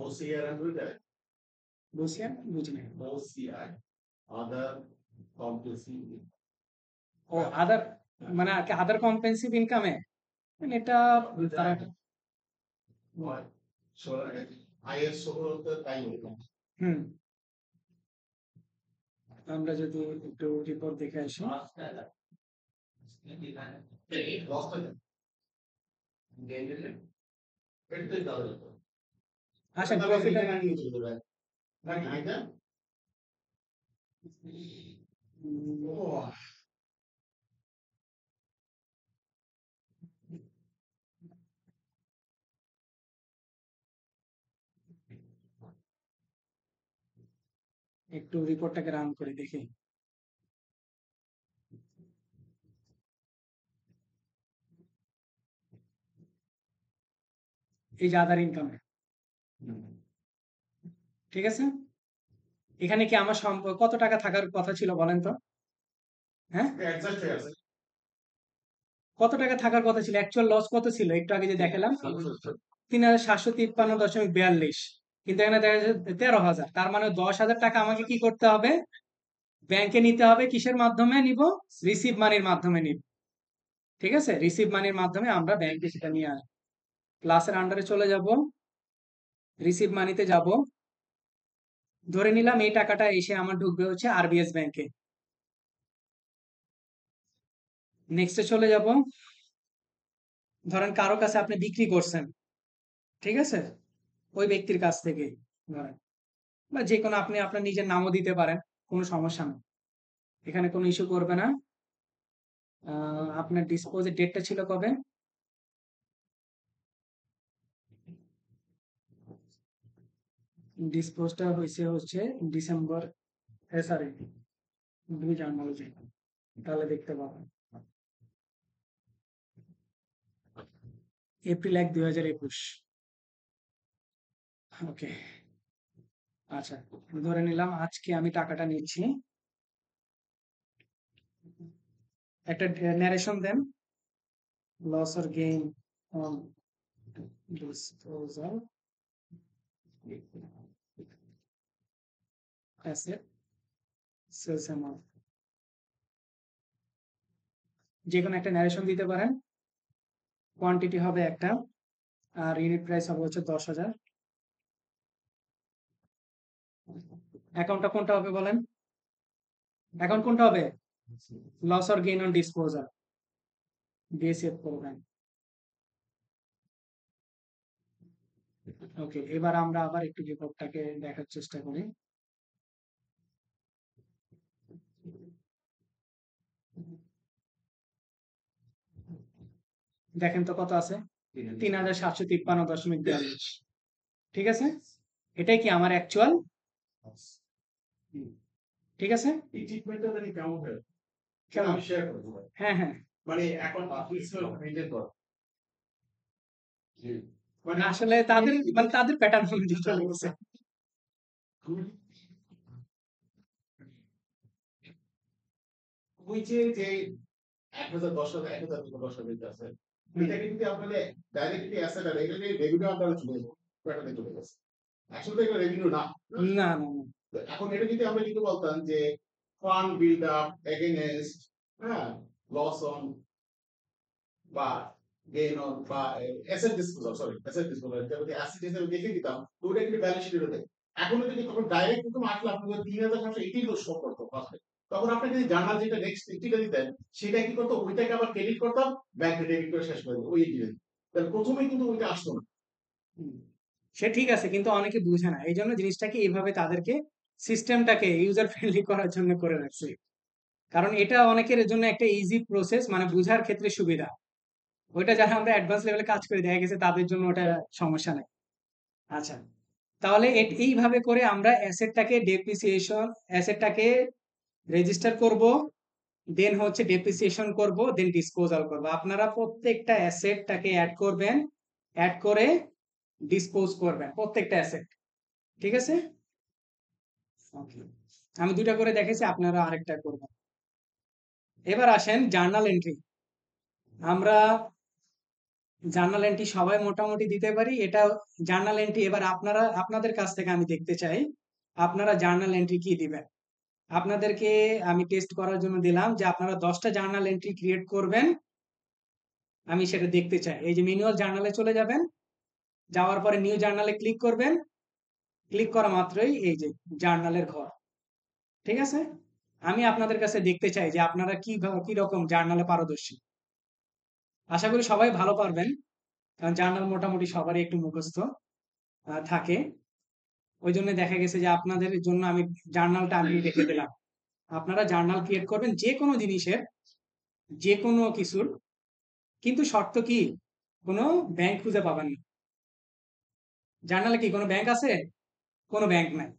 ওসিআর হয়ে যায়? বুঝছেন, বুঝলেন? ওসিআই আদার কম্প্রেসিভ ও আদার, মানে আদার কম্পেন্সিভ ইনকামে, মানে এটা তারা আয়ের সফলতা তাই হলো। হুম, আমরা যদি একটু রিপোর্ট দেখে আসি। লস হয়ে যায় এটাই তাহলে আসেন প্রফিট নিয়ে চলে যায় নাকি এটা ও একটু রিপোর্টটাকে রান করে দেখি। এই যে আদার ইনকামে, ঠিক আছে, এখানে কি আমার কত টাকা থাকার কথা ছিল বলেন তো? হ্যাঁ, এক্সাক্ট হয়ে আছে কত টাকা থাকার কথা ছিল? অ্যাকচুয়াল লস কত ছিল একটু আগে যে দেখালাম, ৩,৭৫৩.৪২। কিন্তু এখানে দেখা যাচ্ছে ১৩,০০০। তার মানে ১০,০০০ টাকা আমাকে কি করতে হবে, ব্যাংকে নিতে হবে। কিসের মাধ্যমে নিব? রিসিভ মানির মাধ্যমে নিব। ঠিক আছে, রিসিভ মানির মাধ্যমে আমরা ব্যাংকে সেটা নিয়ে আসবো। ক্লাসের আন্ডারে চলে যাব, রিসিভ মানিতে যাব, ধরে নিলাম এই টাকাটা এসে আমার ঢুকবে হচ্ছে আরবিএস ব্যাংকে। নেক্সটে চলে যাব, ধরেন কারো কাছে আপনি বিক্রি করছেন, ঠিক আছে, ওই ব্যক্তির কাছ থেকে ধরেন, বা যে কোনো আপনি আপনার নিজের নামও দিতে পারেন, কোনো সমস্যা নেই, এখানে কোনো ইস্যু করবে না। আপনার ডিসপোজের ডেটটা ছিল কবে? ডিসপোজটা হচ্ছে ডিসেম্বর, সরি 2 জানুয়ারি, তাহলে দেখতে পাবেন এপ্রিল ১, ২০২১। ওকে, আচ্ছা, ধরে নিলাম আজকে আমি টাকাটা নিচ্ছি। একটা ন্যারেশন দেন, loss or gain on disposal asset, sales amount, যে কোনো একটা ন্যারেশন দিতে পারেন। কোয়ান্টিটি হবে একটা, আর ইউনিট প্রাইস হবে হচ্ছে ১০,০০০। অ্যাকাউন্টটা কোনটা হবে বলেন? অ্যাকাউন্ট কোনটা হবে? Loss or gain on disposal দিয়ে সেভ করবেন। ওকে, এবার আমরা আবার একটু রিপোর্টটাকে দেখার চেষ্টা করি। দেখেন তো কত আছে, ৩,৭৫৩.৪২। ঠিক আছে, এটাই কি আমার অ্যাকচুয়াল? ঠিক আছে, এই ট্রিটমেন্টটা জানি কেমন হয় কেমন? আমি শেয়ার করবো হ্যাঁ হ্যাঁ, মানে এখন আপনি মেনটেন কর জি মানে আসলে তাদের মানে তাদের প্যাটার্ন অনুযায়ী চলে গেছে। ওই যে ১,০০০ ১০,০০০ ১,০০০ থেকে ১০,০০০ আছে এটা কিন্তু আপনাদের ডাইরেক্টলি অ্যাসেট আর এটা রেভিনিউ আন্ডারে চলে যাবে প্যাটার্নে চলে গেছে আসলে এটা রেভিনিউ না না না না, এখন এটা যদি আমরা যদি বলতাম যে ফান্ড বিল্ড আপ এগেইনস্ট হ্যাঁ লস অন বা গেইন অন বা asset disposal sorry asset disposal এটা যদি অ্যাসেট হিসেবে দেখে দিতাম তো ওটা কিন্তু ব্যালেন্স শিটে দেয় এখন যদি তখন ডাইরেক্ট প্রথম আসলে আপনাদের ৩,৭০০ এটাই তো শো করতো ফার্স্টে। তখন আপনি যদি জার্নাল যেটা নেক্সট এন্ট্রিটা দিতেন, সেটা কি করতো? ওইটাকে আবার ক্রেডিট করতাম, ব্যাংকে ডেবিট করে শেষ করে দিত ওই এন্ট্রি। তাহলে প্রথমেই কিন্তু ওইটা আসতো না। হুম। সে ঠিক আছে, কিন্তু অনেকে বুঝে না, এই জন্য জিনিসটাকে এইভাবে তাদেরকে সিস্টেমটাকে ইউজার ফ্রেন্ডলি করার জন্য করে রাখছে। কারণ এটা অনেকের জন্য একটা ইজি প্রসেস, মানে বুঝার ক্ষেত্রে সুবিধা। ওইটা যারা আমরা অ্যাডভান্স লেভেলে কাজ করে দেখা গেছে তাদের জন্য ওটা সমস্যা নেই। আচ্ছা, তাহলে এইভাবে করে আমরা অ্যাসেটটাকে ডেপ্রিসিয়েশন, অ্যাসেটটাকে রেজিস্টার করব, দেন হচ্ছে ডেপ্রিসিয়েশন করব, দেন ডিসপোজাল করব। আপনারা প্রত্যেকটা অ্যাসেটটাকে অ্যাড করবেন, অ্যাড করে ডিসপোজ করবেন প্রত্যেকটা অ্যাসেট। ঠিক আছে? ওকে, আমি দুইটা করে দেখেছি, আপনারা আরেকটা করবেন। এবার আসেন জার্নাল এন্ট্রি। আমরা জার্নাল এন্ট্রি সবাই মোটামুটি দিতে পারি, এটা জার্নাল এন্ট্রি। এবার আপনারা, আপনাদের কাছ থেকে আমি দেখতে চাই আপনারা জার্নাল এন্ট্রি কি দিবেন। আপনাদেরকে আমি টেস্ট করার জন্য দিলাম যে আপনারা 10টা জার্নাল এন্ট্রি ক্রিয়েট করবেন, আমি সেটা দেখতে চাই। এই যে ম্যানুয়াল জার্নালে চলে যাবেন, যাওয়ার পরে নিউ জার্নালে ক্লিক করবেন, ক্লিক করা মাত্রই এই যে জার্নালের ঘর। ঠিক আছে? আমি আপনাদের কাছে দেখতে চাই যে আপনারা কি রকম জার্নালে পারদর্শী। আশা করি সবাই ভালো পারবেন, কারণ জার্নাল মোটামুটি সবারই একটু মুখস্থ থাকে। ওই জন্য দেখা গেছে যে আপনাদের জন্য আমি জার্নালটা আমি রেখে দিলাম। আপনারা জার্নাল ক্রিয়েট করবেন যে কোনো জিনিসের, যে কোনো কিছুর, কিন্তু শর্ত কি, কোনো ব্যাংক খুঁজে পাবেন না। জার্নালে কি কোনো ব্যাংক আছে? কোনো ব্যাংক নাই।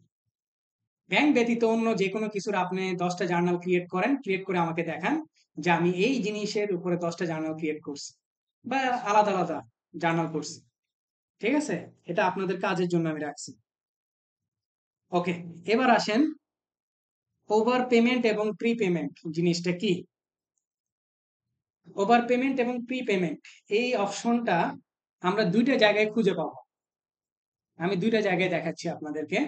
ব্যাংক ব্যতীত অন্য যে কোনো কিছুর আপনি 10টা জার্নাল ক্রিয়েট করেন, ক্রিয়েট করে আমাকে দেখান যে আমি এই জিনিসের উপরে 10টা জার্নাল ক্রিয়েট করছি, বা আলাদা আলাদা জার্নাল করছি। ঠিক আছে? এটা আপনাদের কাজের জন্য আমি রাখছি। ওকে, এবার আসেন ওভার পেমেন্ট এবং প্রি পেমেন্ট জিনিসটা কি। ওভার পেমেন্ট এবং প্রি পেমেন্ট এই অপশনটা আমরা দুইটা জায়গায় খুঁজে পাবো। আমি দুইটা জায়গায় দেখাচ্ছি আপনাদেরকে।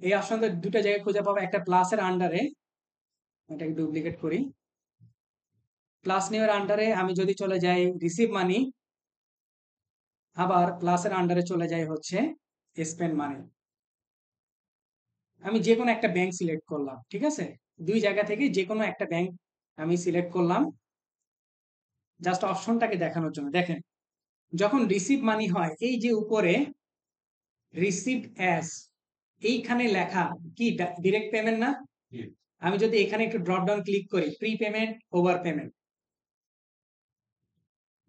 এই অপশনটা দুইটা জায়গায় খুঁজে পাবো, একটা প্লাসের আন্ডারে, এটাকে ডুপ্লিকেট করি। প্লাস নিউ এর আন্ডারে আমি যদি চলে যাই রিসিভ মানি, আবার প্লাসের আন্ডারে চলে যাই হচ্ছে স্পেন্ড মানি। আমি যে কোনো একটা ব্যাংক সিলেক্ট করলাম। ঠিক আছে? দুই জায়গা থেকে যে কোনো একটা ব্যাংক আমি সিলেক্ট করলাম, জাস্ট অপশনটাকে দেখানোর জন্য। দেখেন, যখন রিসিভ মানি হয়, এই যে উপরে রিসিভড অ্যাজ, এইখানে লেখা কি ডিরেক্ট পেমেন্ট না? আমি যদি এখানে একটু ড্রপ ডাউন ক্লিক করি, প্রি পেমেন্ট, ওভার পেমেন্ট,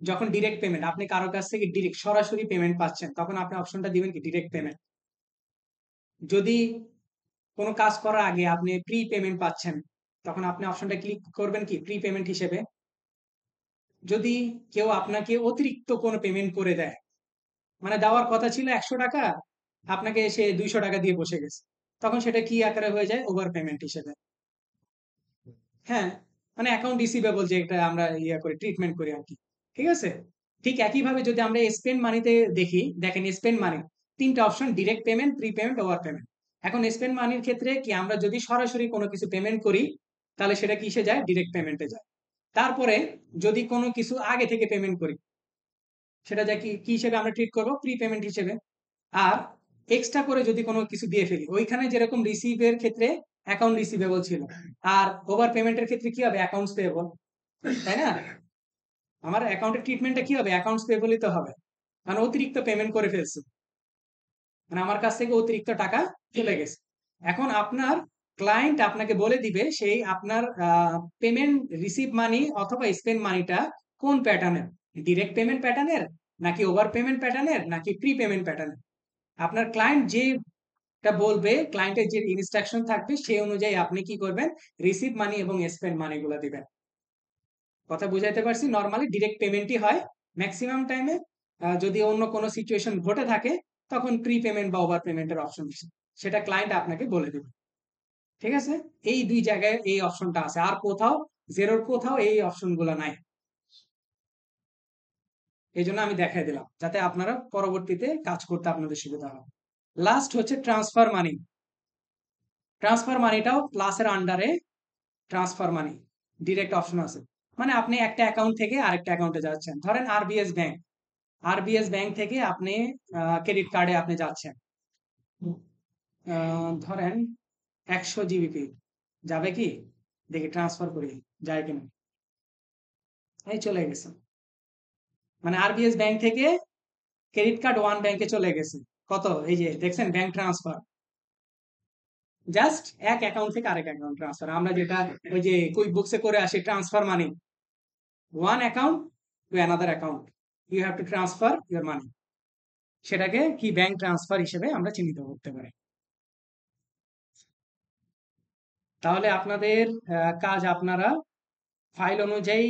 যখন ডিরেক্ট পেমেন্ট, আপনি কারো কাছ থেকে ডিরেক্ট সরাসরি পেমেন্ট পাচ্ছেন, তখন আপনি অপশনটা দিবেন কি ডিরেক্ট পেমেন্ট। যদি কোনো কাজ করার আগে আপনি প্রি পেমেন্ট পাচ্ছেন, তখন আপনি অপশনটা ক্লিক করবেন কি প্রি পেমেন্ট হিসেবে। যদি কেউ আপনাকে অতিরিক্ত কোনো পেমেন্ট করে দেয়, মানে দেওয়ার কথা ছিল 100 টাকা, আপনাকে সে 200 টাকা দিয়ে বসে গেছে, তখন সেটা কি আকারে হয়ে যায়? ওভার পেমেন্ট হিসেবে। হ্যাঁ, মানে অ্যাকাউন্ট রিসিভেবল যেটা আমরা ইয়া করে ট্রিটমেন্ট করি আর কি। ঠিক আছে? ঠিক একইভাবে যদি আমরা স্পেন্ড মানিতে দেখি, দেখেন স্পেন্ড মানি তিনটা option: direct payment, pre payment, over payment. এখন স্পেন্ড মানির ক্ষেত্রে কি, আমরা যদি সরাসরি কোনো কিছু পেমেন্ট করি, তাহলে সেটা কিসে যায়? ডিরেক্ট পেমেন্টে যায়। তারপরে যদি কোনো কিছু আগে থেকে পেমেন্ট করি, সেটা যায় কি কি হিসেবে আমরা ট্রিট করব? প্রি পেমেন্ট হিসেবে। আর এক্সট্রা করে যদি কোনো কিছু দিয়ে ফেলি, ওইখানে যেরকম রিসিভের ক্ষেত্রে অ্যাকাউন্ট রিসিভেবল ছিল, আর ওভার পেমেন্টের ক্ষেত্রে কি হবে? Accounts payable. তাই না? আমার অ্যাকাউন্টের ট্রিটমেন্টটা কি হবে? অ্যাকাউন্টস পেয়েবলই তো হবে, কারণ অতিরিক্ত পেমেন্ট করে ফেলছে, মানে আমার কাছ থেকে অতিরিক্ত টাকা চলে গেছে। এখন আপনার ক্লায়েন্ট আপনাকে বলে দিবে সেই আপনার পেমেন্ট রিসিভ মানি অথবা স্পেন্ড মানিটা কোন প্যাটার্নের, ডিরেক্ট পেমেন্ট প্যাটার্নের, নাকি ওভার পেমেন্ট প্যাটার্নের, নাকি প্রি পেমেন্ট প্যাটার্নের। আপনার ক্লায়েন্ট যেটা বলবে, ক্লায়েন্টের যে ইনস্ট্রাকশন থাকবে সেই অনুযায়ী আপনি কি করবেন? রিসিভ মানি এবং স্পেন্ড মানি গুলো দিবেন। কথা বুঝাইতে পারছি? নরমালি ডিরেক্ট পেমেন্টই হয় ম্যাক্সিমাম টাইমে। যদি অন্য কোনো সিচুয়েশন ঘটে থাকে, তখন প্রি পেমেন্ট বা ওভার পেমেন্টের অপশন সেটা ক্লায়েন্ট আপনাকে বলে দেবে। ঠিক আছে? এই দুই জায়গায় এই অপশনটা আছে, আর কোথাও জেরোর কোথাও এই অপশনগুলো নাই। এই জন্য আমি দেখাই দিলাম যাতে আপনারা পরবর্তীতে কাজ করতে আপনাদের সুবিধা হয়। লাস্ট হচ্ছে ট্রান্সফার মানি। ট্রান্সফার মানিটাও প্লাসের আন্ডারে ট্রান্সফার মানি ডিরেক্ট অপশন আছে। মানে আপনি একটা অ্যাকাউন্ট থেকে আরেকটা অ্যাকাউন্টে যাচ্ছেন, ধরেন আরবিএস ব্যাংক, আরবিএস ব্যাংক থেকে আপনি ক্রেডিট কার্ডে আপনি যাচ্ছেন, ধরেন 100 জিবিপি যাবে কি? দেখি ট্রান্সফার করি যায় কিনা। এই চলে গেছে। মানে আরবিএস ব্যাংক থেকে ক্রেডিট কার্ড ওয়ান ব্যাংকে চলে গেছে। কত? এই যে দেখছেন ব্যাংক ট্রান্সফার। জাস্ট এক অ্যাকাউন্ট থেকে আরেক অ্যাকাউন্ট ট্রান্সফার। আমরা যেটা ওই যে কুইক বুকসে করে আসি transfer money, one account to another account you have to transfer your money, সেটাকে কি ব্যাংক ট্রান্সফার হিসেবে আমরা চিহ্নিত করতে পারি। তাহলে আপনাদের কাজ আপনারা ফাইল অনুযায়ী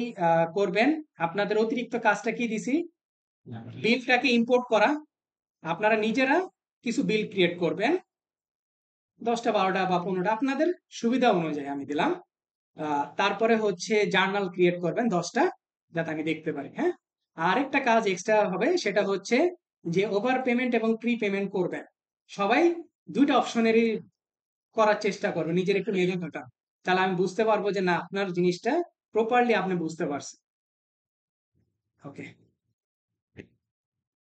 করবেন। আপনাদের অতিরিক্ত কাজটা কি দিছি? বিলটাকে ইম্পোর্ট করা। আপনারা নিজেরা কিছু বিল ক্রিয়েট করবেন, 10টা 12টা বা 15টা আপনাদের সুবিধা অনুযায়ী আমি দিলাম। তারপরে হচ্ছে জার্নাল ক্রিয়েট করবেন 10টা, যাতে আমি দেখতে পারি। হ্যাঁ, আরেকটা কাজ এক্সট্রা হবে, সেটা হচ্ছে যে ওভার পেমেন্ট এবং প্রি পেমেন্ট করবেন। সবাই দুইটা অপশনেরই করার চেষ্টা করবে, নিজের একটু মেধা খাটা, তাহলে আমি বুঝতে পারবো যে না আপনার জিনিসটা প্রপারলি আপনি বুঝতে পারছেন। ওকে।